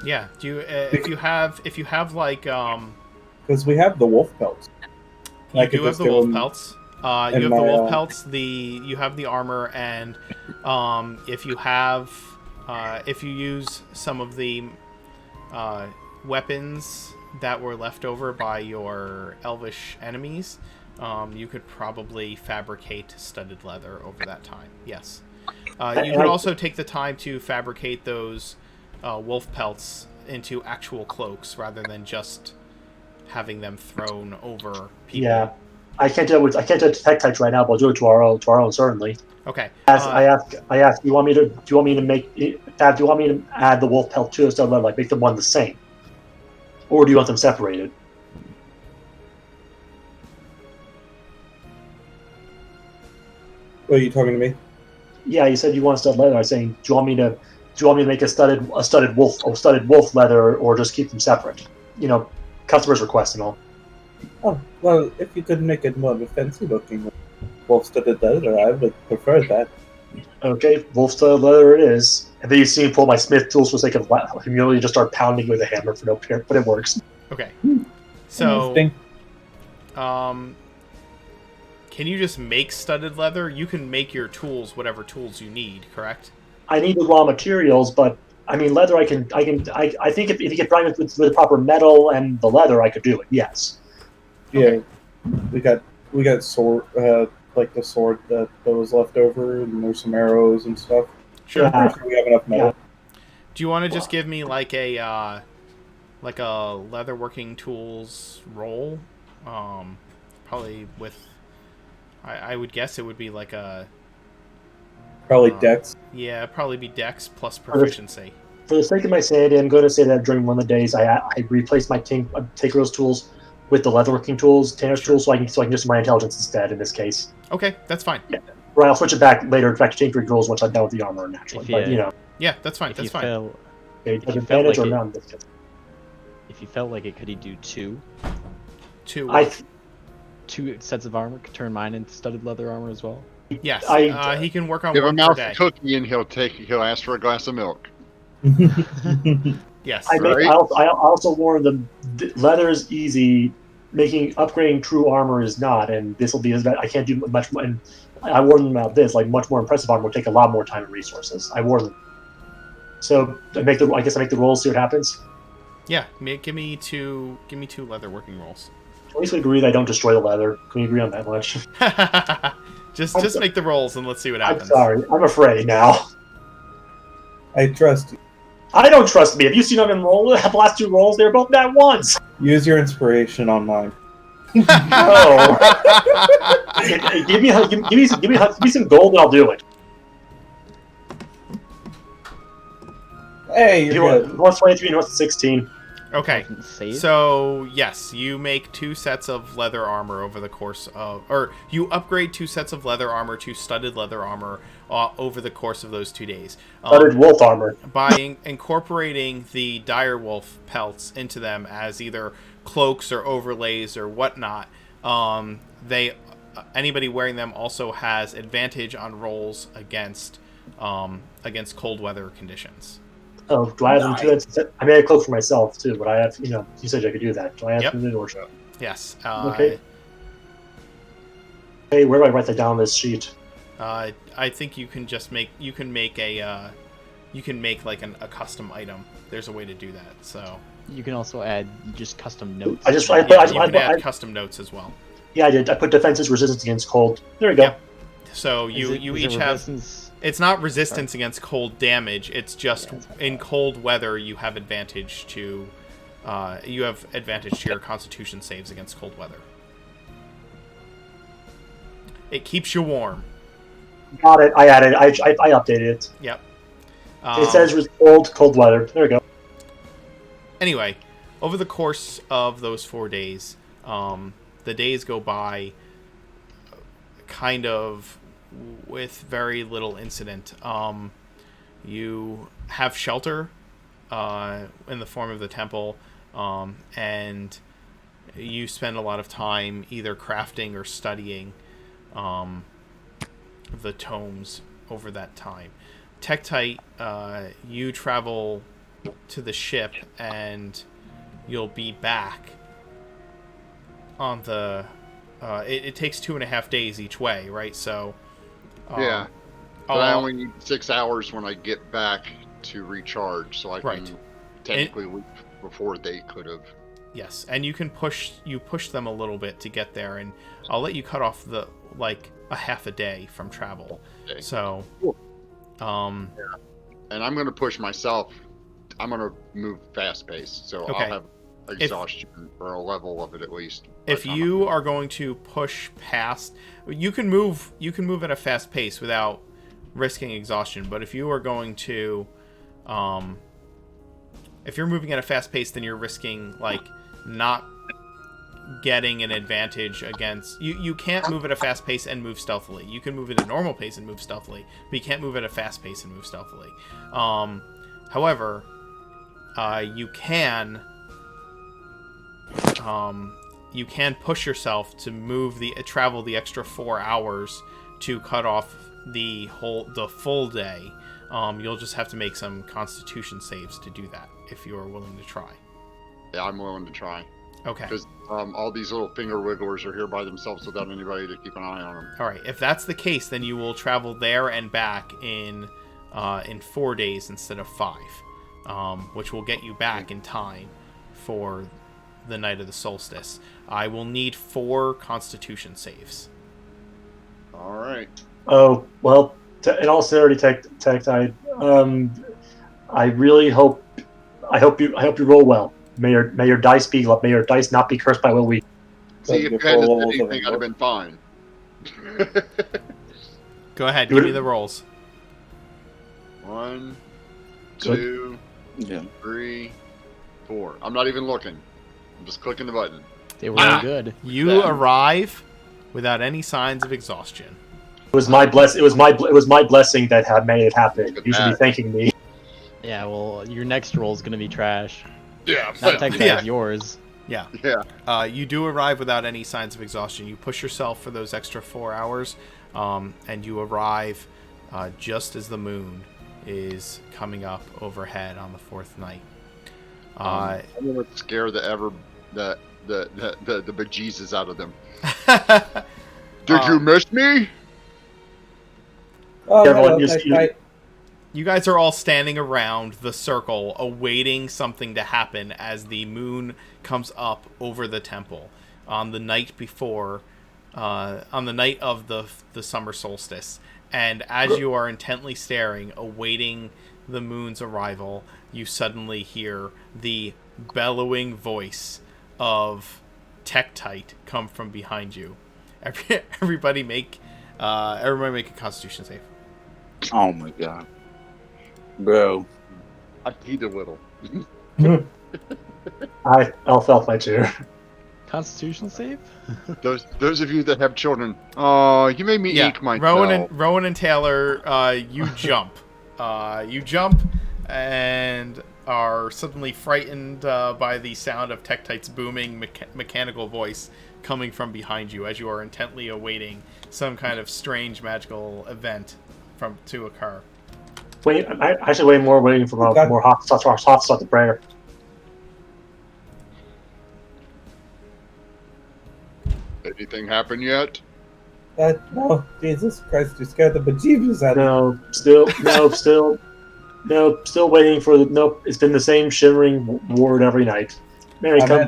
Speaker 1: Yeah. Do you if you have like
Speaker 4: because we have the wolf pelts.
Speaker 1: you do have the wolf pelts. You have the wolf pelts. You have the armor, and if you use some of the weapons that were left over by your elvish enemies, you could probably fabricate studded leather over that time. Yes. You could also take the time to fabricate those wolf pelts into actual cloaks rather than just having them thrown over people.
Speaker 6: Yeah, I can't do tech types right now, but I'll do it to our own certainly.
Speaker 1: Okay.
Speaker 6: I ask. Do you want me to add the wolf pelt to instead of like make them one the same, or do you want them separated?
Speaker 4: Are you talking to me?
Speaker 6: Yeah, you said you want studded leather. I was saying, do you want me to make a studded wolf leather, or just keep them separate? Customers request and all.
Speaker 4: Oh, well, if you could make it more of a fancy looking wolf studded leather, I would prefer that.
Speaker 6: Okay, wolf studded leather it is. And then you see me pull my smith tools for the sake of humility, just start pounding with a hammer for no care, but it works.
Speaker 1: Okay. So, can you just make studded leather? You can make your tools, whatever tools you need, correct?
Speaker 6: I need the raw materials, but I mean, leather. I think if you get primed with the proper metal and the leather, I could do it. Yes.
Speaker 4: Yeah, we got sword, like the sword that was left over, and there's some arrows and stuff.
Speaker 1: Sure.
Speaker 6: Yeah.
Speaker 4: We have enough metal.
Speaker 1: Yeah. Do you want to just give me like a leatherworking tools roll? Probably with. I would guess it would be like a...
Speaker 4: Probably Dex.
Speaker 1: Yeah, probably be Dex plus proficiency.
Speaker 6: For the sake of my sanity, I'm going to say that during one of the days, I replaced my Tinker's tools with the leatherworking tools, Tanner's tools, so I can use my intelligence instead in this case.
Speaker 1: Okay, that's fine.
Speaker 6: Yeah. Right, I'll switch it back to Tinkering tools once I'm done with the armor, naturally.
Speaker 1: Yeah, that's fine. That's fine.
Speaker 6: Advantage or none.
Speaker 2: If you felt like it, could he do two? Two sets of armor, could turn mine into studded leather armor as well?
Speaker 1: Yes, he can work on
Speaker 5: give
Speaker 1: one
Speaker 5: him out
Speaker 1: per day.
Speaker 5: a cookie and he'll ask for a glass of milk.
Speaker 1: Yes.
Speaker 6: I also warned them, leather is easy, upgrading true armor is not, and this will be as bad. I can't do much more, and I warned them about this, like much more impressive armor will take a lot more time and resources. I warned them. So I make the rolls, see what happens.
Speaker 1: Yeah, give me two leatherworking rolls.
Speaker 6: At least we agree that I don't destroy the leather. Can we agree on that much?
Speaker 1: just make the rolls and let's see what happens.
Speaker 6: I'm sorry. I'm afraid now.
Speaker 4: I trust you.
Speaker 6: I don't trust me. Have you seen them roll? The last two rolls, they're both nat ones.
Speaker 4: Use your inspiration on mine.
Speaker 6: No. give me some gold and I'll do it.
Speaker 4: Hey, you're good.
Speaker 6: What's 23 and what's 16?
Speaker 1: Okay.
Speaker 2: intelligence save.
Speaker 1: So, yes, you make 2 sets of leather armor over the course of... Or, you upgrade 2 sets of leather armor to studded leather armor over the course of those 2 days.
Speaker 6: Studded wolf armor.
Speaker 1: By incorporating the direwolf pelts into them as either cloaks or overlays or whatnot, anybody wearing them also has advantage on rolls against cold weather conditions.
Speaker 6: Oh, do I have them too? I made a cloak for myself too, but I have, you said I could do that. Do I have to do it or so?
Speaker 1: Yes.
Speaker 6: Okay. Hey, where do I write that down on this sheet?
Speaker 1: I think you can just make a custom item. There's a way to do that. So
Speaker 2: You can also add just custom notes.
Speaker 1: you can add custom notes as well.
Speaker 6: Yeah, I did. I put defenses, resistance against cold. There we go.
Speaker 1: Yep. So you each have. It's not resistance against cold damage. It's just in cold weather you have advantage to. You have advantage to your Constitution saves against cold weather. It keeps you warm.
Speaker 6: Got it. I added. I updated it.
Speaker 1: Yep.
Speaker 6: It says cold weather. There we go.
Speaker 1: Anyway, over the course of those 4 days, the days go by kind of with very little incident. You have shelter in the form of the temple, and you spend a lot of time either crafting or studying the tomes over that time. Tektite, you travel to the ship and you'll be back on the it takes 2.5 days each way, right? So
Speaker 5: yeah, but I only need 6 hours when I get back to recharge, so I can technically leave before they could have.
Speaker 1: Yes, and you can push them a little bit to get there, and I'll let you cut off a half a day from travel.
Speaker 5: Okay.
Speaker 1: So
Speaker 5: cool. And I'm going to push myself. I'm going to move fast paced, so I'll have exhaustion for a level of it at least.
Speaker 1: If you are going to push past, you can move at a fast pace without risking exhaustion. But if you are going to, if you're moving at a fast pace, then you're risking not getting an advantage against you can't move at a fast pace and move stealthily. You can move at a normal pace and move stealthily, but you can't move at a fast pace and move stealthily. However, you can push yourself to travel the extra 4 hours to cut off the full day. You'll just have to make some Constitution saves to do that if you are willing to try.
Speaker 5: Yeah, I'm willing to try.
Speaker 1: Okay.
Speaker 5: Because all these little finger wigglers are here by themselves without anybody to keep an eye on them.
Speaker 1: All right. If that's the case, then you will travel there and back in 4 days instead of 5, which will get you back in time for the night of the solstice. I will need 4 Constitution saves.
Speaker 5: All right.
Speaker 6: Oh well. In all sincerity, Tektite, I really hope you roll well. May your dice not be cursed by Will Week.
Speaker 5: See, if you hadn't said anything, I'd have been fine.
Speaker 1: Go ahead, give me the rolls.
Speaker 5: 1, 2, 3, 4. I'm not even looking. I'm just clicking the button.
Speaker 2: They were good.
Speaker 1: You arrive without any signs of exhaustion.
Speaker 6: It was my blessing that had made it happen. You should be thanking me.
Speaker 2: Yeah, well, your next roll is gonna be trash.
Speaker 5: Yeah,
Speaker 2: not technically yours.
Speaker 1: Yeah.
Speaker 5: Yeah.
Speaker 1: You do arrive without any signs of exhaustion. You push yourself for those extra 4 hours, and you arrive just as the moon is coming up overhead on the 4th night.
Speaker 5: I'm gonna scare the bejesus out of them. Did you miss me?
Speaker 4: Oh,
Speaker 6: Everyone
Speaker 4: hello, Tektite.
Speaker 1: You guys are all standing around the circle, awaiting something to happen as the moon comes up over the temple on the night before, on the night of the summer solstice. And as you are intently staring, awaiting the moon's arrival, you suddenly hear the bellowing voice of Tektite come from behind you. Everybody make a Constitution save.
Speaker 7: Oh my god. Bro.
Speaker 5: I need a little.
Speaker 6: I fell off my chair.
Speaker 2: Constitution save?
Speaker 5: Those of you that have children, oh, you made me
Speaker 1: Yeah,
Speaker 5: ink myself.
Speaker 1: Rowan and Taylor, you jump. You jump and are suddenly frightened by the sound of Tektite's booming mechanical voice coming from behind you as you are intently awaiting some kind of strange magical event to occur.
Speaker 6: Wait, I actually waiting for
Speaker 4: Okay.
Speaker 6: more hot start the prayer.
Speaker 5: Anything happen yet?
Speaker 4: No, Jesus Christ, you scared the bejeebus out of me.
Speaker 6: No, still waiting for the. Nope, it's been the same shimmering ward every night. Mary, come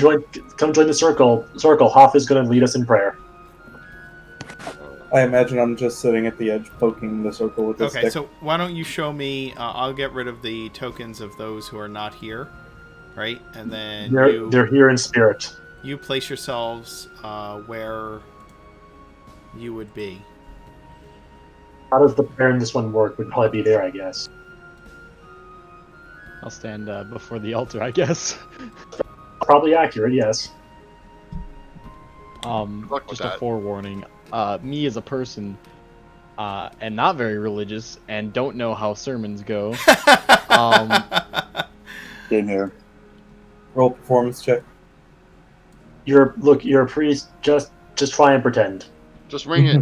Speaker 6: join the circle. Hoff is going to lead us in prayer.
Speaker 4: I imagine I'm just sitting at the edge poking the circle with this
Speaker 1: Okay,
Speaker 4: stick.
Speaker 1: so why don't you show me? I'll get rid of the tokens of those who are not here, right? And then
Speaker 6: They're here in spirit.
Speaker 1: you place yourselves where you would be.
Speaker 6: How does the prayer in this one work? Would probably be there, I guess.
Speaker 2: I'll stand before the altar, I guess.
Speaker 6: Probably accurate, yes.
Speaker 5: luck with
Speaker 2: Just a
Speaker 5: that.
Speaker 2: forewarning. Me as a person, and not very religious, and don't know how sermons go.
Speaker 7: Same here.
Speaker 4: Roll performance check.
Speaker 6: You're a priest. Just try and pretend.
Speaker 5: Just wing it.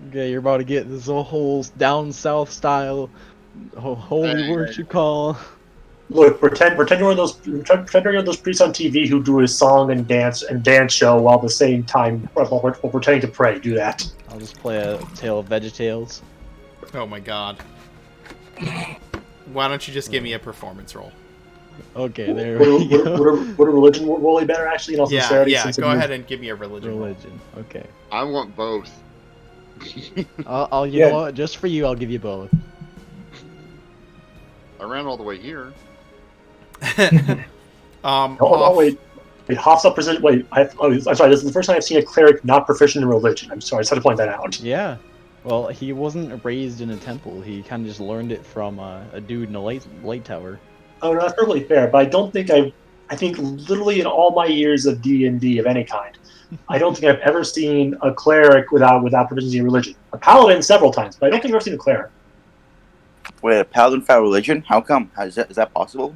Speaker 2: Okay, you're about to get this whole down south style holy
Speaker 5: Hey.
Speaker 2: worship call.
Speaker 6: Look, pretend you're one of those priests on TV who do a song and dance show while at the same time while pretending to pray. Do that.
Speaker 2: I'll just play a tale of VeggieTales.
Speaker 1: Oh my god. Why don't you just give me a performance roll?
Speaker 2: Okay, there we go.
Speaker 6: Would a religion roll better actually? In all sincerity,
Speaker 1: Yeah,
Speaker 6: since
Speaker 1: go ahead and give me a religion roll.
Speaker 2: Religion. Okay.
Speaker 5: I want both.
Speaker 2: I'll you
Speaker 4: Yeah.
Speaker 2: know what? Just for you, I'll give you both.
Speaker 5: I ran all the way here.
Speaker 6: Wait. Hoff's not present. Wait, I'm sorry. This is the first time I've seen a cleric not proficient in religion. I'm sorry. I just had to point that out.
Speaker 2: Yeah. Well, he wasn't raised in a temple. He kind of just learned it from a dude in a light tower.
Speaker 6: Oh no, that's perfectly fair. But I don't think I think literally in all my years of D&D of any kind, I don't think I've ever seen a cleric without proficiency in religion. A paladin several times, but I don't think I've ever seen a cleric.
Speaker 7: Wait, a paladin without religion? How come? Is that possible?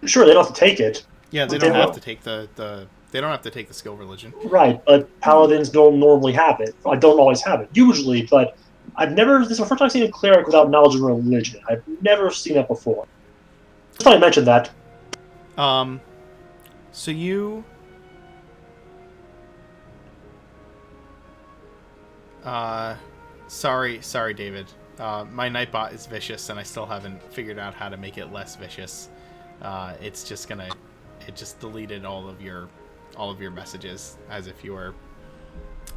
Speaker 6: Sure, they don't have to take it,
Speaker 1: Yeah, they
Speaker 6: They
Speaker 1: don't have
Speaker 6: will.
Speaker 1: to take the they don't have to take the skill religion.
Speaker 6: right? But paladins don't normally have it. I don't always have it, usually. But I've never. This is the first time I've seen a cleric without knowledge of religion. I've never seen that before. Just thought I mentioned that.
Speaker 1: So you sorry David. My Nightbot is vicious and I still haven't figured out how to make it less vicious. It just deleted all of your messages as if you were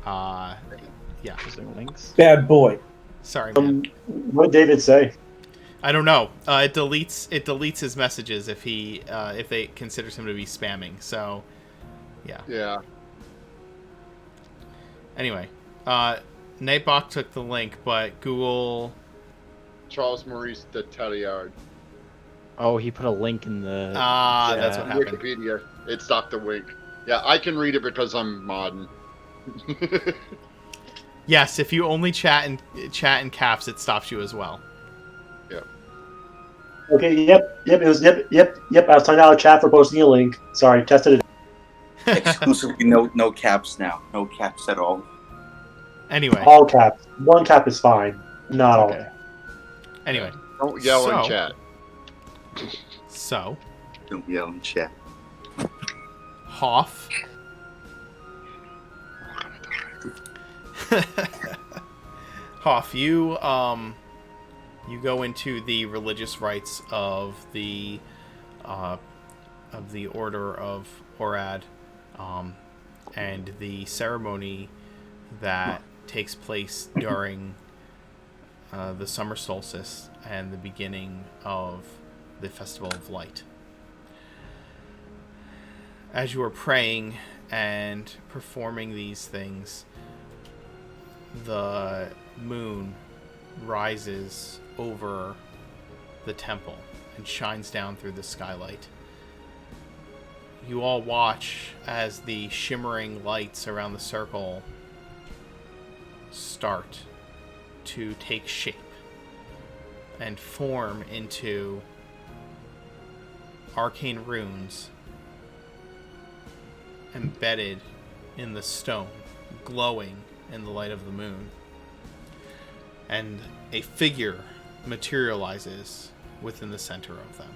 Speaker 1: yeah.
Speaker 2: Using links.
Speaker 4: Bad boy.
Speaker 1: Sorry, man.
Speaker 6: What did David say?
Speaker 1: I don't know. It deletes his messages if they considers him to be spamming. So, yeah.
Speaker 5: Yeah.
Speaker 1: Anyway, Nightbot took the link, but Google.
Speaker 5: Charles Maurice de Talliard.
Speaker 2: Oh, he put a link in the.
Speaker 1: That's what happened.
Speaker 5: Wikipedia. It stopped the link. Yeah, I can read it because I'm modding.
Speaker 1: Yes, if you only chat in caps, it stops you as well.
Speaker 6: Okay. Yep. It was. Yep. I was trying out a chat for posting a link. Sorry, tested it.
Speaker 7: Exclusively no caps now. No caps at all.
Speaker 1: Anyway,
Speaker 6: All caps. One cap is fine. Not all.
Speaker 2: Okay.
Speaker 1: anyway,
Speaker 5: Don't yell in
Speaker 1: So-
Speaker 5: chat.
Speaker 1: so
Speaker 7: Don't yell in chat.
Speaker 1: Hoff. Hoff, you go into the religious rites of the Order of Orad, and the ceremony that takes place during the summer solstice and the beginning of the Festival of Light. As you are praying and performing these things, the moon rises over the temple and shines down through the skylight. you all watch as the shimmering lights around the circle start to take shape and form into arcane runes embedded in the stone, glowing in the light of the moon. And a figure materializes within the center of them.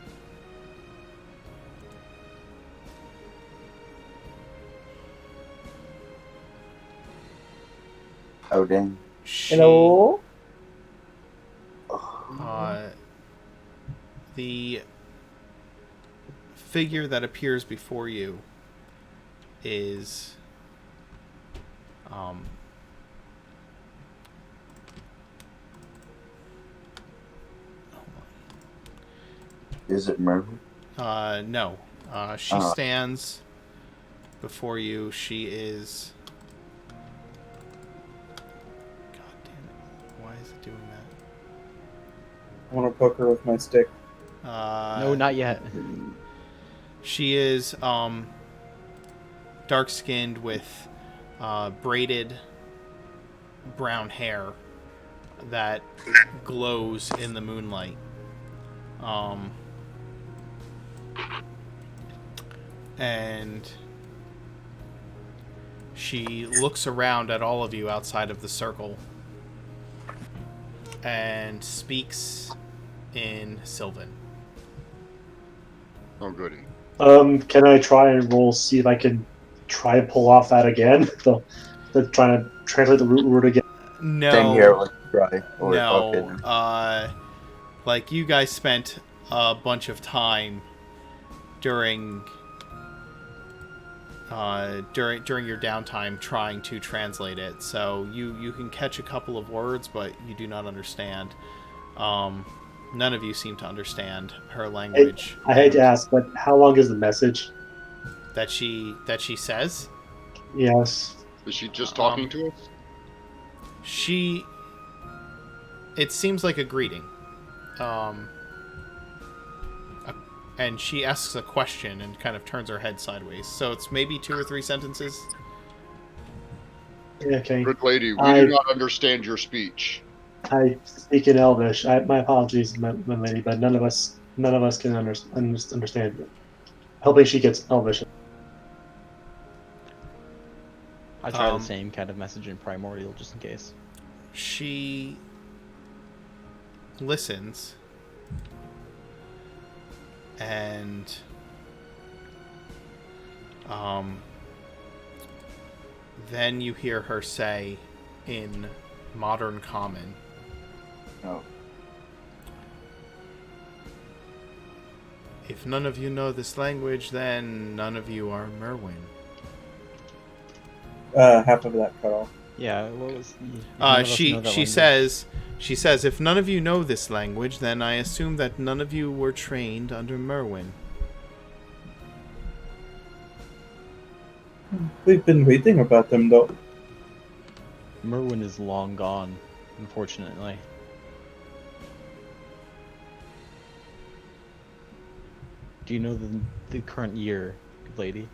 Speaker 3: Oh, dang.
Speaker 8: Hello?
Speaker 1: The figure that appears before you is
Speaker 3: Is it Myrwyyn?
Speaker 1: no. She stands before you. She is... God damn it. Why is it doing that?
Speaker 4: I want to poke her with my stick.
Speaker 2: No, not yet.
Speaker 1: She is dark-skinned with braided brown hair that glows in the moonlight. And she looks around at all of you outside of the circle and speaks in Sylvan.
Speaker 5: Oh, goody.
Speaker 6: Can I try and roll, see if I can try and pull off that again? The trying to translate the root word again.
Speaker 1: No.
Speaker 3: Same here, let's try.
Speaker 1: No.
Speaker 3: Okay.
Speaker 1: Like, you guys spent a bunch of time during your downtime trying to translate it, so you can catch a couple of words, but you do not understand. None of you seem to understand her language.
Speaker 6: I hate to ask, but how long is the message?
Speaker 1: That she says?
Speaker 6: Yes.
Speaker 5: Is she just talking to us?
Speaker 1: It seems like a greeting. And she asks a question and kind of turns her head sideways. So it's maybe 2 or 3 sentences.
Speaker 6: Okay.
Speaker 5: Good lady, we do not understand your speech.
Speaker 6: I speak in Elvish. My apologies, my lady, but none of us can understand you. Hoping she gets Elvish.
Speaker 2: I try the same kind of message in Primordial just in case.
Speaker 1: She listens, and then you hear her say in Modern Common,
Speaker 3: No.
Speaker 1: "If none of you know this language, then none of you are Myrwyyn."
Speaker 4: Half of that cut off.
Speaker 2: Yeah, what was...
Speaker 1: She says, "If none of you know this language, then I assume that none of you were trained under Myrwyyn."
Speaker 4: We've been reading about them, though.
Speaker 2: Myrwyyn is long gone, unfortunately. Do you know the current year, lady?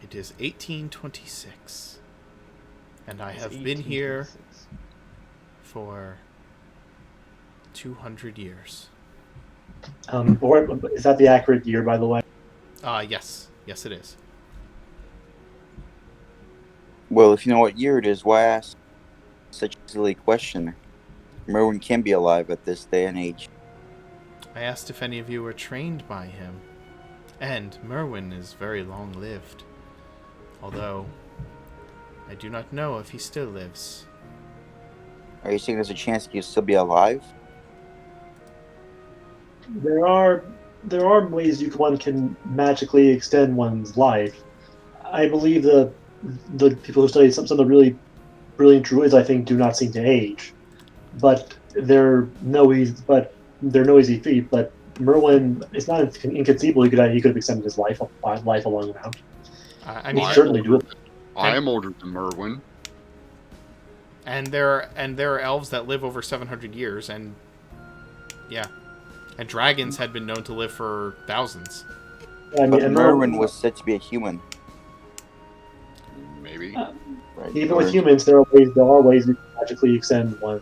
Speaker 1: It is 1826, and I have
Speaker 2: It's
Speaker 1: been here
Speaker 2: 1826.
Speaker 1: for 200 years.
Speaker 6: Is that the accurate year, by the way?
Speaker 1: Yes, it is.
Speaker 3: Well, if you know what year it is, why ask such a silly question? Myrwyyn can be alive at this day and age.
Speaker 1: I asked if any of you were trained by him, and Myrwyyn is very long-lived, although I do not know if he still lives.
Speaker 3: Are you saying there's a chance he'll still be alive?
Speaker 6: There are ways one can magically extend one's life. I believe the people who study some of the really brilliant druids, I think, do not seem to age, but they're no easy feat. But Myrwyyn, it's not inconceivable he could have extended his life along around.
Speaker 1: I mean,
Speaker 6: certainly doable.
Speaker 5: I am older than Myrwyyn.
Speaker 1: and there are elves that live over 700 years, and yeah, and dragons had been known to live for thousands.
Speaker 6: I
Speaker 7: But
Speaker 6: mean, and
Speaker 7: Myrwyyn was said to be a human,
Speaker 5: Maybe.
Speaker 7: right?
Speaker 6: even with humans, there are ways you can magically extend one.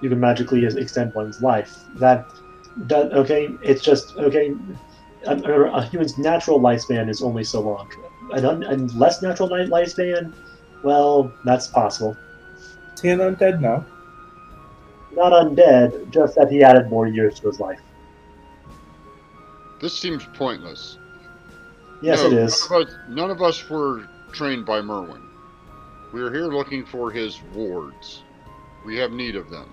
Speaker 6: You can magically extend one's life. Okay. It's just okay. A human's natural lifespan is only so long. An less natural lifespan, well, that's possible.
Speaker 4: Is he an undead now?
Speaker 6: Not undead, just that he added more years to his life.
Speaker 5: This seems pointless.
Speaker 6: Yes,
Speaker 5: No,
Speaker 6: it is.
Speaker 5: none of us were trained by Myrwyyn. We are here looking for his wards. We have need of them.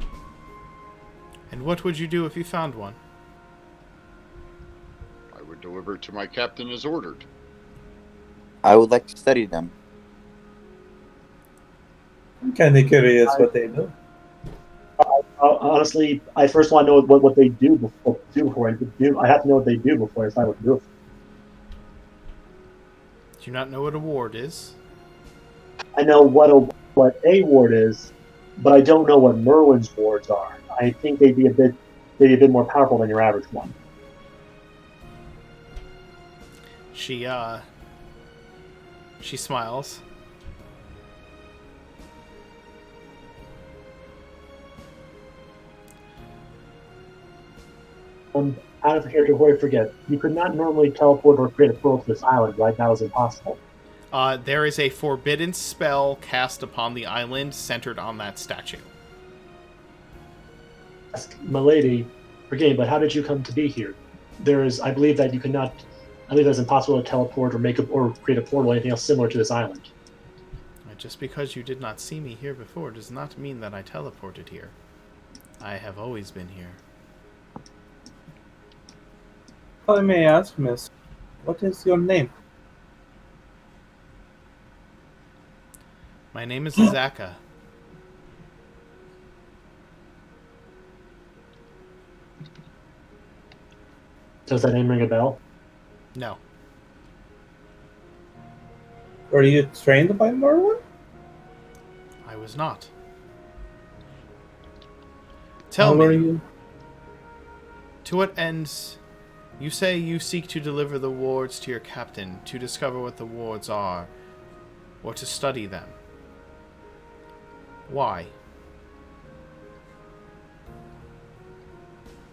Speaker 1: And what would you do if you found one?
Speaker 5: I would deliver it to my captain as ordered.
Speaker 7: I would like to study them.
Speaker 4: I'm kind of curious what they do.
Speaker 6: Honestly, I first want to know what they do before I could do. I have to know what they do before I decide what to do.
Speaker 1: Do you not know what a ward is?
Speaker 6: I know what a ward is, but I don't know what Myrwynn's wards are. I think they'd be a bit more powerful than your average one.
Speaker 1: She smiles.
Speaker 6: Out of character, before I forget, you could not normally teleport or create a portal to this island, right? That was impossible.
Speaker 1: There is a forbidden spell cast upon the island centered on that statue.
Speaker 6: Ask Milady, forgetting, but how did you come to be here? I believe that you cannot. I believe it's impossible to teleport or create a portal or anything else similar to this island.
Speaker 1: Just because you did not see me here before does not mean that I teleported here. I have always been here.
Speaker 4: If I may ask, miss, what is your name?
Speaker 1: My name is Azaka.
Speaker 6: Does that name ring a bell?
Speaker 1: No.
Speaker 4: Were you trained by Myrwyyn?
Speaker 1: I was not. Tell
Speaker 4: How were
Speaker 1: me,
Speaker 4: you?
Speaker 1: to what ends... You say you seek to deliver the wards to your captain, to discover what the wards are, or to study them. Why?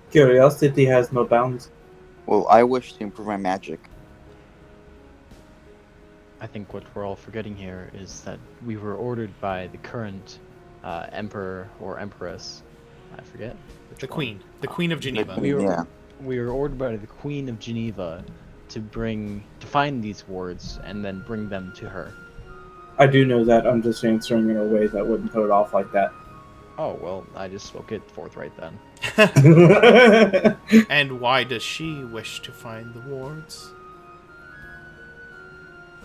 Speaker 4: Curiosity has no bounds.
Speaker 7: Well, I wish to improve my magic.
Speaker 2: I think what we're all forgetting here is that we were ordered by the current emperor or empress. I forget.
Speaker 1: The Queen. The Queen of Geneva.
Speaker 2: We were ordered by the Queen of Geneva to find these wards and then bring them to her.
Speaker 4: I do know that. I'm just answering in a way that wouldn't put it off like that.
Speaker 2: Oh, well, I just spoke it forthright then.
Speaker 1: And why does she wish to find the wards?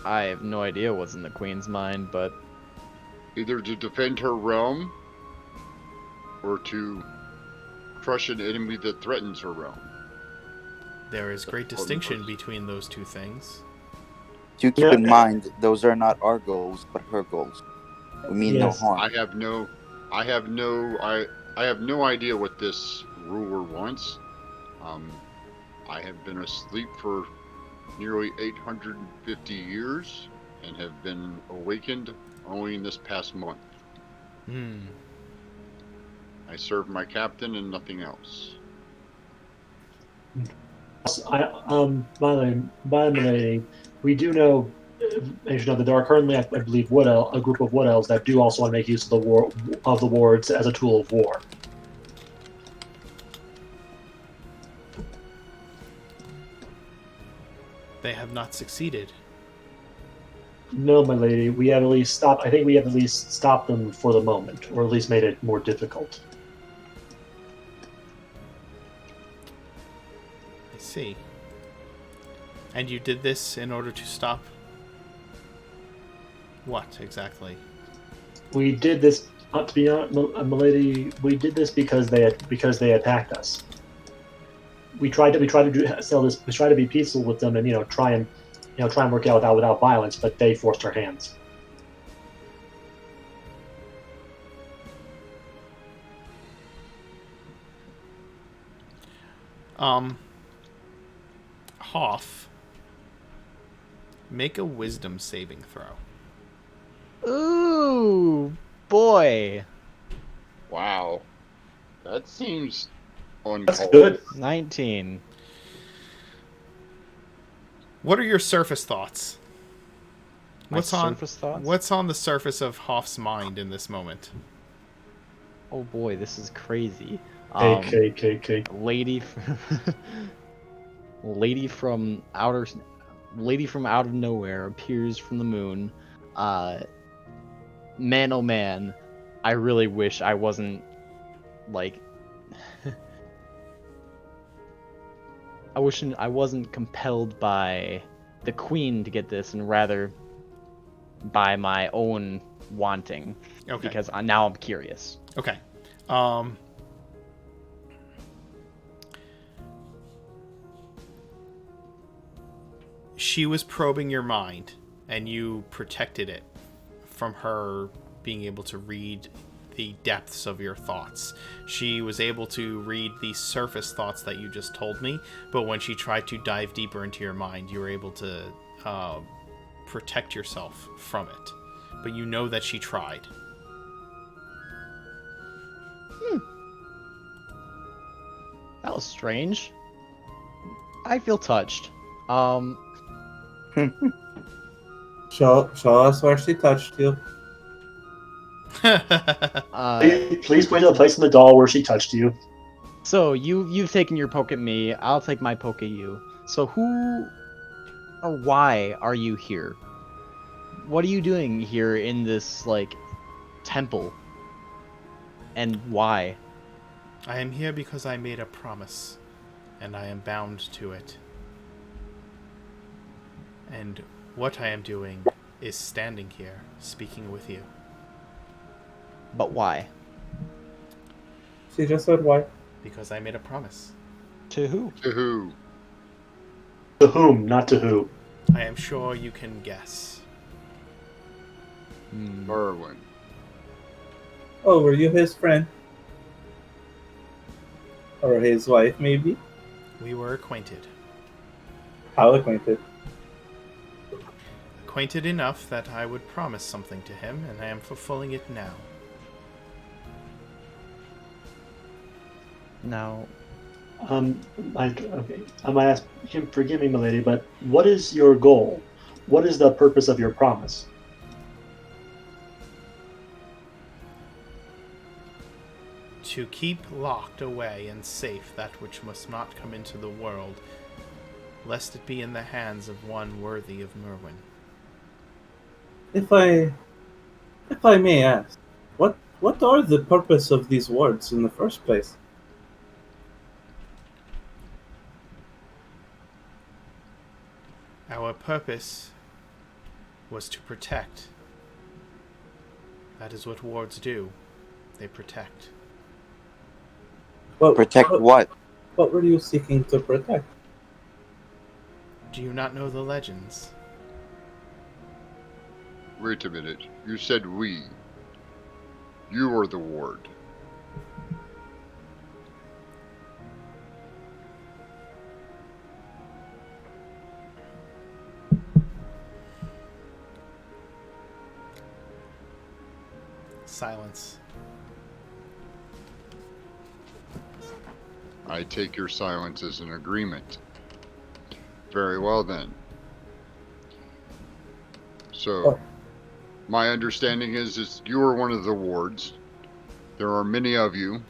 Speaker 2: I have no idea what's in the Queen's mind, but...
Speaker 5: Either to defend her realm, or to crush an enemy that threatens her realm.
Speaker 1: There is great distinction between those two things.
Speaker 7: Do keep in mind, those are not our goals, but her goals. We mean no harm.
Speaker 5: I have no idea what this ruler wants. I have been asleep for nearly 850 years and have been awakened only in this past month. I serve my captain and nothing else.
Speaker 6: By the way, we do know, as you know, that there are currently, I believe, a group of wood elves that do also want to make use of the wards as a tool of war.
Speaker 1: They have not succeeded.
Speaker 6: No, my lady, we have at least stopped. I think we have at least stopped them for the moment, or at least made it more difficult.
Speaker 1: I see. And you did this in order to stop what exactly?
Speaker 6: We did this. To be honest, milady, we did this because they attacked us. We tried to sell this. We tried to be peaceful with them, and try and work out without violence. But they forced our hands.
Speaker 1: Hoff, Make a wisdom saving throw.
Speaker 2: Ooh, boy.
Speaker 5: Wow. That seems
Speaker 6: That's
Speaker 5: uncalled.
Speaker 6: good.
Speaker 2: 19.
Speaker 1: What are your surface thoughts?
Speaker 2: My surface thoughts?
Speaker 1: What's on the surface of Hoff's mind in this moment?
Speaker 2: Oh boy, this is crazy.
Speaker 6: Cake.
Speaker 2: Lady, lady from outer, lady from out of nowhere appears from the moon. Man, oh man, I really wish I wasn't like. I wish I wasn't compelled by the queen to get this, and rather by my own wanting.
Speaker 1: Okay.
Speaker 2: Because now I'm curious.
Speaker 1: Okay. She was probing your mind, and you protected it from her being able to read the depths of your thoughts. She was able to read the surface thoughts that you just told me, but when she tried to dive deeper into your mind, you were able to protect yourself from it. But you know that she tried.
Speaker 2: That was strange. I feel touched.
Speaker 4: Show us where she touched you.
Speaker 6: Please point to the place in the doll where she touched you.
Speaker 2: So you've taken your poke at me. I'll take my poke at you. So who or why are you here? What are you doing here in this like temple? And why?
Speaker 1: I am here because I made a promise, and I am bound to it. And what I am doing is standing here, speaking with you.
Speaker 2: But why?
Speaker 4: She just said why.
Speaker 1: Because I made a promise.
Speaker 2: To who?
Speaker 5: To who?
Speaker 6: To whom, not to who.
Speaker 1: I am sure you can guess.
Speaker 5: Myrwyyn.
Speaker 4: Oh, were you his friend? Or his wife, maybe?
Speaker 1: We were acquainted.
Speaker 4: How acquainted?
Speaker 1: Acquainted enough that I would promise something to him, and I am fulfilling it now.
Speaker 2: Now,
Speaker 6: Okay. I might ask, forgive me, milady, but what is your goal? What is the purpose of your promise?
Speaker 1: To keep locked away and safe that which must not come into the world, lest it be in the hands of one worthy of Myrwyyn.
Speaker 4: If I may ask, what are the purpose of these words in the first place?
Speaker 1: Our purpose was to protect. That is what wards do. They protect.
Speaker 7: Protect what?
Speaker 4: What were you seeking to protect?
Speaker 1: Do you not know the legends?
Speaker 5: Wait a minute. You said we. You are the ward.
Speaker 1: Silence.
Speaker 5: I take your silence as an agreement. Very well then. So, my understanding is you are one of the wards. There are many of you.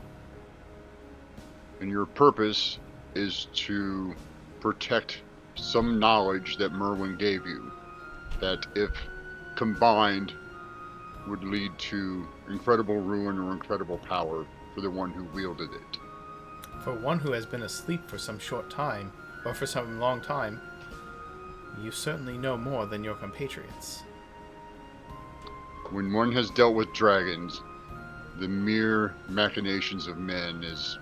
Speaker 5: And your purpose is to protect some knowledge that Myrwyyn gave you. That if combined would lead to incredible ruin or incredible power for the one who wielded it.
Speaker 1: For one who has been asleep for some short time, or for some long time, you certainly know more than your compatriots.
Speaker 5: When one has dealt with dragons, the mere machinations of men is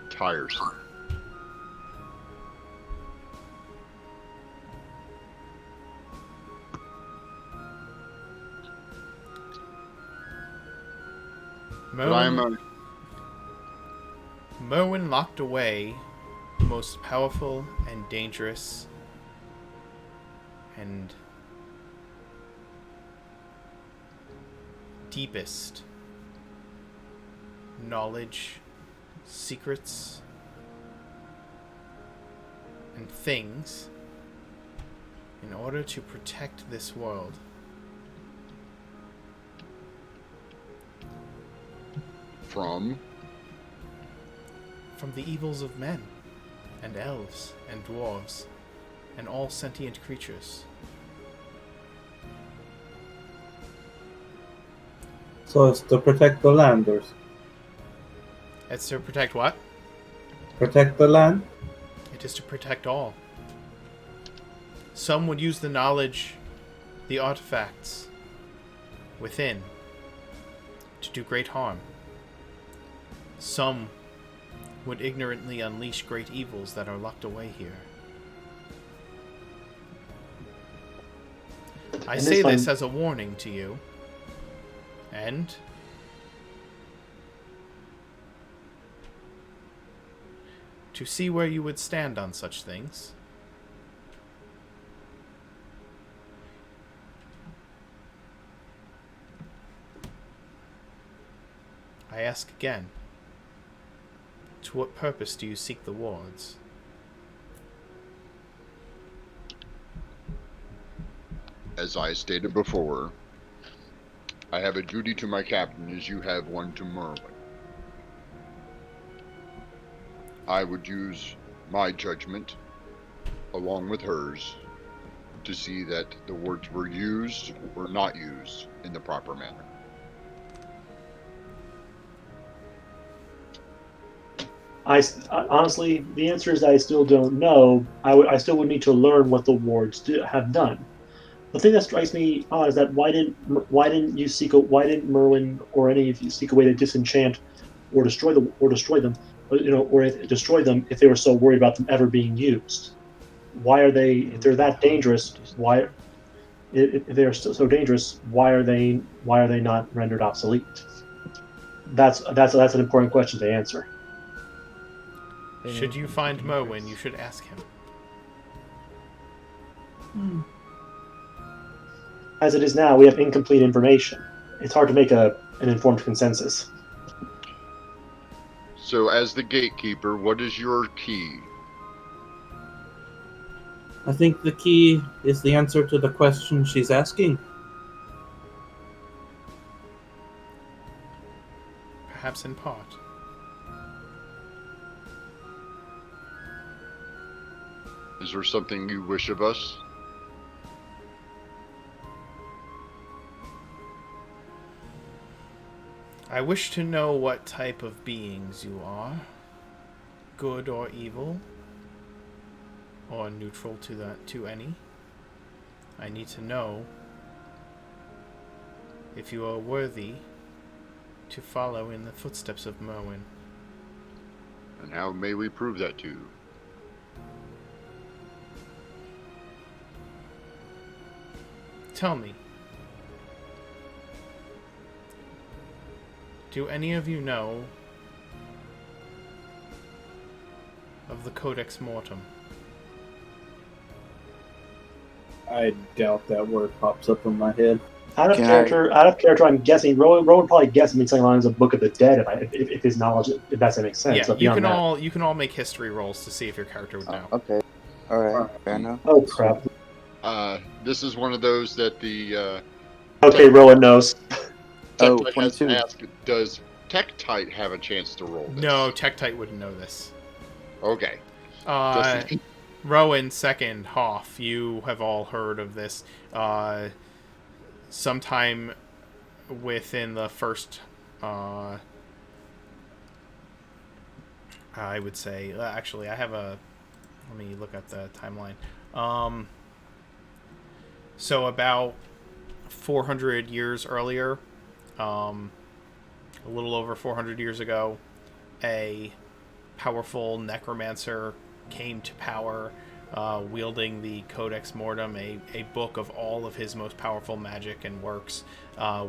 Speaker 5: tiresome. But I am a...
Speaker 1: Myrwyyn locked away the most powerful and dangerous and deepest knowledge, secrets, and things in order to protect this world.
Speaker 5: From
Speaker 1: The evils of men, and elves, and dwarves, and all sentient creatures.
Speaker 4: So it's to protect the landers.
Speaker 1: It's to protect what?
Speaker 4: Protect the land?
Speaker 1: It is to protect all. Some would use the knowledge, the artifacts within, to do great harm. Some would ignorantly unleash great evils that are locked away here. I say this as a warning to you, and to see where you would stand on such things. I ask again, to what purpose do you seek the wards?
Speaker 5: As I stated before, I have a duty to my captain as you have one to Myrwyyn. I would use my judgment, along with hers, to see that the words were used or not used in the proper manner.
Speaker 6: Honestly, the answer is I still don't know. I still would need to learn what the wards have done. The thing that strikes me odd is that why didn't Myrwyyn or any of you seek a way to disenchant or destroy them, or destroy them if they were so worried about them ever being used? Why are they, if they're that dangerous? If they are so dangerous, why are they not rendered obsolete? That's an important question to answer.
Speaker 1: Should you find Myrwyyn, you should ask him.
Speaker 6: As it is now, we have incomplete information. It's hard to make an informed consensus.
Speaker 5: So, as the gatekeeper, what is your key?
Speaker 4: I think the key is the answer to the question she's asking.
Speaker 1: Perhaps in part.
Speaker 5: Is there something you wish of us?
Speaker 1: I wish to know what type of beings you are. Good or evil. Or neutral to any. I need to know if you are worthy to follow in the footsteps of Myrwyyn.
Speaker 5: And how may we prove that to you?
Speaker 1: Tell me, do any of you know of the Codex Mortem?
Speaker 4: I doubt that word pops up in my head.
Speaker 6: Out of character, I'm guessing Rowan would probably guess something along the lines of Book of the Dead if his knowledge, if that makes sense.
Speaker 1: Yeah, you can all make history rolls to see if your character would know.
Speaker 3: Okay. Alright, fair enough.
Speaker 6: Oh crap.
Speaker 5: This is one of those that the
Speaker 6: Okay, Rowan knows.
Speaker 5: Tektite has
Speaker 3: 22.
Speaker 5: asked, does Tektite have a chance to roll this?
Speaker 1: No, Tektite wouldn't know this.
Speaker 5: Okay.
Speaker 1: Rowan, second, Hoff, you have all heard of this. Sometime within the first, I would say, actually, I have let me look at the timeline. So about 400 years earlier, a little over 400 years ago, a powerful necromancer came to power, wielding the Codex Mortem, a book of all of his most powerful magic and works,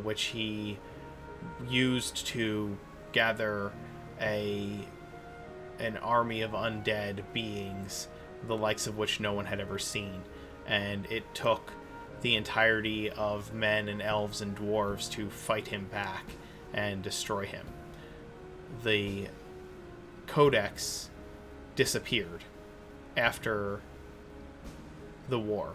Speaker 1: which he used to gather an army of undead beings, the likes of which no one had ever seen. And it took the entirety of men and elves and dwarves to fight him back and destroy him. The codex disappeared after the war.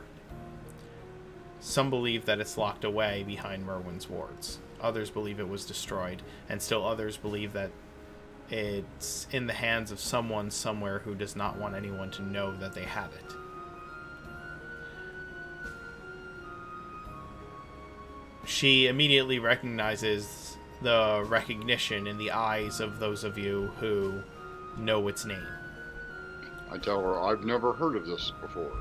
Speaker 1: Some believe that it's locked away behind Myrwyyn's wards. Others believe it was destroyed, and still others believe that it's in the hands of someone somewhere who does not want anyone to know that they have it. She immediately recognizes the recognition in the eyes of those of you who know its name.
Speaker 5: I tell her, I've never heard of this before.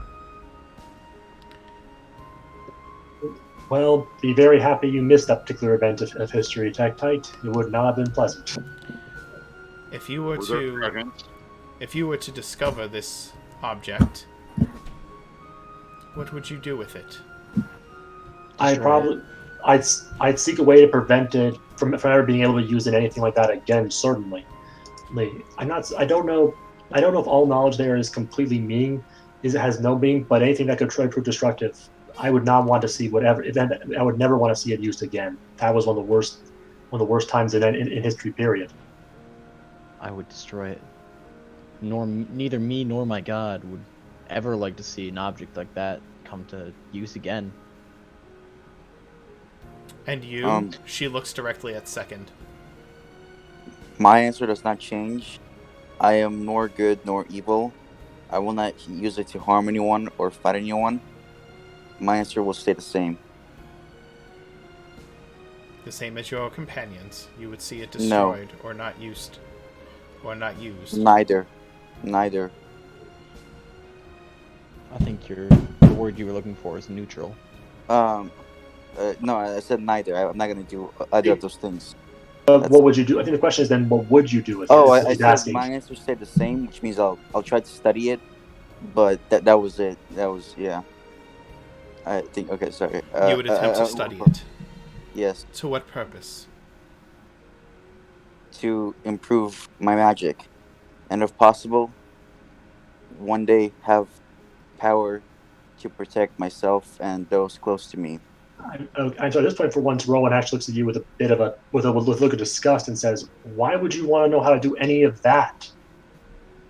Speaker 6: Well, be very happy you missed that particular event of history, Tektite. It would not have been pleasant.
Speaker 1: If you were
Speaker 5: Were there
Speaker 1: to
Speaker 5: dragons?
Speaker 1: If you were to discover this object, what would you do with it?
Speaker 6: I'd seek a way to prevent it from ever being able to use it anything like that again. Certainly, I don't know if all knowledge there is completely meaning, has no meaning, but anything that could try to prove destructive, I would not want to see I would never want to see it used again. That was one of the worst times in history. Period.
Speaker 2: I would destroy it. Neither me nor my god would ever like to see an object like that come to use again.
Speaker 1: And you? She looks directly at Second.
Speaker 7: My answer does not change. I am nor good nor evil. I will not use it to harm anyone or fight anyone. My answer will stay the same.
Speaker 1: The same as your companions. You would see it destroyed or not used. Or not used.
Speaker 7: Neither.
Speaker 2: I think the word you were looking for is neutral.
Speaker 7: No, I said neither. I'm not gonna do either of those things.
Speaker 6: What would you do? I think the question is then, what would you do with it?
Speaker 7: I said my answer stayed the same, which means I'll try to study it, but that was it. That was, yeah. I think, okay, sorry.
Speaker 1: You would attempt to study it?
Speaker 7: Yes.
Speaker 1: To what purpose?
Speaker 7: To improve my magic, and if possible, one day have power to protect myself and those close to me.
Speaker 6: At this point, for once, Rowan actually looks at you with a bit of a look of disgust and says, "Why would you want to know how to do any of that?"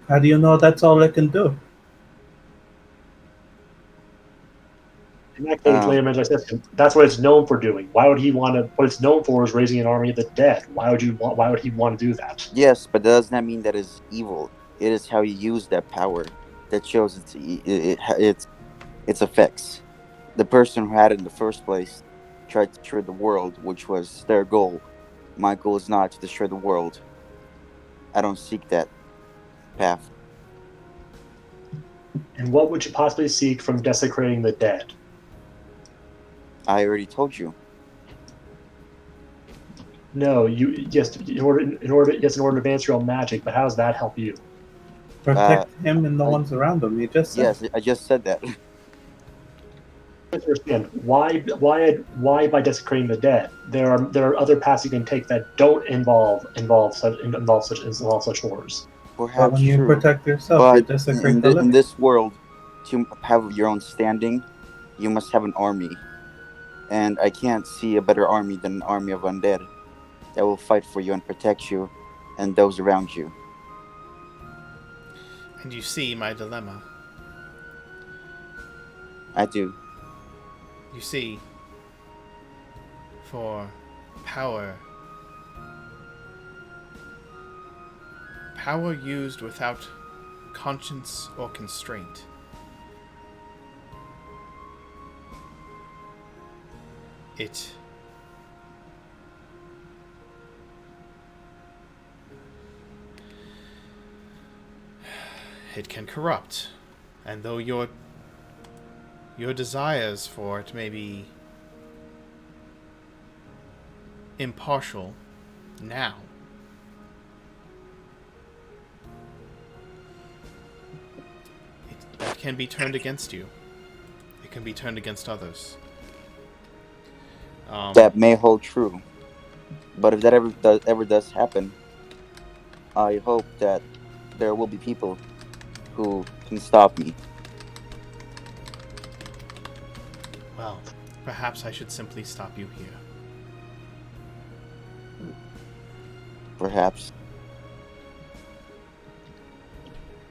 Speaker 4: How do you know that's all it can do?
Speaker 6: In that case, that's what it's known for doing. Why would he want to? What it's known for is raising an army of the dead. Why would he want to do that?
Speaker 7: Yes, but that does not mean that is evil. It is how you use that power that shows its effects. The person who had it in the first place tried to destroy the world, which was their goal. My goal is not to destroy the world. I don't seek that path.
Speaker 6: And what would you possibly seek from desecrating the dead?
Speaker 7: I already told you.
Speaker 6: No, in order to advance your own magic, but how does that help you?
Speaker 4: Protect him and the ones around him. You just said.
Speaker 7: Yes, I just said that.
Speaker 6: I understand why by desecrating the dead. There are other paths you can take that don't involve such horrors.
Speaker 7: Perhaps
Speaker 4: when you
Speaker 7: true.
Speaker 4: protect yourself, you
Speaker 7: But
Speaker 4: desecrate the
Speaker 7: in
Speaker 4: living.
Speaker 7: this world, to have your own standing, you must have an army. And I can't see a better army than an army of undead that will fight for you and protect you and those around you.
Speaker 1: And you see my dilemma.
Speaker 7: I do.
Speaker 1: You see, for power used without conscience or constraint, it can corrupt. And though your desires for it may be impartial now, that can be turned against you. It can be turned against others.
Speaker 7: That may hold true. But if that ever does happen, I hope that there will be people who can stop me.
Speaker 1: Well, Perhaps I should simply stop you here.
Speaker 7: Perhaps.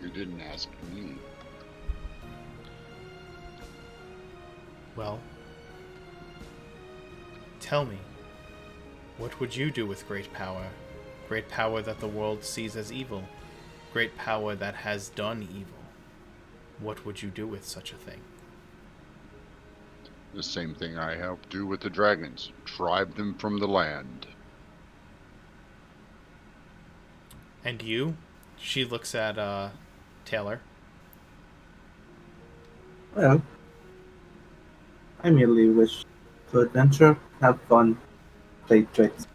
Speaker 5: You didn't ask me.
Speaker 1: Well, tell me, what would you do with great power? Great power that the world sees as evil. Great power that has done evil. What would you do with such a thing?
Speaker 5: The same thing I helped do with the dragons. Drive them from the land.
Speaker 1: And you? She looks at Taylor.
Speaker 4: Well, I merely wish to adventure, have fun, play tricks,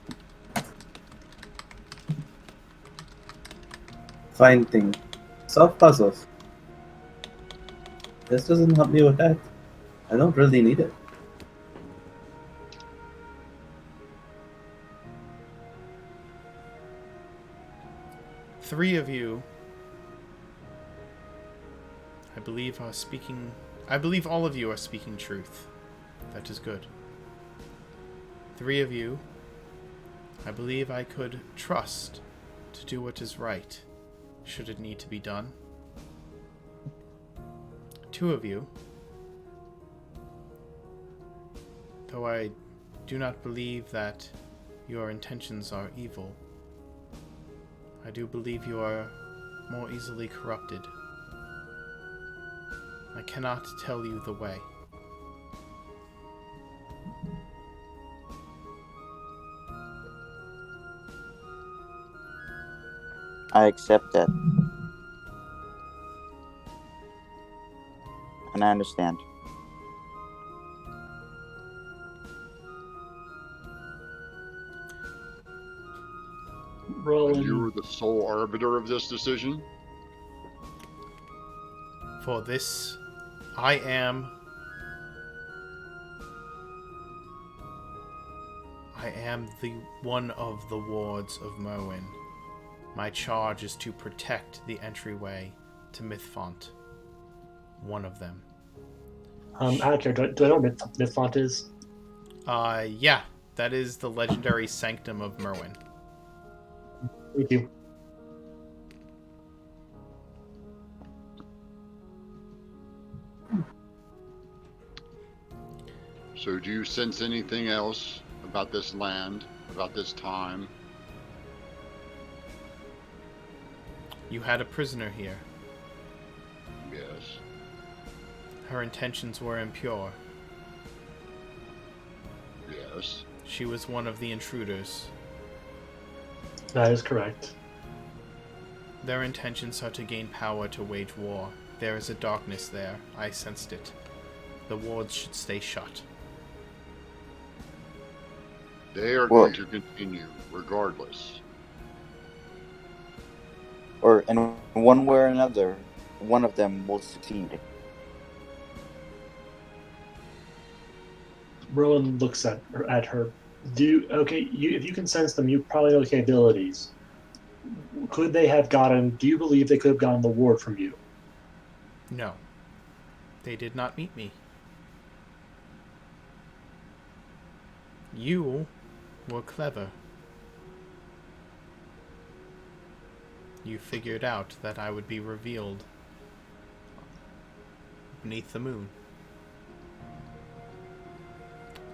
Speaker 4: find things, solve puzzles. This doesn't help me with that. I don't really need it.
Speaker 1: Three of you, I believe, are speaking... I believe all of you are speaking truth. That is good. Three of you, I believe I could trust to do what is right, should it need to be done. Two of you, though I do not believe that your intentions are evil, I do believe you are more easily corrupted. I cannot tell you the way.
Speaker 7: I accept that. And I understand.
Speaker 5: And
Speaker 6: Roland,
Speaker 5: you were the sole arbiter of this decision?
Speaker 1: For this, I am the one of the wards of Myrwyyn. My charge is to protect the entryway to Mythfont. One of them.
Speaker 6: I don't care. Do I know what Mythfont is?
Speaker 1: Yeah, that is the legendary sanctum of Myrwyyn.
Speaker 6: Thank you.
Speaker 5: So do you sense anything else about this land, about this time?
Speaker 1: You had a prisoner here.
Speaker 5: Yes.
Speaker 1: Her intentions were impure.
Speaker 5: Yes.
Speaker 1: She was one of the intruders.
Speaker 6: That is correct.
Speaker 1: Their intentions are to gain power to wage war. There is a darkness there. I sensed it. The wards should stay shut.
Speaker 5: They are going to continue, regardless.
Speaker 7: Or in one way or another, one of them will succeed.
Speaker 6: Rowan looks at her. If you can sense them, you probably know the capabilities. Could they have gotten? Do you believe they could have gotten the ward from you?
Speaker 1: No. They did not meet me. You were clever. You figured out that I would be revealed beneath the moon.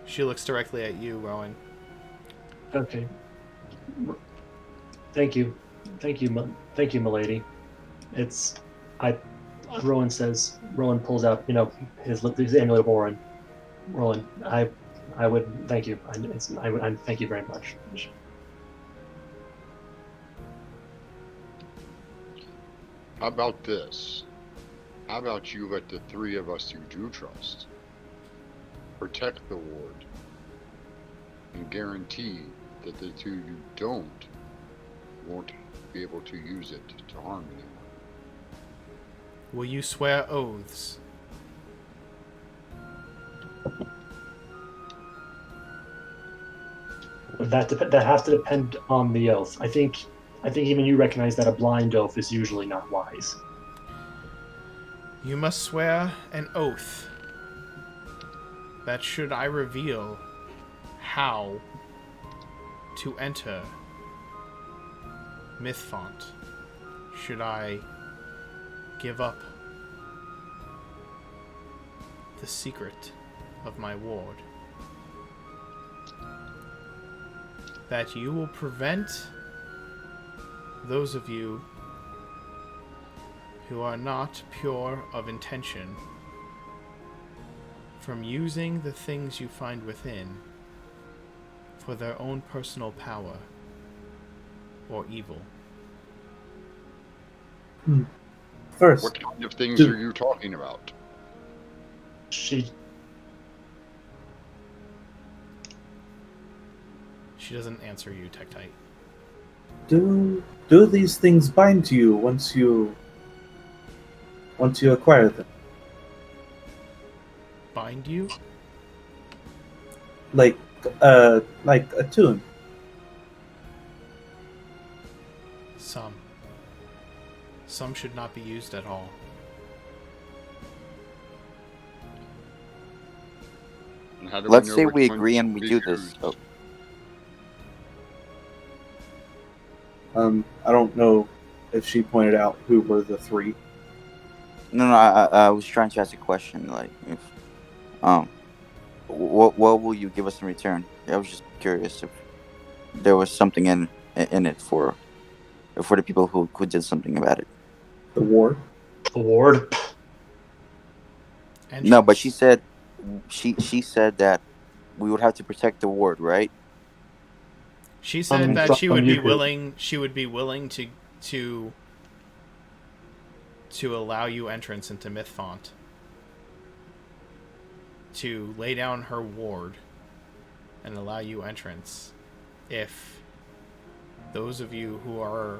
Speaker 1: She looks directly at you, Rowan.
Speaker 6: Okay. Thank you, milady. Rowan pulls out, his amulet of Orin. Rowan, I would thank you. I thank you very much.
Speaker 5: How about this? How about you let the three of us you do trust protect the ward and guarantee that the two you don't won't be able to use it to harm anyone?
Speaker 1: Will you swear oaths?
Speaker 6: That has to depend on the oath. I think even you recognize that a blind oath is usually not wise.
Speaker 1: You must swear an oath that should I reveal how to enter Mythfont, should I give up the secret of my ward, that you will prevent those of you who are not pure of intention from using the things you find within for their own personal power or evil.
Speaker 4: First,
Speaker 5: What kind of things are you talking about?
Speaker 6: She
Speaker 1: doesn't answer you, Tektite.
Speaker 4: do these things bind to you once you acquire them?
Speaker 1: Bind you?
Speaker 4: Like a tune.
Speaker 1: Some should not be used at all.
Speaker 5: And how do
Speaker 7: Let's
Speaker 5: know
Speaker 7: say
Speaker 5: which
Speaker 7: we
Speaker 5: ones
Speaker 7: agree and
Speaker 5: should
Speaker 7: we
Speaker 5: be
Speaker 7: do this.
Speaker 5: used?
Speaker 4: I don't know if she pointed out who were the three.
Speaker 7: No, I was trying to ask a question. Like, if what will you give us in return? I was just curious if there was something in it for the people who did something about it.
Speaker 4: The ward.
Speaker 6: award.
Speaker 7: No, but she said that we would have to protect the ward, right?
Speaker 1: She said that she would be
Speaker 6: you could-
Speaker 1: willing. She would be willing to allow you entrance into Mythfont, to lay down her ward and allow you entrance if those of you who are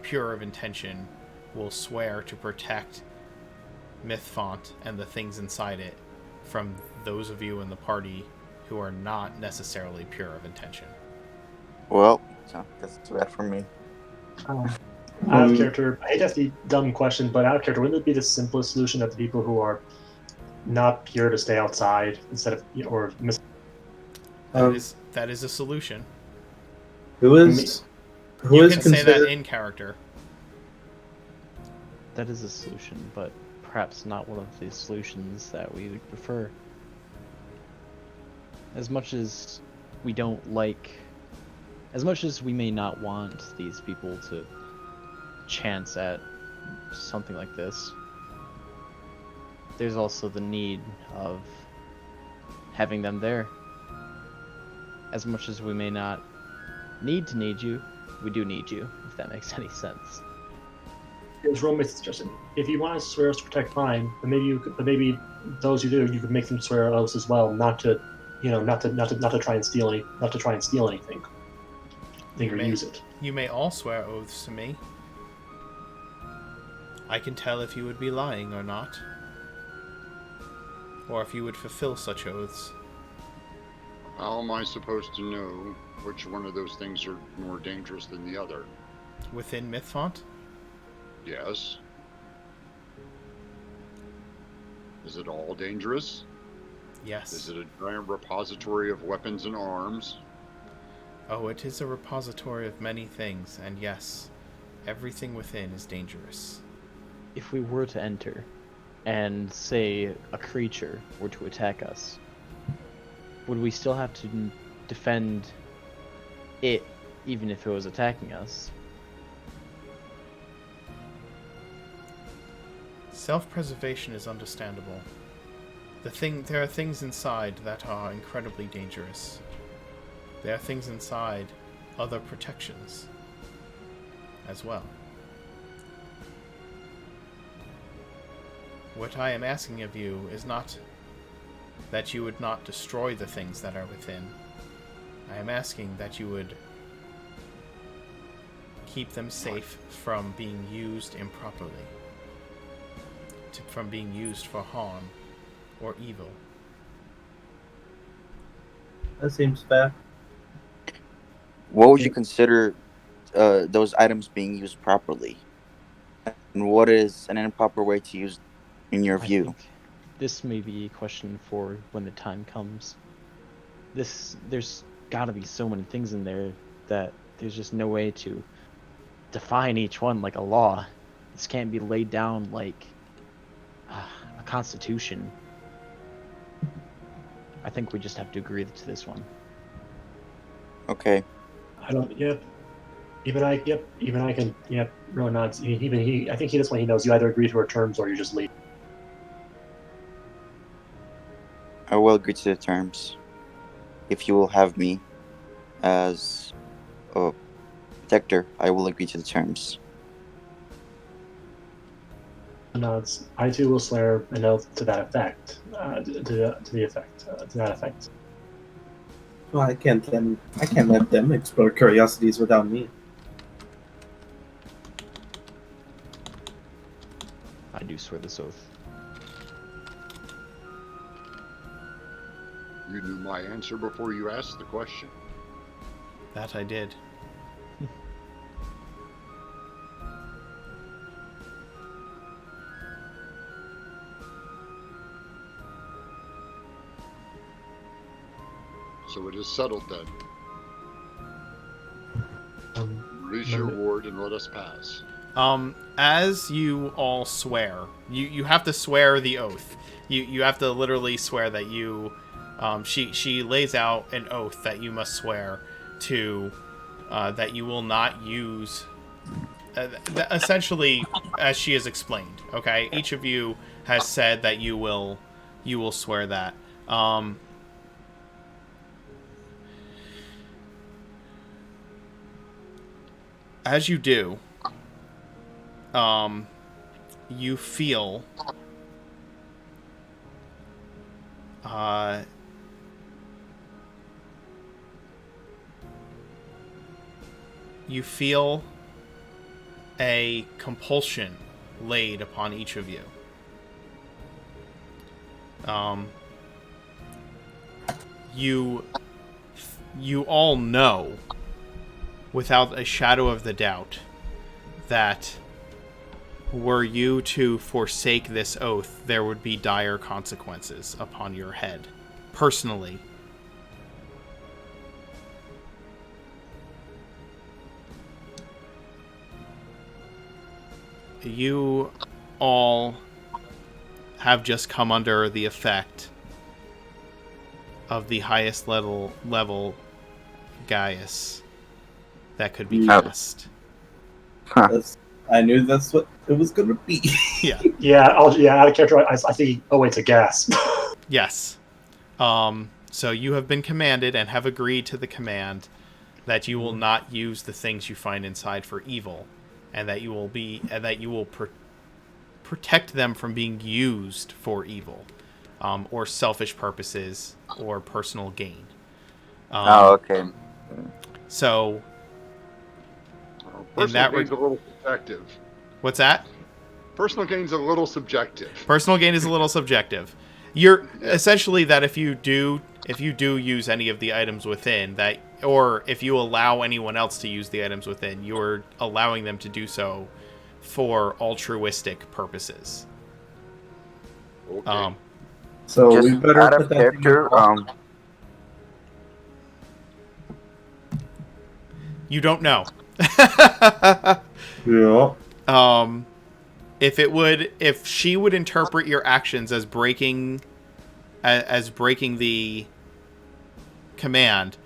Speaker 1: pure of intention will swear to protect Mythfont and the things inside it from those of you in the party who are not necessarily pure of intention.
Speaker 7: Well, so that's too bad for me.
Speaker 6: Out of character, I hate to ask the dumb question, but out of character, wouldn't it be the simplest solution that the people who are not pure to stay outside instead of
Speaker 1: That is a solution.
Speaker 4: Who is
Speaker 1: You can say
Speaker 4: considered?
Speaker 1: that in character.
Speaker 2: That is a solution, but perhaps not one of the solutions that we would prefer. As much as we may not want these people to chance at something like this, there's also the need of having them there. As much as we may not need you, we do need you, if that makes any sense.
Speaker 6: As Roman suggested, if you want to swear oaths to protect mine, then maybe those you do, you could make them swear oaths as well, not to try and steal anything. Or use it.
Speaker 1: You may all swear oaths to me. I can tell if you would be lying or not, or if you would fulfill such oaths.
Speaker 5: How am I supposed to know which one of those things are more dangerous than the other?
Speaker 1: Within Mythfont?
Speaker 5: Yes. Is it all dangerous?
Speaker 1: Yes.
Speaker 5: Is it a giant repository of weapons and arms?
Speaker 1: Oh, it is a repository of many things, and yes, everything within is dangerous.
Speaker 2: If we were to enter, and say a creature were to attack us, would we still have to defend it, even if it was attacking us?
Speaker 1: Self-preservation is understandable. There are things inside that are incredibly dangerous. There are things inside other protections as well. What I am asking of you is not that you would not destroy the things that are within. I am asking that you would keep them safe from being used improperly, from being used for harm or evil.
Speaker 4: That seems fair.
Speaker 7: What would you consider those items being used properly? And what is an improper way to use in your view?
Speaker 2: this may be a question for when the time comes. There's got to be so many things in there that there's just no way to define each one like a law. This can't be laid down like a constitution. I think we just have to agree to this one.
Speaker 7: Okay.
Speaker 6: I don't. Yep. Even I can. Yep. Really nods. Even he. I think this one he knows. You either agree to her terms or you just leave.
Speaker 7: I will agree to the terms. If you will have me as a protector, I will agree to the terms.
Speaker 6: Nods. I too will swear an oath to that effect. To that effect.
Speaker 4: Well, I can't let them explore curiosities without me.
Speaker 2: I do swear this oath.
Speaker 5: You knew my answer before you asked the question.
Speaker 1: That I did.
Speaker 5: So it is settled then. Release your ward and let us pass.
Speaker 1: As you all swear, you have to swear the oath. You have to literally swear that you, she lays out an oath that you must swear to, that you will not use, essentially, as she has explained. Okay, each of you has said that you will swear that. As you do, you feel a compulsion laid upon each of you. You all know, without a shadow of the doubt, that were you to forsake this oath, there would be dire consequences upon your head, personally. You all have just come under the effect of the highest level Gaius that could be cast.
Speaker 4: I knew that's what it was going to be.
Speaker 1: Yeah.
Speaker 6: Out of character, I think. Oh, it's a gas.
Speaker 1: Yes. So you have been commanded and have agreed to the command that you will not use the things you find inside for evil, and that you will protect them from being used for evil, or selfish purposes or personal gain.
Speaker 7: Okay.
Speaker 1: So,
Speaker 5: Personal gain's a little subjective.
Speaker 1: What's that?
Speaker 5: Personal gain's a little subjective.
Speaker 1: Personal gain is a little subjective. You're essentially that if you do use any of the items within that, or if you allow anyone else to use the items within, you're allowing them to do so for altruistic purposes.
Speaker 5: Okay.
Speaker 4: So
Speaker 7: Just
Speaker 4: we better
Speaker 7: out
Speaker 4: put
Speaker 7: of
Speaker 4: that thing in
Speaker 7: character.
Speaker 4: the
Speaker 1: You don't know.
Speaker 4: Yeah.
Speaker 1: If she would interpret your actions as breaking the command,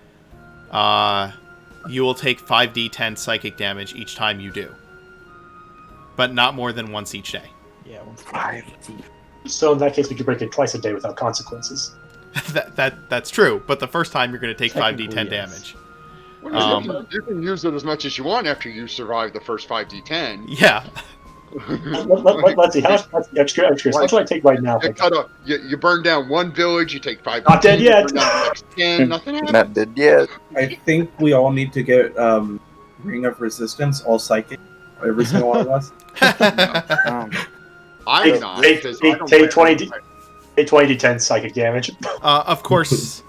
Speaker 1: you will take 5d10 psychic damage each time you do, but not more than once each day.
Speaker 2: Yeah, once.
Speaker 7: 5D.
Speaker 6: So in that case, we could break it twice a day without consequences.
Speaker 1: That's true, but the first time you're going to take 5d10
Speaker 2: Technically, yes.
Speaker 1: damage.
Speaker 5: Well, you can use it as much as you want after you survive the first 5d10.
Speaker 1: Yeah.
Speaker 6: Let's see. How much? I'm curious. How much do I take right now?
Speaker 5: You burn down one village, you take 5.
Speaker 6: Not dead yet.
Speaker 5: Burn down the next 10, nothing happens.
Speaker 7: Not dead yet.
Speaker 4: I think we all need to get Ring of Resistance, all psychic, every single one of us.
Speaker 5: I'm not. because I don't
Speaker 6: Take
Speaker 5: play
Speaker 6: 20. Take 20d10 psychic damage.
Speaker 1: Of course,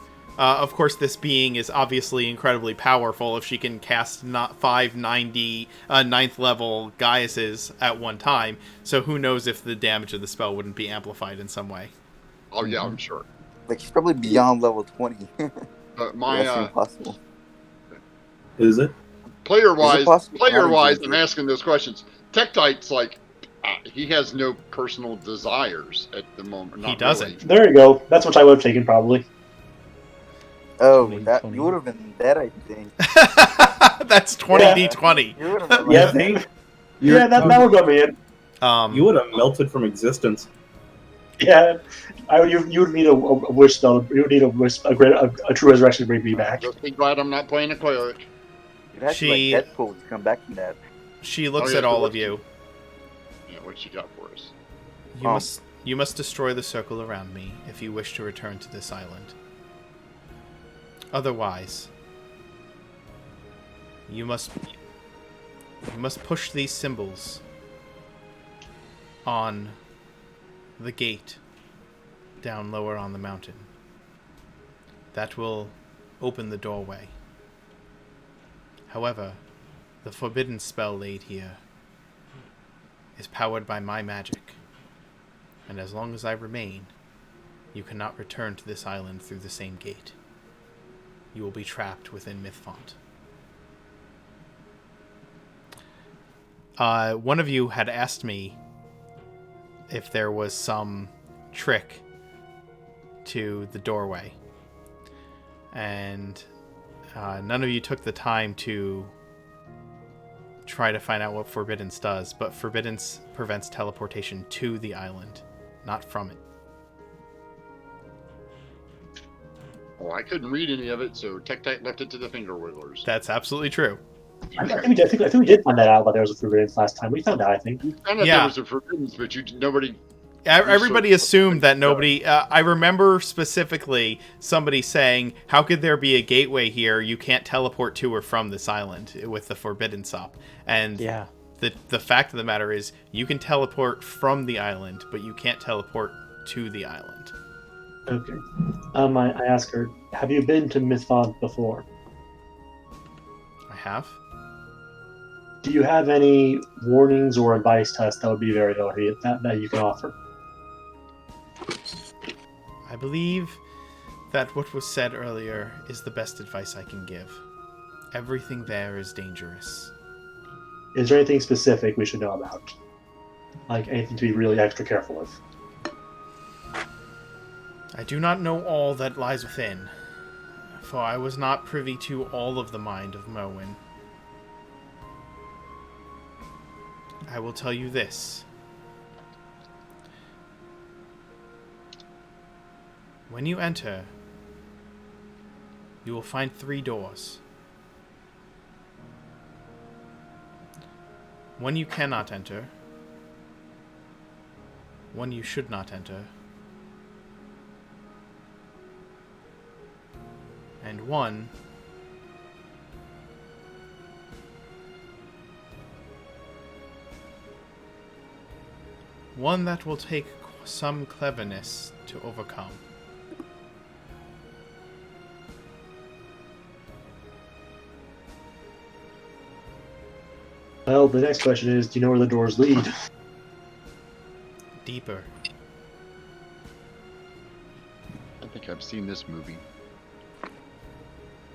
Speaker 1: this being is obviously incredibly powerful if she can cast not 5 9th level Gaiuses at one time. So who knows if the damage of the spell wouldn't be amplified in some way.
Speaker 5: Oh yeah, I'm sure.
Speaker 7: Like she's probably beyond level 20.
Speaker 5: But
Speaker 7: That's impossible.
Speaker 4: Is it?
Speaker 5: player
Speaker 7: Is it
Speaker 5: wise,
Speaker 7: possible? Not in
Speaker 5: I'm
Speaker 7: D&D.
Speaker 5: asking those questions. Tektite's like he has no personal desires at the moment. Not
Speaker 1: He doesn't.
Speaker 5: really.
Speaker 6: There you go. That's what I would have taken probably.
Speaker 7: Oh,
Speaker 2: 20,
Speaker 7: that
Speaker 2: 20.
Speaker 7: you would have been dead, I think.
Speaker 1: That's 20d20.
Speaker 7: You would have been
Speaker 6: Yeah.
Speaker 4: I think.
Speaker 6: Yeah, that would go me in.
Speaker 4: You would have melted from existence.
Speaker 6: Yeah, you would need a wish spell. You would need a true resurrection to bring me back.
Speaker 5: Just be glad I'm not playing a cleric.
Speaker 7: You'd have to like
Speaker 1: She-
Speaker 7: Deadpool to come back from that.
Speaker 1: She looks
Speaker 5: Oh, yeah,
Speaker 1: at
Speaker 5: so
Speaker 1: all
Speaker 5: what's
Speaker 1: of you.
Speaker 5: Yeah, what you got for us?
Speaker 1: You must destroy the circle around me if you wish to return to this island. Otherwise, you must push these symbols on the gate down lower on the mountain. That will open the doorway. However, the forbidden spell laid here is powered by my magic, and as long as I remain, you cannot return to this island through the same gate. You will be trapped within Mythfont. One of you had asked me if there was some trick to the doorway, and none of you took the time to try to find out what Forbiddance does, but Forbiddance prevents teleportation to the island, not from it.
Speaker 5: Oh, I couldn't read any of it, so Tektite left it to the finger wigglers.
Speaker 1: That's absolutely true.
Speaker 6: I think we did find that out, but there was a forbidden last time. We found out, I think.
Speaker 5: found out
Speaker 1: Yeah.
Speaker 5: there was a forbiddance, but nobody.
Speaker 1: Everybody assumed that nobody... I remember specifically somebody saying, how could there be a gateway here? You can't teleport to or from this island with the Forbiddance up. And
Speaker 2: Yeah.
Speaker 1: the fact of the matter is, you can teleport from the island, but you can't teleport to the island.
Speaker 6: Okay. I asked her, have you been to Mythfont before?
Speaker 1: I have.
Speaker 6: Do you have any warnings or advice to us that would be very valuable that you can offer?
Speaker 1: I believe that what was said earlier is the best advice I can give. Everything there is dangerous.
Speaker 6: Is there anything specific we should know about? Like anything to be really extra careful of?
Speaker 1: I do not know all that lies within, for I was not privy to all of the mind of Myrwyyn. I will tell you this. When you enter, you will find 3 doors. One you cannot enter, one you should not enter, and one that will take some cleverness to overcome.
Speaker 6: Well, the next question is, do you know where the doors lead?
Speaker 1: Deeper.
Speaker 5: I think I've seen this movie.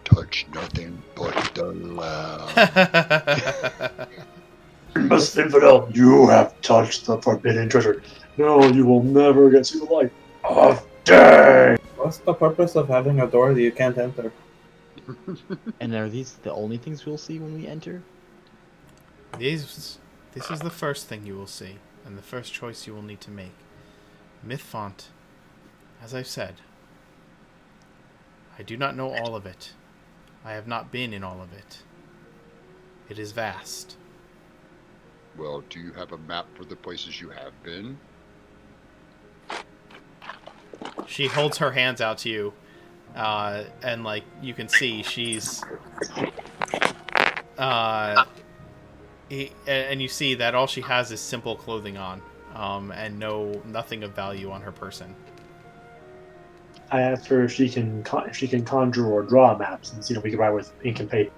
Speaker 5: Touch nothing but the love.
Speaker 6: Must infidel, you have touched the forbidden treasure. No, you will never get to the light of day.
Speaker 4: What's the purpose of having a door that you can't enter?
Speaker 2: And are these the only things we'll see when we enter?
Speaker 1: This is the first thing you will see, and the first choice you will need to make. Mythfont, as I've said, I do not know all of it. I have not been in all of it. It is vast.
Speaker 5: Well, do you have a map for the places you have been?
Speaker 1: She holds her hands out to you, and like you can see, she's and you see that all she has is simple clothing on, and nothing of value on her person.
Speaker 6: I asked her if she can conjure or draw maps, and we can write with ink and paper.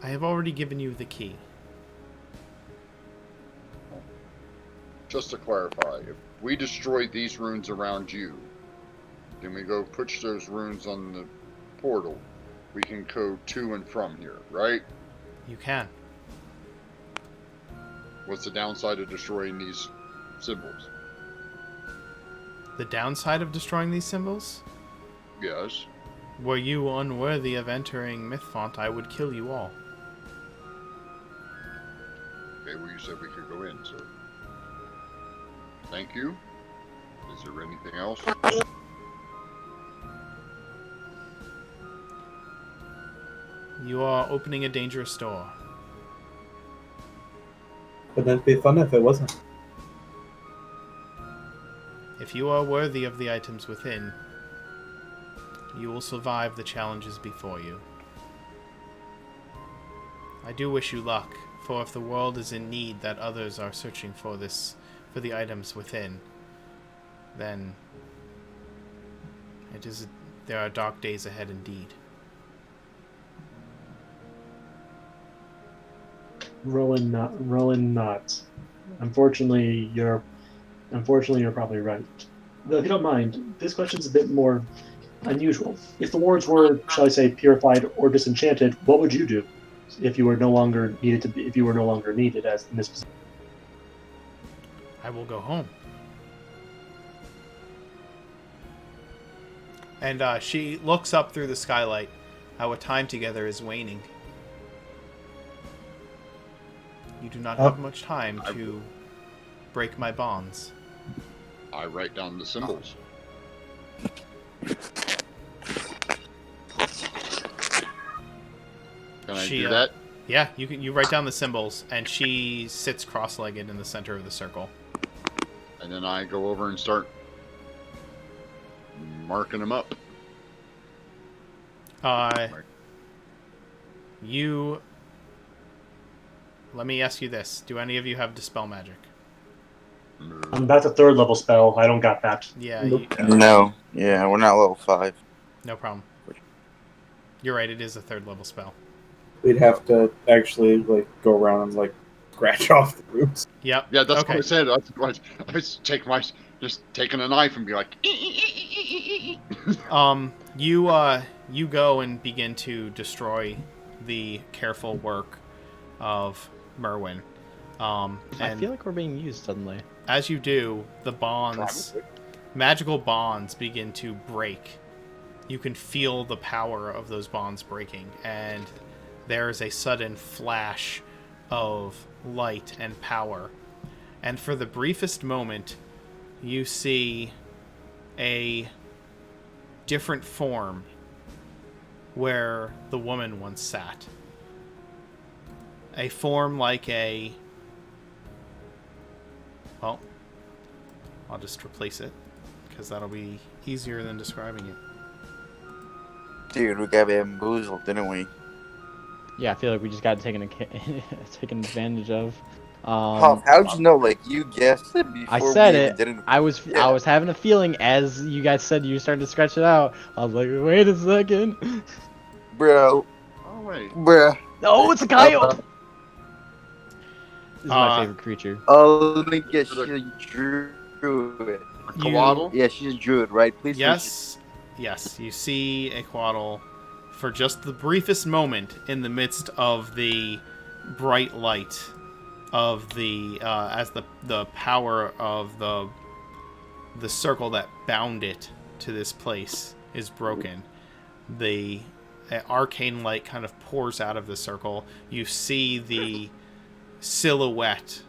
Speaker 1: I have already given you the key.
Speaker 5: Just to clarify, if we destroy these runes around you, then we go push those runes on the portal, we can go to and from here, right?
Speaker 1: You can.
Speaker 5: What's the downside of destroying these symbols?
Speaker 1: The downside of destroying these symbols?
Speaker 5: Yes.
Speaker 1: Were you unworthy of entering Mythfont, I would kill you all.
Speaker 5: Okay, well, you said we could go in, so. Thank you. Is there anything else?
Speaker 1: You are opening a dangerous door.
Speaker 4: Wouldn't it be fun if it wasn't?
Speaker 1: If you are worthy of the items within, you will survive the challenges before you. I do wish you luck, for if the world is in need that others are searching for the items within, then there are dark days ahead indeed.
Speaker 6: Rowan not. Unfortunately, you're probably right. Though, if you don't mind, this question's a bit more unusual. If the wards were, shall I say, purified or disenchanted, what would you do if you were no longer needed as in this position?
Speaker 1: I will go home. And she looks up through the skylight. Our time together is waning. You do not have much time to break my bonds.
Speaker 5: I write down the symbols. Can I do that?
Speaker 1: Yeah, you write down the symbols, and she sits cross-legged in the center of the circle.
Speaker 5: And then I go over and start marking them up.
Speaker 1: Let me ask you this. Do any of you have Dispel Magic?
Speaker 6: That's a 3rd level spell. I don't got that.
Speaker 1: Yeah.
Speaker 7: No. Yeah, we're not level 5.
Speaker 1: No problem. You're right, it is a 3rd level spell.
Speaker 4: We'd have to actually go around and scratch off the roots.
Speaker 1: Yep.
Speaker 5: Yeah, that's
Speaker 1: okay.
Speaker 5: what I said. I was just taking a knife and be like.
Speaker 1: You go and begin to destroy the careful work of Myrwyyn.
Speaker 2: I feel like we're being used suddenly.
Speaker 1: As you do, the bonds, magical bonds, begin to break. You can feel the power of those bonds breaking, and there is a sudden flash of light and power. And for the briefest moment, you see a different form where the woman once sat. A form like a... Well, I'll just replace it, because that'll be easier than describing it.
Speaker 7: Dude, we got bamboozled, didn't we?
Speaker 2: Yeah, I feel like we just got taken advantage of.
Speaker 7: How'd you know? You guessed it before
Speaker 2: I said
Speaker 7: we
Speaker 2: it.
Speaker 7: didn't.
Speaker 2: I was having a feeling as you guys said you started to scratch it out. I was like, wait a second.
Speaker 7: Bro.
Speaker 5: Oh, wait.
Speaker 7: Bruh.
Speaker 2: Oh, it's a coyote! This is my favorite creature.
Speaker 7: Oh, let me guess. She drew it.
Speaker 5: Coatl?
Speaker 7: Yeah, she's a druid, right? Please.
Speaker 1: Yes, you see a Coatl for just the briefest moment in the midst of the bright light of the as the power of the circle that bound it to this place is broken. The arcane light kind of pours out of the circle. You see the silhouette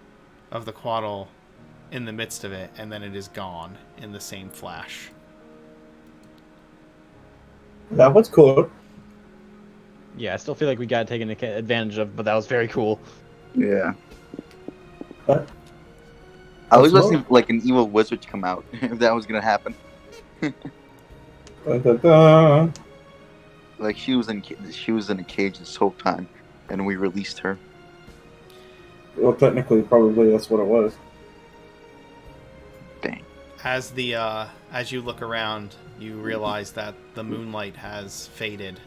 Speaker 1: of the Coatl in the midst of it, and then it is gone in the same flash.
Speaker 4: That was cool.
Speaker 2: Yeah, I still feel like we got taken advantage of, but that was very cool.
Speaker 7: Yeah.
Speaker 4: What?
Speaker 7: I was listening like an evil wizard to come out if that was gonna happen. Like she was in a cage this whole time, and we released her.
Speaker 4: Well, technically, probably that's what it was.
Speaker 7: Dang.
Speaker 1: As you look around, you realize that the moonlight has faded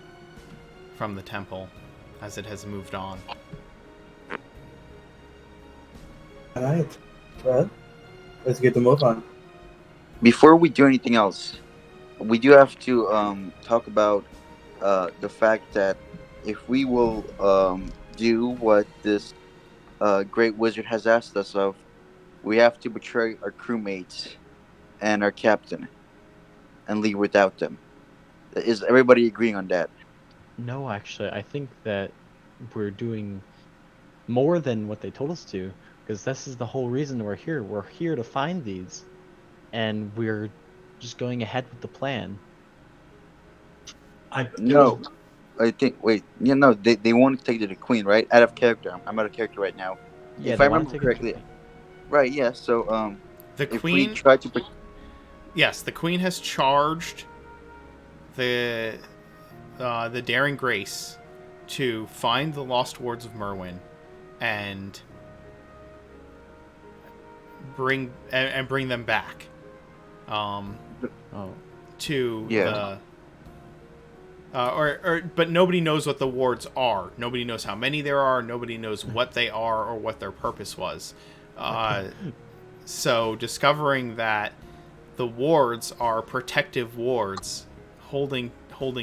Speaker 1: from the temple as it has moved on.
Speaker 4: All right. Well, let's get the move on.
Speaker 7: Before we do anything else, we do have to talk about the fact that if we will do what this great wizard has asked us of, we have to betray our crewmates and our captain and leave without them. Is everybody agreeing on that?
Speaker 2: No, actually, I think that we're doing more than what they told us to, because this is the whole reason we're here. We're here to find these, and we're just going ahead with the plan.
Speaker 7: No, I think. Wait, they want to take it to the queen, right? Out of character. I'm out of character right now.
Speaker 2: Yeah,
Speaker 7: If
Speaker 2: they
Speaker 7: I
Speaker 2: wanna
Speaker 7: remember
Speaker 2: take it to the
Speaker 7: correctly,
Speaker 2: queen.
Speaker 7: right? Yeah. So
Speaker 1: The
Speaker 7: if we
Speaker 1: queen,
Speaker 7: try to,
Speaker 1: yes, the queen has charged the Daring Grace to find the lost wards of Myrwyyn and bring them back.
Speaker 2: Oh,
Speaker 1: To
Speaker 7: Yeah.
Speaker 1: but nobody knows what the wards are. Nobody knows how many there are. Nobody knows what they are or what their purpose was. So discovering that the wards are protective wards, holding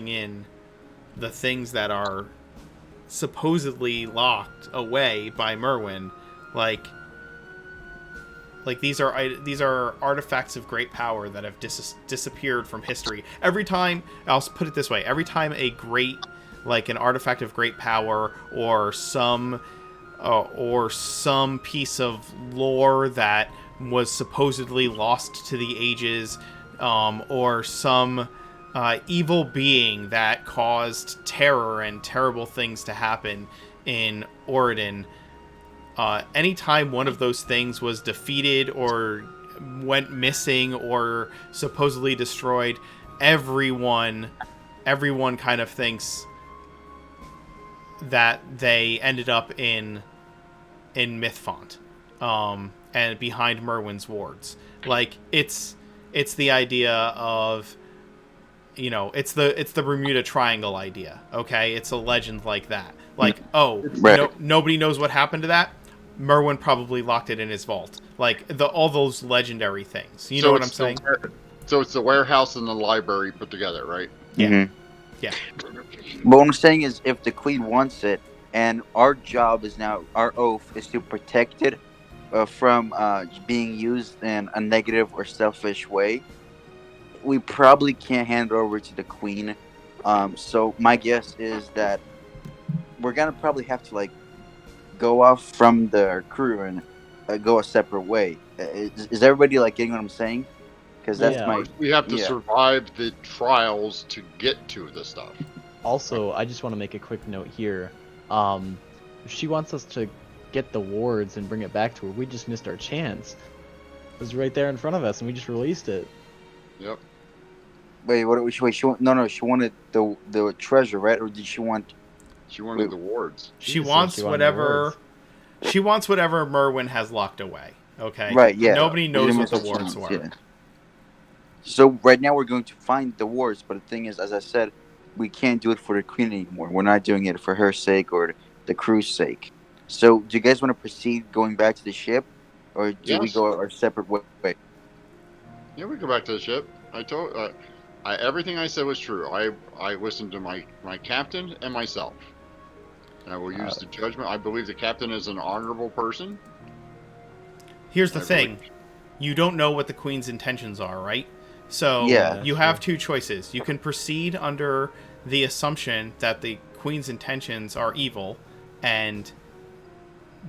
Speaker 1: in the things that are supposedly locked away by Myrwyyn, like these are artifacts of great power that have disappeared from history. Every time, I'll put it this way, every time an artifact of great power or some piece of lore that was supposedly lost to the ages, or some evil being that caused terror and terrible things to happen in Oregon, anytime one of those things was defeated or went missing or supposedly destroyed, everyone kind of thinks that they ended up in Mythfont, and behind Myrwynn's wards. Like it's the idea of, it's the Bermuda Triangle idea. Okay, it's a legend like that. Like,
Speaker 7: Right.
Speaker 1: nobody knows what happened to that. Myrwyyn probably locked it in his vault. Like all those legendary things. You know what I'm saying?
Speaker 5: So it's the warehouse and the library put together, right?
Speaker 1: Yeah.
Speaker 7: Mhm.
Speaker 1: Yeah.
Speaker 7: But what I'm saying is, if the queen wants it, and our job is now, our oath is to protect it from being used in a negative or selfish way, we probably can't hand it over to the queen. So my guess is that we're gonna probably have to go off from the crew and go a separate way. Is everybody getting what I'm saying? Because that's
Speaker 2: Yeah.
Speaker 5: We have to
Speaker 7: yeah.
Speaker 5: survive the trials to get to the stuff.
Speaker 2: Also, I just want to make a quick note here. If she wants us to get the wards and bring it back to her, we just missed our chance. It was right there in front of us, and we just released it.
Speaker 5: Yep.
Speaker 7: Wait, what? She wanted the treasure, right? Or did she want?
Speaker 5: She wanted the wards.
Speaker 1: She
Speaker 2: just said
Speaker 1: wants
Speaker 2: she wanted the
Speaker 1: whatever.
Speaker 2: wards.
Speaker 1: She wants whatever Myrwyyn has locked away. Okay.
Speaker 7: Right. Yeah.
Speaker 1: Nobody
Speaker 7: We
Speaker 1: knows
Speaker 7: didn't
Speaker 1: what the
Speaker 7: miss our
Speaker 1: wards
Speaker 7: chance,
Speaker 1: were.
Speaker 7: yeah. So right now we're going to find the wards, but the thing is, as I said, we can't do it for the queen anymore. We're not doing it for her sake or the crew's sake. So do you guys want to proceed going back to the ship, or do we
Speaker 5: Yes.
Speaker 7: go our separate way?
Speaker 5: Yeah, we go back to the ship. I told everything I said was true. I listened to my captain and myself. And I will use the judgment. I believe the captain is an honorable person.
Speaker 1: Here's the
Speaker 5: I
Speaker 1: thing. You don't know what the queen's intentions are, right? So
Speaker 7: Yeah,
Speaker 1: you have two choices. You can proceed under the assumption that the queen's intentions are evil and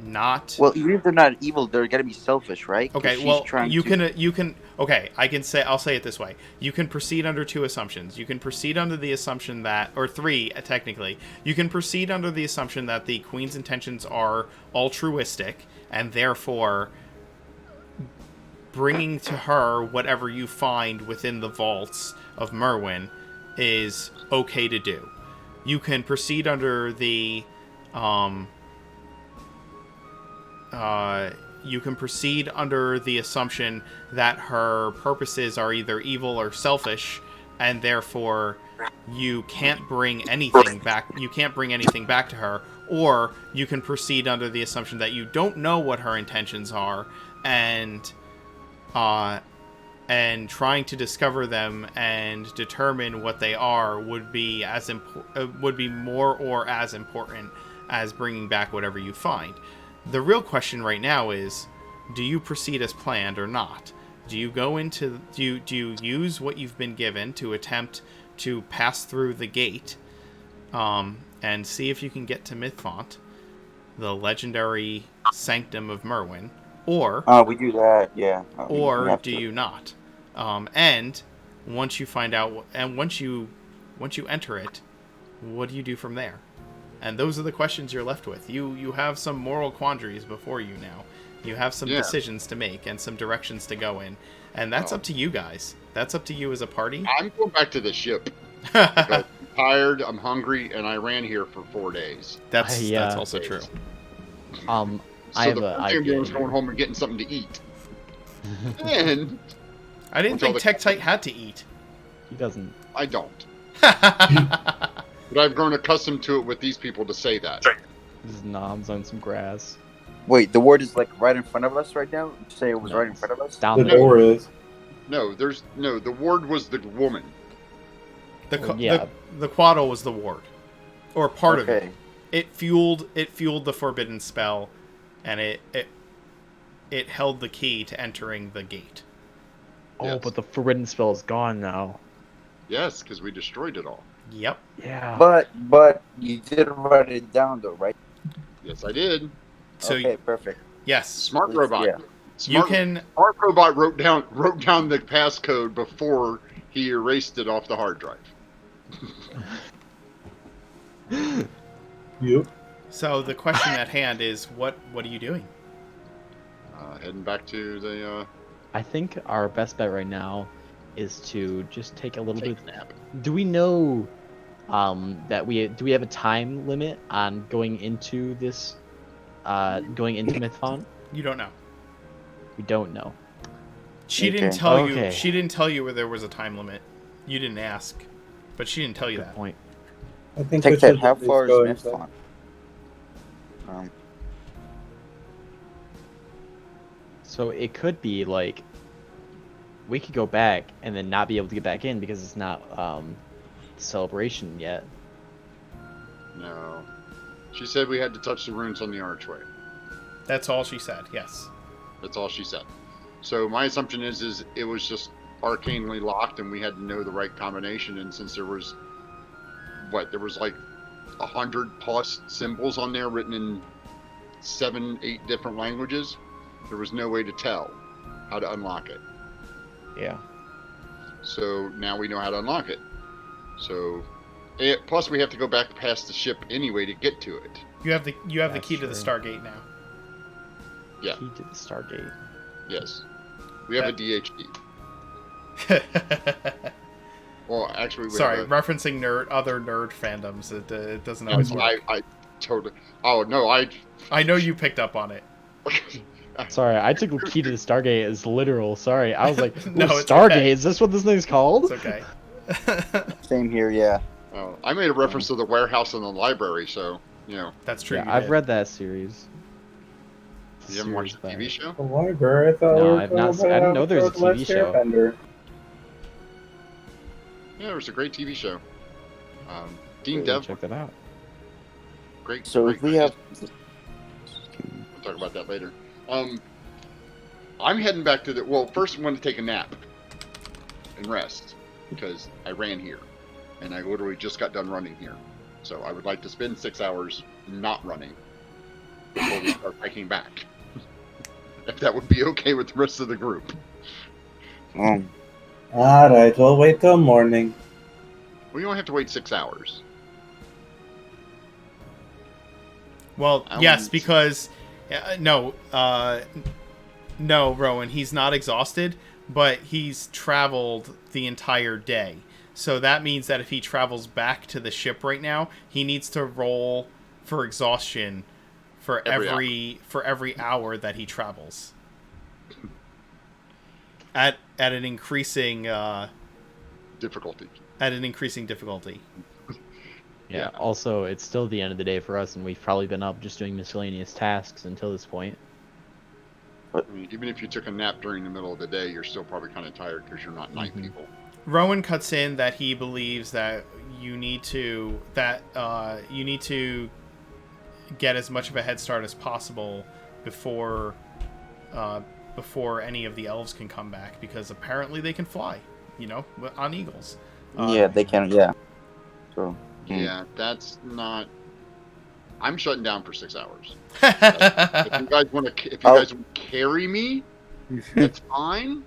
Speaker 1: not...
Speaker 7: Well, even if they're not evil, they're gonna be selfish, right? 'Cause
Speaker 1: Okay,
Speaker 7: she's
Speaker 1: well,
Speaker 7: trying
Speaker 1: you
Speaker 7: to-
Speaker 1: can okay, I'll say it this way. You can proceed under two assumptions. You can proceed under the assumption that, or three, technically. You can proceed under the assumption that the queen's intentions are altruistic, and therefore bringing to her whatever you find within the vaults of Myrwyyn is okay to do. You can proceed under the assumption that her purposes are either evil or selfish, and therefore you can't bring anything back. You can't bring anything back to her, or you can proceed under the assumption that you don't know what her intentions are, and trying to discover them and determine what they are would be more or as important as bringing back whatever you find. The real question right now is, do you proceed as planned or not? Do you go into do you use what you've been given to attempt to pass through the gate, and see if you can get to Mithfont, the legendary sanctum of Myrwyyn, or
Speaker 7: We do that, yeah. We
Speaker 1: or
Speaker 7: have
Speaker 1: do
Speaker 7: to.
Speaker 1: you not? And once you find out, and once you enter it, what do you do from there? And those are the questions you're left with. You have some moral quandaries before you now. You have some decisions to make and some directions to go in, and that's up to you guys. That's up to you as a party.
Speaker 5: I'm going back to the ship. Because I'm tired, I'm hungry, and I ran here for 4 days.
Speaker 1: That's also true.
Speaker 2: I
Speaker 5: So
Speaker 2: have
Speaker 5: the
Speaker 2: an
Speaker 5: first thing I'm doing
Speaker 2: idea.
Speaker 5: is going home and getting something to eat. And
Speaker 1: I didn't think Tektite had to eat.
Speaker 2: He doesn't.
Speaker 5: I don't. But I've grown accustomed to it with these people to say that.
Speaker 2: Just noms on some grass.
Speaker 7: Wait, the ward is like right in front of us right now? Did you say it was right in front of us?
Speaker 2: Down
Speaker 4: The
Speaker 2: there.
Speaker 4: door is.
Speaker 5: No, the ward was the woman.
Speaker 1: The
Speaker 2: Yeah.
Speaker 1: the Quaddle was the ward, or part of it.
Speaker 7: Okay.
Speaker 1: It fueled the forbidden spell, and it held the key to entering the gate.
Speaker 2: Oh,
Speaker 5: Yes.
Speaker 2: but the forbidden spell is gone now.
Speaker 5: Yes, because we destroyed it all.
Speaker 1: Yep.
Speaker 2: Yeah.
Speaker 7: But you did write it down though, right?
Speaker 5: Yes, I did.
Speaker 1: So
Speaker 7: Okay, perfect.
Speaker 1: yes,
Speaker 5: Smart robot.
Speaker 7: Yeah.
Speaker 1: you can.
Speaker 5: Smart robot wrote down the passcode before he erased it off the hard drive.
Speaker 4: Yep.
Speaker 1: So the question at hand is, what are you doing?
Speaker 5: Heading back to the
Speaker 2: I think our best bet right now is to just take a little
Speaker 5: take
Speaker 2: bit.
Speaker 5: a nap.
Speaker 2: Do we know that do we have a time limit on going into this going into Mithfont?
Speaker 1: You don't know.
Speaker 2: We don't know.
Speaker 1: She didn't
Speaker 7: Okay.
Speaker 1: tell you.
Speaker 2: Okay.
Speaker 1: She didn't tell you where there was a time limit. You didn't ask, but she didn't tell you
Speaker 2: Good
Speaker 1: that.
Speaker 2: point.
Speaker 4: I think we
Speaker 7: Take that.
Speaker 4: should
Speaker 7: How
Speaker 4: at least
Speaker 7: far is
Speaker 4: go inside.
Speaker 7: Mistfont?
Speaker 2: So it could be like we could go back and then not be able to get back in because it's not celebration yet.
Speaker 5: No. She said we had to touch the runes on the archway.
Speaker 1: That's all she said. Yes.
Speaker 5: That's all she said. So my assumption is it was just arcanely locked and we had to know the right combination, and since there was like 100+ symbols on there written in 7-8 different languages, there was no way to tell how to unlock it.
Speaker 2: Yeah.
Speaker 5: So now we know how to unlock it. So plus we have to go back past the ship anyway to get to it.
Speaker 1: You have the
Speaker 2: That's
Speaker 1: key to the
Speaker 2: true.
Speaker 1: Stargate now.
Speaker 5: Yeah.
Speaker 2: Key to the Stargate.
Speaker 5: Yes. We have a DHD. Well, actually, we
Speaker 1: Sorry,
Speaker 5: have
Speaker 1: referencing other nerd fandoms. It doesn't always work.
Speaker 5: I totally. Oh no,
Speaker 1: I know you picked up on it.
Speaker 2: Sorry, I took key to the Stargate as literal. Sorry, I was like,
Speaker 1: No,
Speaker 2: "Ooh,
Speaker 1: it's
Speaker 2: Stargate?
Speaker 1: okay.
Speaker 2: Is this what this thing's called?"
Speaker 1: It's okay.
Speaker 7: Same here, yeah.
Speaker 5: Oh, I made a reference to the warehouse and the library, so you know.
Speaker 1: That's true.
Speaker 2: Yeah,
Speaker 1: you
Speaker 2: I've
Speaker 1: did.
Speaker 2: read that series.
Speaker 5: You haven't watched the TV show?
Speaker 4: The library. I thought
Speaker 2: No,
Speaker 4: we were
Speaker 2: I've
Speaker 4: going
Speaker 2: not
Speaker 4: to
Speaker 2: seen- I didn't
Speaker 4: have
Speaker 2: know there was a
Speaker 4: the Last
Speaker 2: TV show.
Speaker 4: Airbender.
Speaker 5: Yeah, it was a great TV show. Dean
Speaker 2: Ooh,
Speaker 5: Dev,
Speaker 2: check that out.
Speaker 5: great.
Speaker 7: So
Speaker 5: great
Speaker 7: if we
Speaker 5: guy.
Speaker 7: have,
Speaker 5: We'll talk about that later. I'm heading back to the. Well, first I want to take a nap and rest because I ran here, and I literally just got done running here. So I would like to spend 6 hours not running before we start hiking back. If that would be okay with the rest of the group.
Speaker 7: um,
Speaker 4: Alright, we'll wait till morning.
Speaker 5: We don't have to wait 6 hours.
Speaker 1: Well,
Speaker 5: I
Speaker 1: yes,
Speaker 5: wouldn't-
Speaker 1: because no, Rowan, he's not exhausted, but he's traveled the entire day. So that means that if he travels back to the ship right now, he needs to roll for exhaustion for every hour that he travels. At an increasing
Speaker 5: Difficulty.
Speaker 1: at an increasing difficulty.
Speaker 2: Yeah. Also, it's still the end of the day for us, and we've probably been up just doing miscellaneous tasks until this point.
Speaker 5: I mean, even if you took a nap during the middle of the day, you're still probably kind of tired because you're not night people.
Speaker 1: Rowan cuts in that he believes that you need to get as much of a head start as possible before any of the elves can come back, because apparently they can fly, on eagles.
Speaker 7: Yeah, they can. Yeah. So.
Speaker 5: Yeah, that's not. I'm shutting down for 6 hours. If you guys want to carry me, that's fine.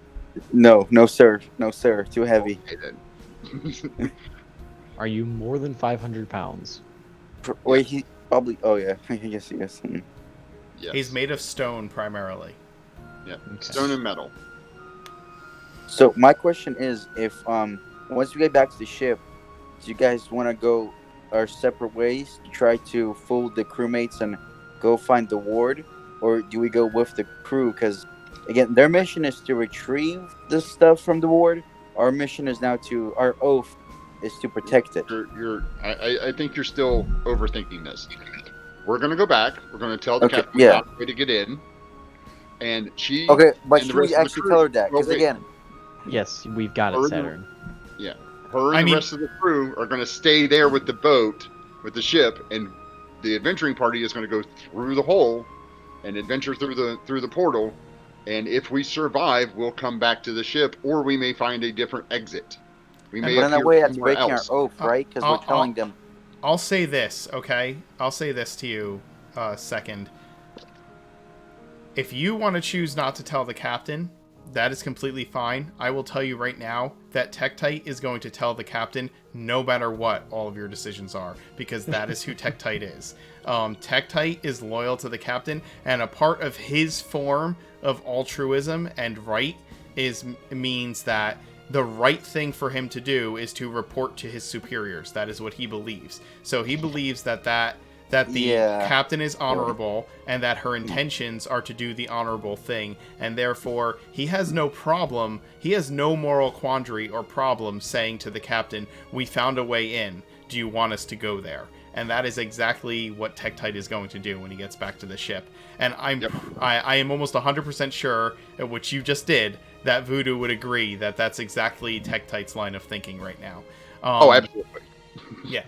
Speaker 7: No, sir. No, sir. Too heavy.
Speaker 5: Okay, then.
Speaker 2: Are you more than 500 pounds?
Speaker 7: Wait, he probably. Oh yeah, yes.
Speaker 5: Yes.
Speaker 1: He's made of stone primarily.
Speaker 5: Yeah,
Speaker 2: Okay.
Speaker 5: stone and metal.
Speaker 7: So my question is, if once we get back to the ship, do you guys want to go our separate ways to try to fool the crewmates and go find the ward, or do we go with the crew? Because again, their mission is to retrieve the stuff from the ward. Our mission is now our oath is to protect it.
Speaker 5: I think you're still overthinking this. We're gonna go back. We're gonna tell the
Speaker 7: Okay,
Speaker 5: captain
Speaker 7: yeah.
Speaker 5: a way to get in, and she.
Speaker 7: Okay, but
Speaker 5: and the
Speaker 7: should we
Speaker 5: rest of the
Speaker 7: actually
Speaker 5: crew-
Speaker 7: tell her that?
Speaker 5: Well,
Speaker 7: Because
Speaker 5: wait.
Speaker 7: again,
Speaker 2: Yes, we've got
Speaker 5: Or
Speaker 2: it,
Speaker 5: the-
Speaker 2: Saturn.
Speaker 5: Her and the rest of the crew are going to stay there with the boat, with the ship, and the adventuring party is going to go through the hole and adventure through the portal. And if we survive, we'll come back to the ship, or we may find a different exit. We may
Speaker 7: but in that
Speaker 5: appear
Speaker 7: way, that's
Speaker 5: somewhere
Speaker 7: breaking
Speaker 5: else.
Speaker 7: our oath, right? Because we're telling them.
Speaker 1: I'll say this, okay? I'll say this to you, second. If you want to choose not to tell the captain, that is completely fine. I will tell you right now that Tektite is going to tell the captain no matter what all of your decisions are, because that is who Tektite is. Tektite is loyal to the captain, and a part of his form of altruism and right means that the right thing for him to do is to report to his superiors. That is what he believes. So he believes that the captain is honorable and that her intentions are to do the honorable thing, and therefore he has no moral quandary or problem saying to the captain, we found a way in, do you want us to go there? And that is exactly what Tektite is going to do when he gets back to the ship. And I am almost 100% sure, which you just did, that Voodoo would agree that that's exactly Tektite's line of thinking right now.
Speaker 5: Absolutely.
Speaker 1: Yeah.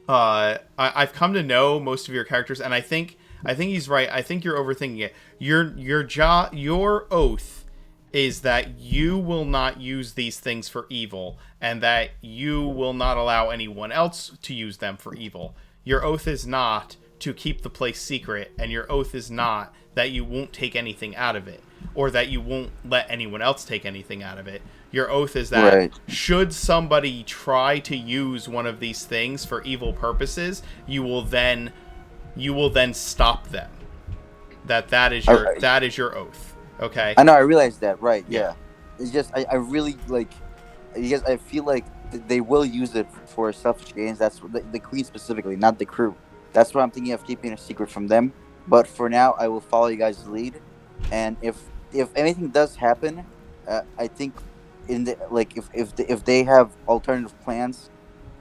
Speaker 1: I've come to know most of your characters, and I think he's right. I think you're overthinking it. Your oath is that you will not use these things for evil, and that you will not allow anyone else to use them for evil. Your oath is not to keep the place secret, and your oath is not that you won't take anything out of it, or that you won't let anyone else take anything out of it. Your oath is that should somebody try to use one of these things for evil purposes, you will then stop them. That is your oath. Okay.
Speaker 7: I know. I realize that. Right. Yeah. It's just I really like. Because I feel like they will use it for selfish gains. That's the queen specifically, not the crew. That's why I'm thinking of keeping a secret from them. But for now, I will follow you guys' lead. And if anything does happen, I think if they have alternative plans,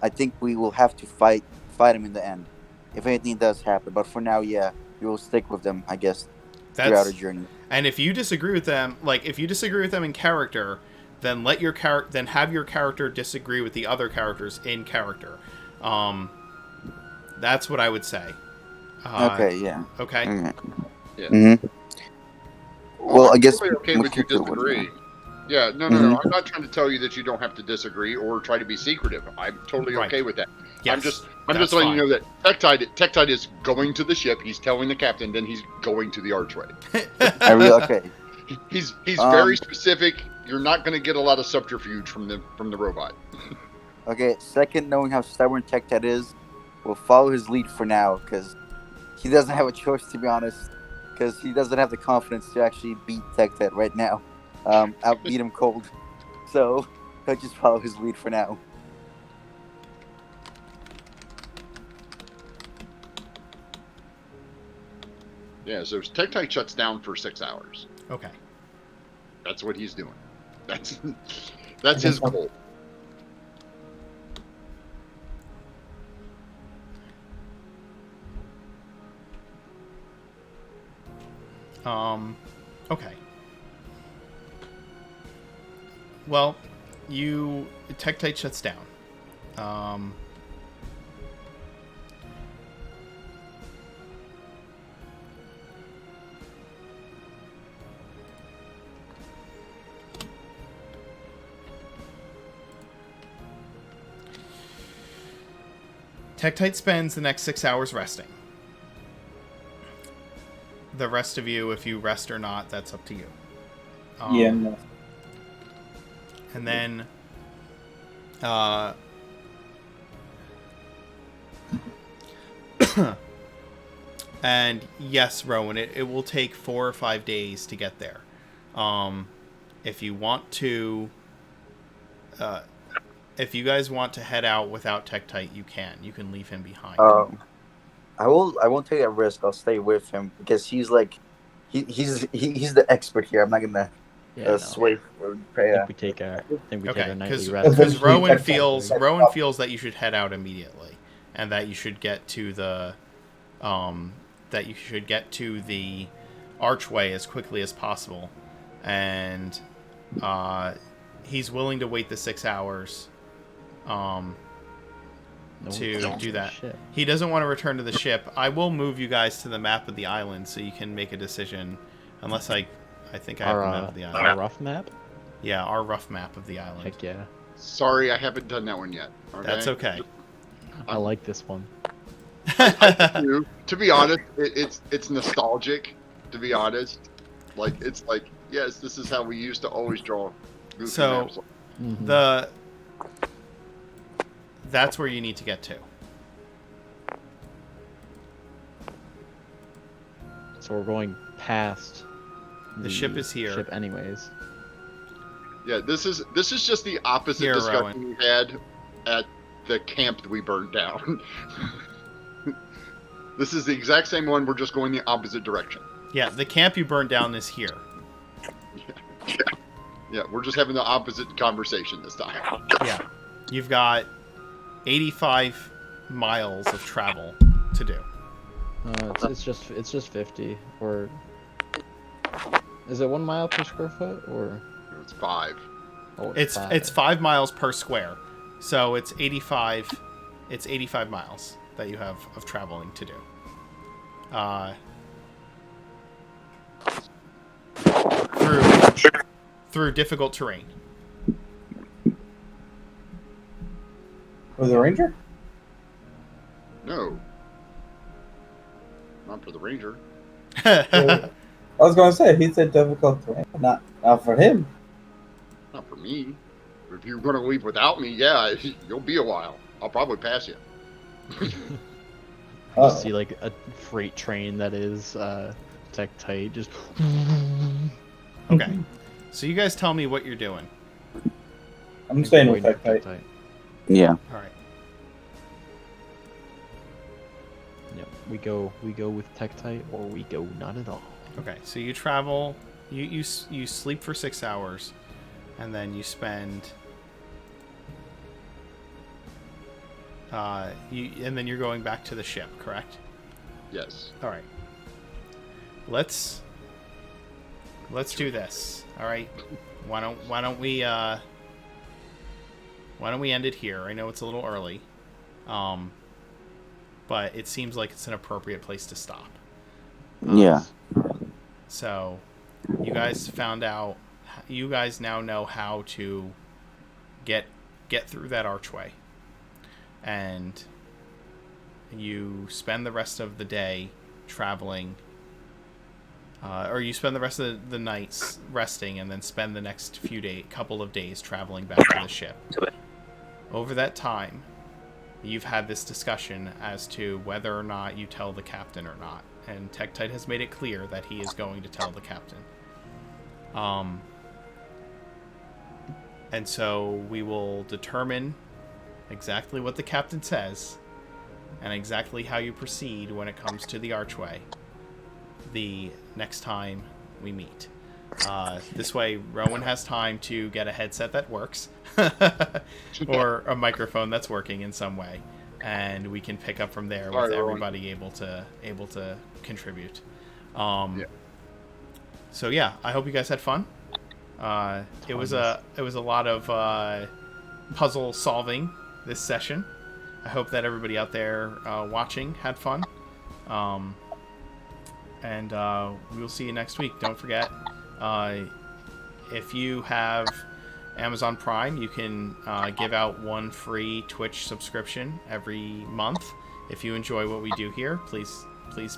Speaker 7: I think we will have to fight them in the end. If anything does happen, but for now, we will stick with them, I guess, throughout our journey.
Speaker 1: And if you disagree with them, in character, then have your character disagree with the other characters in character. That's what I would say.
Speaker 7: Okay. Yeah.
Speaker 1: Okay.
Speaker 7: Mm-hmm.
Speaker 5: Yeah.
Speaker 7: Mm-hmm. Well, I guess
Speaker 5: totally okay with you disagree. Yeah, no. I'm not trying to tell you that you don't have to disagree or try to be secretive. I'm totally okay with that.
Speaker 1: Yes,
Speaker 5: I'm just letting you know that Tektite is going to the ship. He's telling the captain, then he's going to the archway.
Speaker 7: Okay.
Speaker 5: He's very specific. You're not going to get a lot of subterfuge from the robot.
Speaker 7: Okay. Second, knowing how stubborn Tektite is, we'll follow his lead for now because he doesn't have a choice, to be honest. Because he doesn't have the confidence to actually beat Tektite right now. Outbeat him cold. So he'll just follow his lead for now.
Speaker 5: Yeah, so Tektite shuts down for 6 hours.
Speaker 1: Okay.
Speaker 5: That's what he's doing. That's his goal.
Speaker 1: Okay. Well, Tektite shuts down. Tektite spends the next 6 hours resting. The rest of you, if you rest or not, that's up to you.
Speaker 4: Yeah, no.
Speaker 1: And then, and yes, Rowan, it will take 4 or 5 days to get there. If you want to, if you guys want to head out without Tektite, you can. You can leave him behind.
Speaker 7: I won't take that risk. I'll stay with him because he's like, he's the expert here. I'm not gonna sway for
Speaker 2: I think we take our nightly rest.
Speaker 1: Because Rowan feels that you should head out immediately, and that you should get to the archway as quickly as possible, and he's willing to wait the 6 hours to do that. He doesn't want to return to the ship. I will move you guys to the map of the island so you can make a decision, unless I think I have the map of the island.
Speaker 2: Our rough map?
Speaker 1: Yeah, our rough map of the island.
Speaker 2: Heck yeah.
Speaker 5: Sorry, I haven't done that one yet. Okay?
Speaker 1: That's okay.
Speaker 2: I like this one.
Speaker 5: To be honest, it's nostalgic. To be honest, like it's like, yes, this is how we used to always draw. Goofy maps.
Speaker 1: That's where you need to get to.
Speaker 2: So we're going past.
Speaker 1: The ship is here.
Speaker 2: Ship anyways.
Speaker 5: Yeah, this is just the opposite discussion we had at the camp that we burned down. This is the exact same one. We're just going the opposite direction.
Speaker 1: Yeah, the camp you burned down is here.
Speaker 5: Yeah, we're just having the opposite conversation this time.
Speaker 1: Yeah, you've got 85 miles of travel to do.
Speaker 2: It's just 50. Or is it 1 mile per square foot or?
Speaker 5: It's 5.
Speaker 2: Oh,
Speaker 1: it's 5 miles per square, so it's 85. It's 85 miles that you have of traveling to do. Through difficult terrain.
Speaker 4: For the ranger?
Speaker 5: No. Not for the ranger.
Speaker 4: I was gonna say he said difficult terrain, not for him.
Speaker 5: Not for me. If you're gonna leave without me, yeah, you'll be a while. I'll probably pass you.
Speaker 2: You see like a freight train that is Tektite just.
Speaker 1: Okay, so you guys tell me what you're doing.
Speaker 4: I'm staying with Tektite.
Speaker 7: Yeah.
Speaker 1: All right.
Speaker 2: Yep. We go with Tektite, or we go not at all.
Speaker 1: Okay, so you travel. You sleep for 6 hours, and then you spend. And then you're going back to the ship, correct?
Speaker 5: Yes.
Speaker 1: All right. Let's do this. All right. Why don't we end it here? I know it's a little early, but it seems like it's an appropriate place to stop.
Speaker 7: Yeah.
Speaker 1: So, you guys found out. You guys now know how to get through that archway, and you spend the rest of the day traveling. Or you spend the rest of the nights resting, and then spend the next couple of days traveling back to the ship. Over that time, you've had this discussion as to whether or not you tell the captain or not, and Tektite has made it clear that he is going to tell the captain. And so we will determine exactly what the captain says, and exactly how you proceed when it comes to the archway the next time we meet. This way, Rowan has time to get a headset that works, or a microphone that's working in some way, and we can pick up from there with everybody able to contribute. So yeah, I hope you guys had fun. It was a lot of puzzle solving this session. I hope that everybody out there watching had fun. And we will see you next week. Don't forget, if you have Amazon Prime, you can give out one free Twitch subscription every month. If you enjoy what we do here, please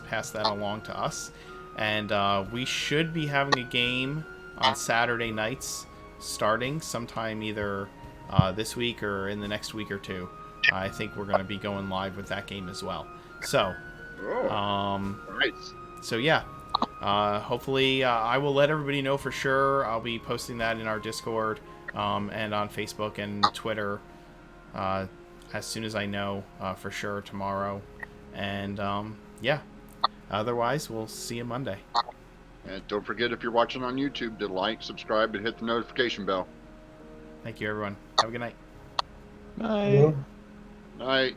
Speaker 1: pass that along to us. And we should be having a game on Saturday nights starting sometime either this week or in the next week or two. I think we're going to be going live with that game as well. So,
Speaker 5: Nice.
Speaker 1: so yeah, hopefully I will let everybody know for sure. I'll be posting that in our Discord and on Facebook and Twitter as soon as I know for sure tomorrow. And yeah, otherwise we'll see you Monday.
Speaker 5: And don't forget, if you're watching on YouTube, to like, subscribe, and hit the notification bell.
Speaker 1: Thank you, everyone. Have a good night.
Speaker 2: Bye.
Speaker 4: Well,
Speaker 5: Night.